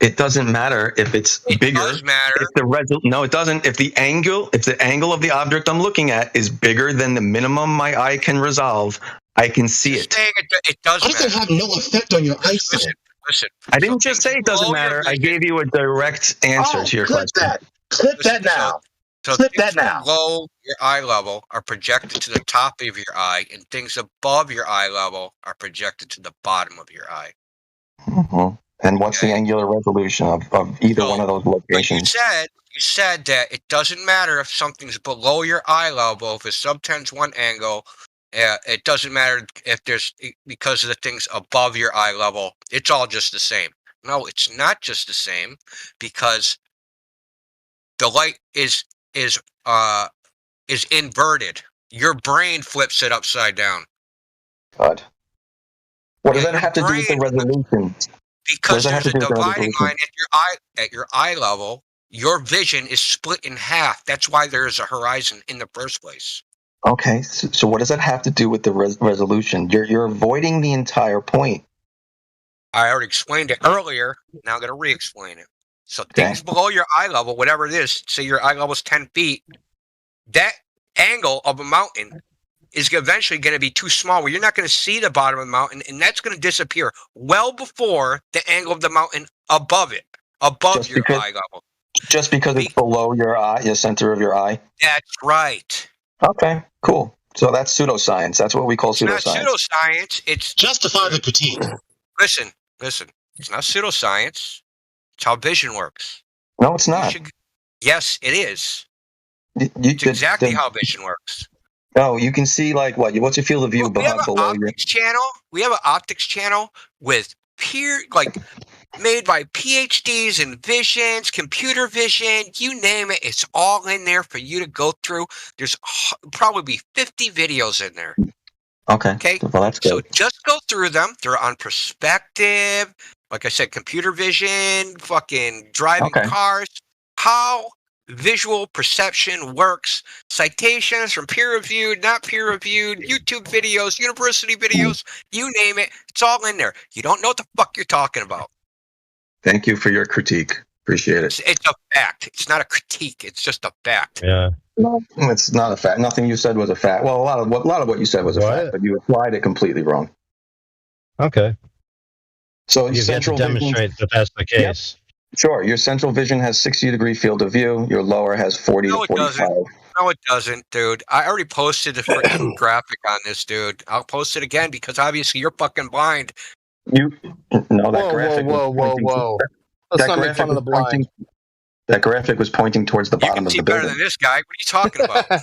It doesn't matter if it's bigger. It does matter. No, it doesn't. If the angle of the object I'm looking at is bigger than the minimum my eye can resolve, I can see it. It does matter. It doesn't have no effect on your eyesight. Listen. I didn't just say it doesn't matter. I gave you a direct answer to your question. Clip that now. Clip that now. Below your eye level are projected to the top of your eye, and things above your eye level are projected to the bottom of your eye. Mm-hmm. And what's the angular resolution of either one of those locations? You said that it doesn't matter if something's below your eye level, if it's subtends one angle. It doesn't matter if because of the things above your eye level. It's all just the same. No, it's not just the same, because the light is inverted. Your brain flips it upside down. God. What does that have to do with the resolution? Because there's a dividing line at your eye level. Your vision is split in half. That's why there's a horizon in the first place. Okay, so what does that have to do with the resolution? You're avoiding the entire point. I already explained it earlier. Now I'm going to re-explain it. So things below your eye level, whatever it is, say your eye level is 10 feet, that angle of a mountain is eventually going to be too small where you're not going to see the bottom of the mountain, and that's going to disappear well before the angle of the mountain above it, above your eye level. Just because it's below your eye, the center of your eye? That's right. Okay, cool. So that's pseudoscience. That's what we call pseudoscience. It's not pseudoscience. It's justify the critique. Listen. It's not pseudoscience. It's how vision works. No, it's not. Yes, it is. It's exactly how vision works. Oh, you can see like what? What's your field of view below your channel? We have an optics channel with made by PhDs in visions, computer vision, you name it. It's all in there for you to go through. There's probably 50 videos in there. Okay. Well, that's good. So just go through them. They're on perspective. Like I said, computer vision, fucking driving cars, how visual perception works, citations from peer-reviewed, not peer-reviewed, YouTube videos, university videos, you name it. It's all in there. You don't know what the fuck you're talking about. Thank you for your critique. Appreciate it. It's a fact. It's not a critique. It's just a fact. Yeah. No, it's not a fact. Nothing you said was a fact. Well, a lot of what you said was a fact, but you applied it completely wrong. Okay. So you have to demonstrate that that's the case. Yep. Sure. Your central vision has 60-degree field of view. Your lower has 40 to 45. No, it doesn't, dude. I already posted the freaking graphic on this, dude. I'll post it again because obviously you're fucking blind. Graphic. Whoa. Let's not make fun of the blind. That graphic was pointing towards the bottom of the building. Better than this guy. What are you talking about?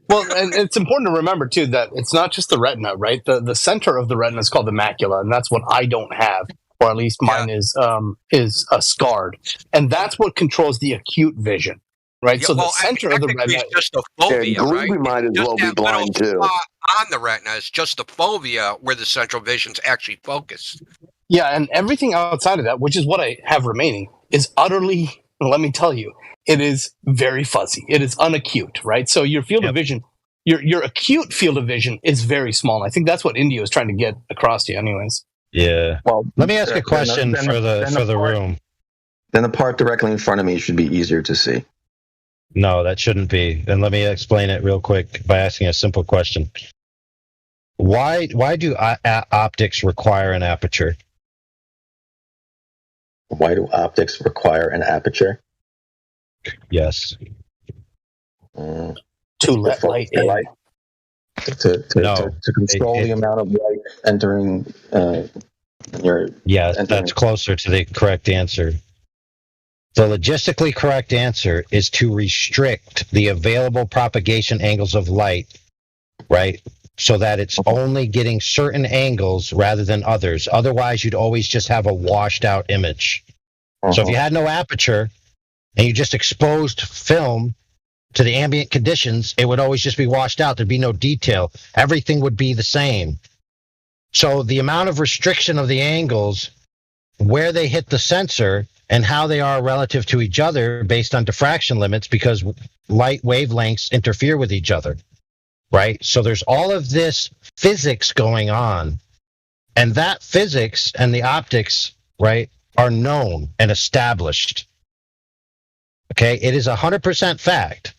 Well, and it's important to remember too that it's not just the retina, right? The center of the retina is called the macula, and that's what I don't have, or at least mine is scarred, and that's what controls the acute vision, right? Yeah, so the center of the retina is just the fovea, right? might as well be blind too. On the retina is just the fovea where the central vision's actually focused. Yeah, and everything outside of that, which is what I have remaining, is utterly. Let me tell you, it is very fuzzy. It is unacute, right? So your field of vision, your acute field of vision is very small. And I think that's what India is trying to get across to you anyways. Yeah. Well, let me ask a question for the room. Then the part directly in front of me should be easier to see. No, that shouldn't be. And let me explain it real quick by asking a simple question. Why do optics require an aperture? Why do optics require an aperture? Yes. To let light in. To control the amount of light entering your... Yeah, that's closer to the correct answer. The logistically correct answer is to restrict the available propagation angles of light, right? So that it's only getting certain angles rather than others. Otherwise, you'd always just have a washed out image. So if you had no aperture and you just exposed film to the ambient conditions, it would always just be washed out. There'd be no detail. Everything would be the same. So the amount of restriction of the angles, where they hit the sensor, and how they are relative to each other based on diffraction limits, because light wavelengths interfere with each other. Right? So there's all of this physics going on, and that physics and the optics, right, are known and established. Okay? It is 100% fact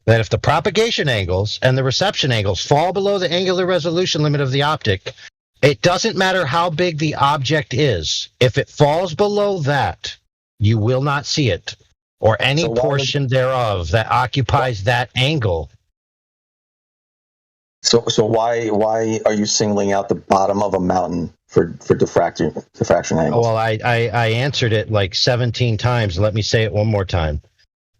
that if the propagation angles and the reception angles fall below the angular resolution limit of the optic, it doesn't matter how big the object is. If it falls below that, you will not see it, or any portion thereof that occupies that angle. So why are you singling out the bottom of a mountain for diffraction angles? Well, I answered it like 17 times. Let me say it one more time.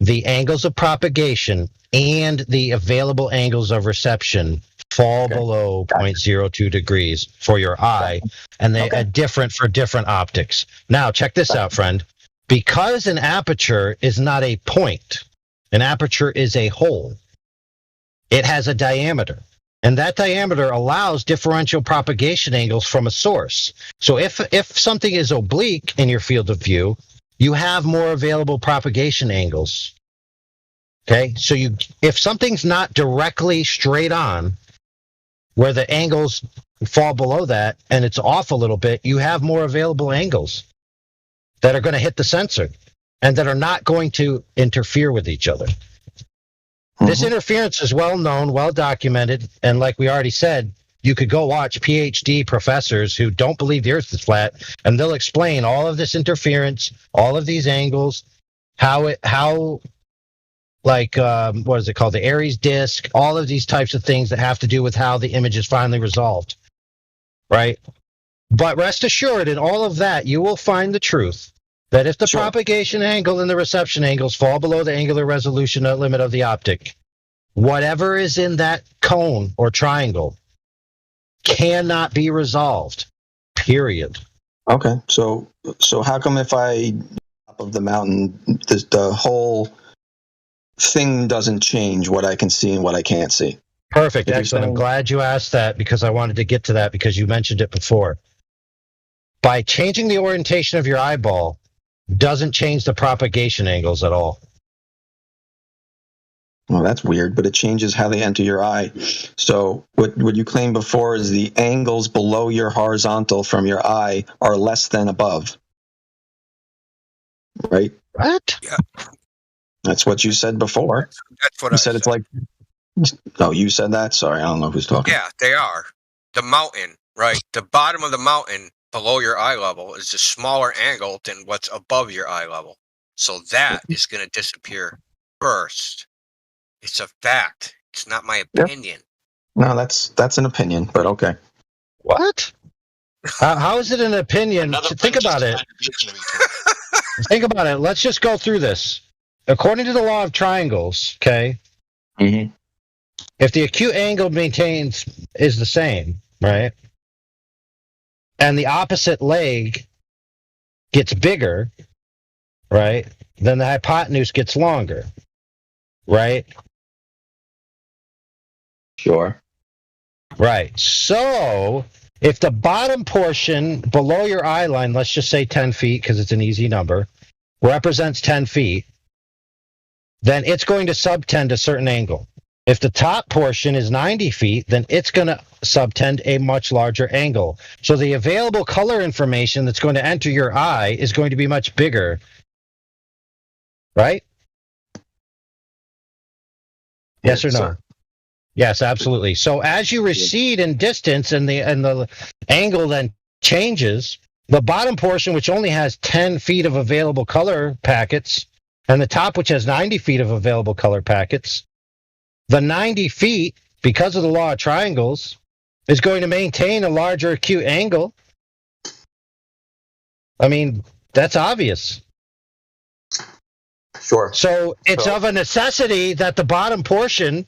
the angles of propagation and the available angles of reception fall below 0.02 degrees for your eye, and they are different for different optics. Now, check this out, friend. Because an aperture is not a point, an aperture is a hole. It has a diameter, and that diameter allows differential propagation angles from a source. So if something is oblique in your field of view, you have more available propagation angles. Okay, so if something's not directly straight on, where the angles fall below that and it's off a little bit, you have more available angles that are going to hit the sensor and that are not going to interfere with each other. This interference is well known, well documented, and like we already said, you could go watch PhD professors who don't believe the Earth is flat, and they'll explain all of this interference, all of these angles, what is it called? The Aries disk, all of these types of things that have to do with how the image is finally resolved, right? But rest assured, in all of that, you will find the truth that if the propagation angle and the reception angles fall below the angular resolution limit of the optic, whatever is in that cone or triangle cannot be resolved, period. Okay, so how come if I top of the mountain, the whole thing doesn't change what I can see and what I can't see? Perfect, excellent. I'm glad you asked that because I wanted to get to that because you mentioned it before. By changing the orientation of your eyeball doesn't change the propagation angles at all. Well, that's weird, but it changes how they enter your eye. So what you claimed before is the angles below your horizontal from your eye are less than above. Right? What? Yeah. That's what you said before. That's what you said. It's like, oh, you said that? Sorry, I don't know who's talking. Yeah, they are. The mountain, right? The bottom of the mountain below your eye level is a smaller angle than what's above your eye level. So that is going to disappear first. It's a fact. It's not my opinion. No, that's an opinion, but okay. What? How is it an opinion? Think about it. Think about it. Let's just go through this. According to the law of triangles, okay? Mm-hmm. If the acute angle is the same, right? And the opposite leg gets bigger, right? Then the hypotenuse gets longer, right? Sure. Right. So if the bottom portion below your eye line, let's just say 10 feet because it's an easy number, represents 10 feet, then it's going to subtend a certain angle. If the top portion is 90 feet, then it's going to subtend a much larger angle. So the available color information that's going to enter your eye is going to be much bigger. Right? Yes or no? Sir. Yes, absolutely. So as you recede in distance and the angle then changes, the bottom portion, which only has 10 feet of available color packets, and the top, which has 90 feet of available color packets, the 90 feet, because of the law of triangles, is going to maintain a larger acute angle. I mean, that's obvious. Sure. So it's of a necessity that the bottom portion,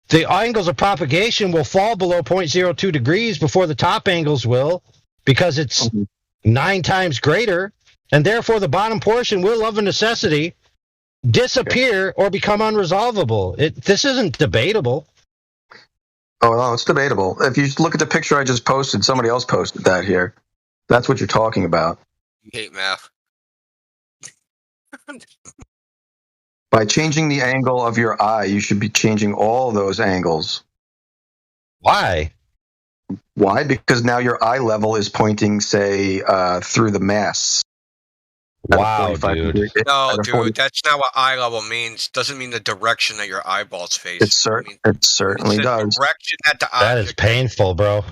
the angles of propagation will fall below 0.02 degrees before the top angles will, because it's 9 times greater, and therefore the bottom portion will, of a necessity, disappear or become unresolvable. This isn't debatable. Oh, no, it's debatable. If you look at the picture I just posted, somebody else posted that here. That's what you're talking about. You hate math. By changing the angle of your eye, you should be changing all those angles. Why? Why? Because now your eye level is pointing, say, through the mass. Wow, dude. No, dude, that's not what eye level means. Doesn't mean the direction that your eyeballs face. It certainly does. Direction that the eye. That is painful, bro.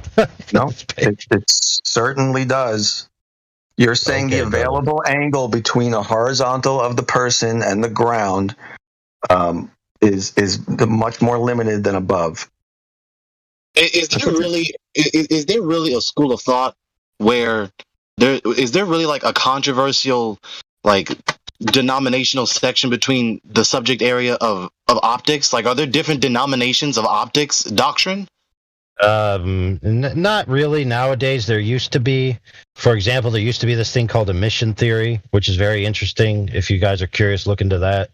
No, it certainly does. You're saying the available angle between a horizontal of the person and the ground is much more limited than above. Is there really a school of thought where is there really like a controversial like denominational section between the subject area of optics? Like, are there different denominations of optics doctrine? Not really. Nowadays, there used to be. For example, there used to be this thing called emission theory, which is very interesting. If you guys are curious, look into that.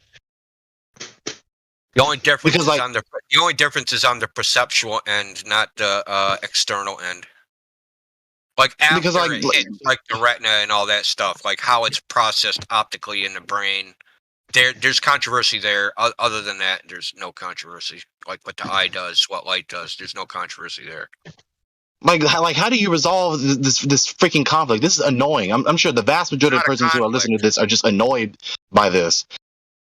The only difference is on the perceptual end, not the external end. Like after it hits, like the retina and all that stuff, like how it's processed optically in the brain. There's controversy there. Other than that, there's no controversy. Like what the eye does, what light does. There's no controversy there. Like how do you resolve this freaking conflict? This is annoying. I'm sure the vast majority of persons who are listening to this are just annoyed by this.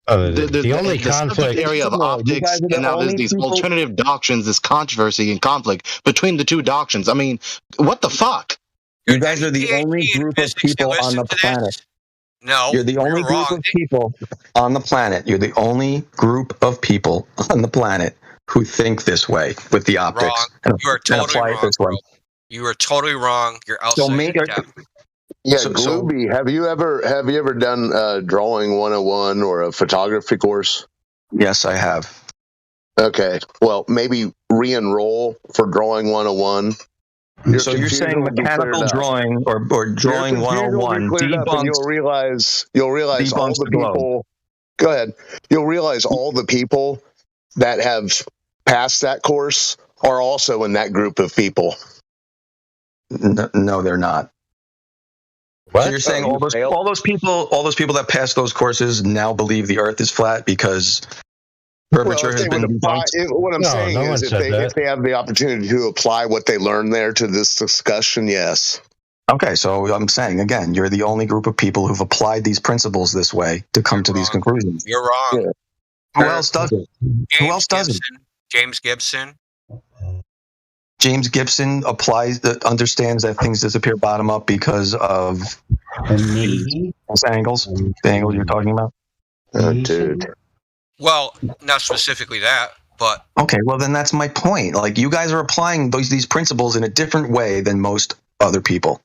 The only conflict area of optics, and now there's these alternative doctrines, this controversy and conflict between the two doctrines. I mean, what the fuck? You guys are the only group of people on the planet. No, you're the only group of people on the planet. You're the only group of people on the planet who think this way with the optics. You are totally wrong, bro. You are totally wrong. You're outside your depth. Yeah, Globey, have you ever done drawing 101 or a photography course? Yes, I have. Okay, well, maybe re-enroll for drawing 101. So you're saying mechanical drawing or drawing 101 debunks, you'll realize all the people. Go ahead. You'll realize all the people that have passed that course are also in that group of people. No, they're not. What? So you're saying all those people that passed those courses now believe the Earth is flat because curvature has been debunked? What I'm saying is if they have the opportunity to apply what they learned there to this discussion, yes. Okay, so I'm saying, again, you're the only group of people who've applied these principles this way to come to these conclusions. You're wrong. Yeah. Who else does it? Who else does it? James Gibson. James Gibson understands that things disappear bottom up because of those angles. The angles you're talking about. Oh, dude. Well, not specifically that, but okay. Well, then that's my point. Like, you guys are applying these principles in a different way than most other people.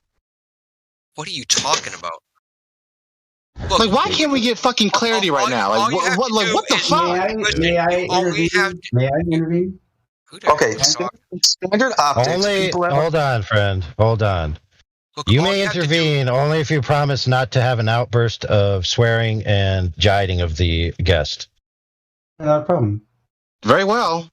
What are you talking about? Look, like, why can't we get fucking clarity right now? Like, what the fuck? May I intervene? Okay, standard optics. Hold on, friend. Hold on. Look, you may intervene only if you promise not to have an outburst of swearing and jiding of the guest. Not a problem. Very well.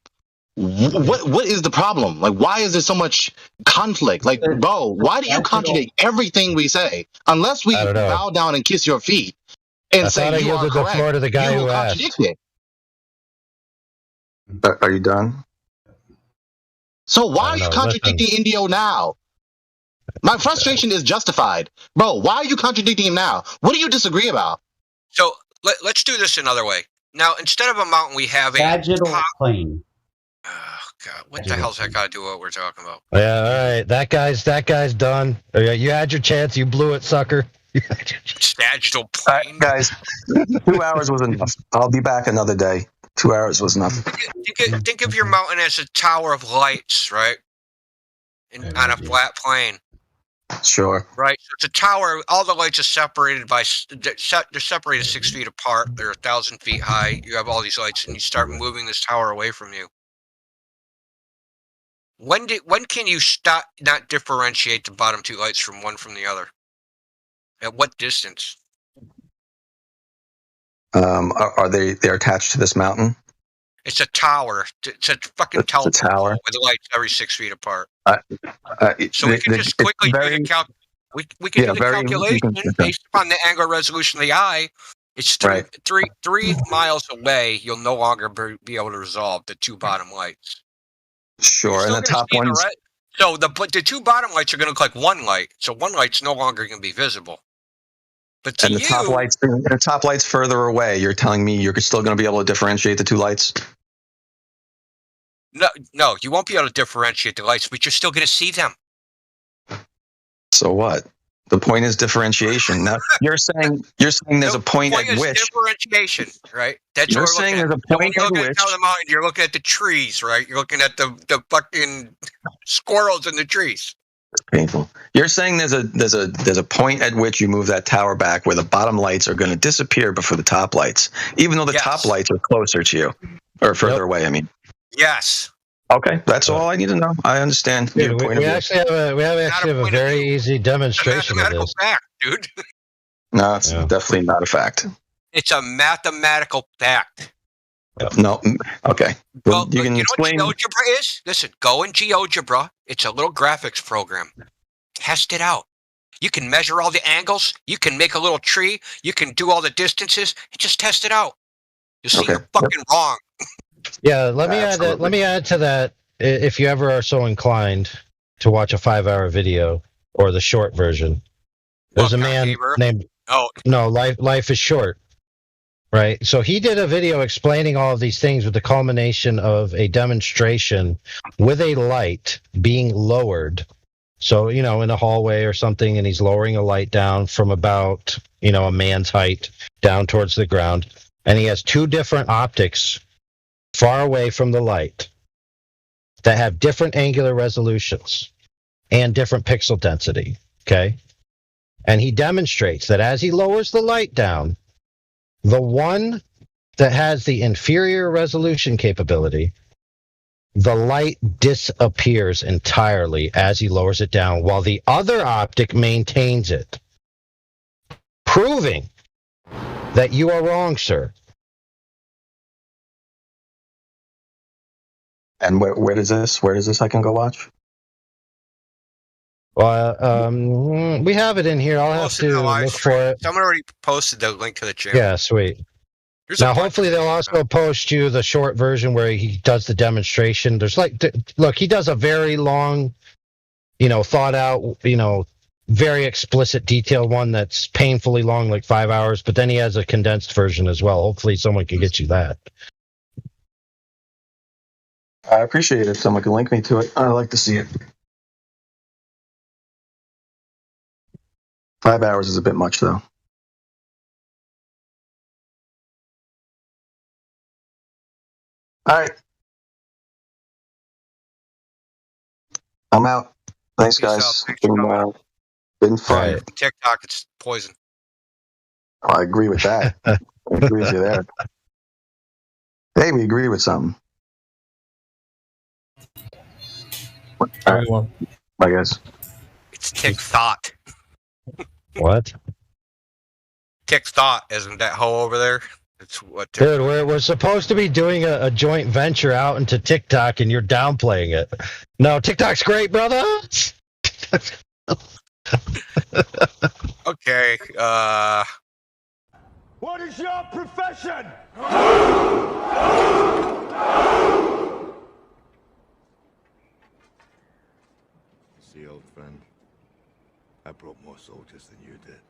What is the problem? Like, why is there so much conflict? Like, bro, why do you contradict everything we say? Unless we bow down and kiss your feet and say you are correct, floor to the guy you who contradict asked. it. Are you done? So why are you contradicting Indio now? My frustration is justified. Bro, why are you contradicting him now? What do you disagree about? So let's do this another way. Now, instead of a mountain, we have a sagittal plane. Oh God, what the hell's that got to do with what we're talking about? Yeah, all right. That guy's done. You had your chance. You blew it, sucker. Sagittal plane, guys. 2 hours was enough. I'll be back another day. 2 hours was enough. Think of your mountain as a tower of lights, right? On a flat plane. Sure. Right. So it's a tower. All the lights are separated they're separated 6 feet apart. They're 1,000 feet high. You have all these lights, and you start moving this tower away from you. When can you not differentiate the bottom two lights from the other? At what distance? They're attached to this mountain? It's a tower. It's a fucking telephone pole with the lights every 6 feet apart. So we can just quickly do the calculation based upon the angular resolution of the eye. It's three miles away. You'll no longer be able to resolve the two bottom lights. Sure, and the top ones. So the two bottom lights are going to look like one light. So one light's no longer going to be visible. But to the top lights further away, you're telling me you're still going to be able to differentiate the two lights? No, you won't be able to differentiate the lights, but you're still going to see them. So what? The point is differentiation. Now you're saying there's a point at which differentiation, right? That's you're saying there's a point at which you're looking at the trees, right? You're looking at the fucking squirrels in the trees. Painful. You're saying there's a point at which you move that tower back where the bottom lights are going to disappear before the top lights, even though the top lights are closer to you or further away. I mean. Yes. Okay, that's all I need to know. I understand your point of view. Actually have a very easy demonstration of this. Fact, dude. No, it's definitely not a fact. It's a mathematical fact. No. Okay. Well, you can explain. Know what GeoGebra is? Listen, go in GeoGebra. It's a little graphics program. Test it out. You can measure all the angles. You can make a little tree. You can do all the distances. Just test it out. You'll see you're fucking wrong. Yeah, let me add to that. If you ever are so inclined to watch a 5-hour video or the short version, there's a man named Life is Short. Right. So he did a video explaining all of these things with the culmination of a demonstration with a light being lowered. So, in a hallway or something, and he's lowering a light down from about, a man's height down towards the ground. And he has 2 different optics far away from the light that have different angular resolutions and different pixel density. Okay. And he demonstrates that as he lowers the light down, the one that has the inferior resolution capability, the light disappears entirely as he lowers it down, while the other optic maintains it, proving that you are wrong, sir. And where does this I can go watch? Well, we have it in here. I'll have to look for it. Someone already posted the link to the channel. Yeah, sweet. Now, hopefully, they'll also post you the short version where he does the demonstration. There's look, he does a very long, thought out, very explicit, detailed one that's painfully long, like 5 hours. But then he has a condensed version as well. Hopefully, someone can get you that. I appreciate it if someone can link me to it. I'd like to see it. 5 hours is a bit much, though. All right. I'm out. Thanks, guys. Been fun. Right. TikTok, it's poison. Oh, I agree with that. I agree with you there. Hey, we agree with something. All right. Bye, guys. It's TikTok. What? TikTok, isn't that hoe over there? It's what? Dude, we're supposed to be doing a joint venture out into TikTok, and you're downplaying it. No, TikTok's great, brother. Okay. What is your profession? See, old friend, I brought more soldiers than you did.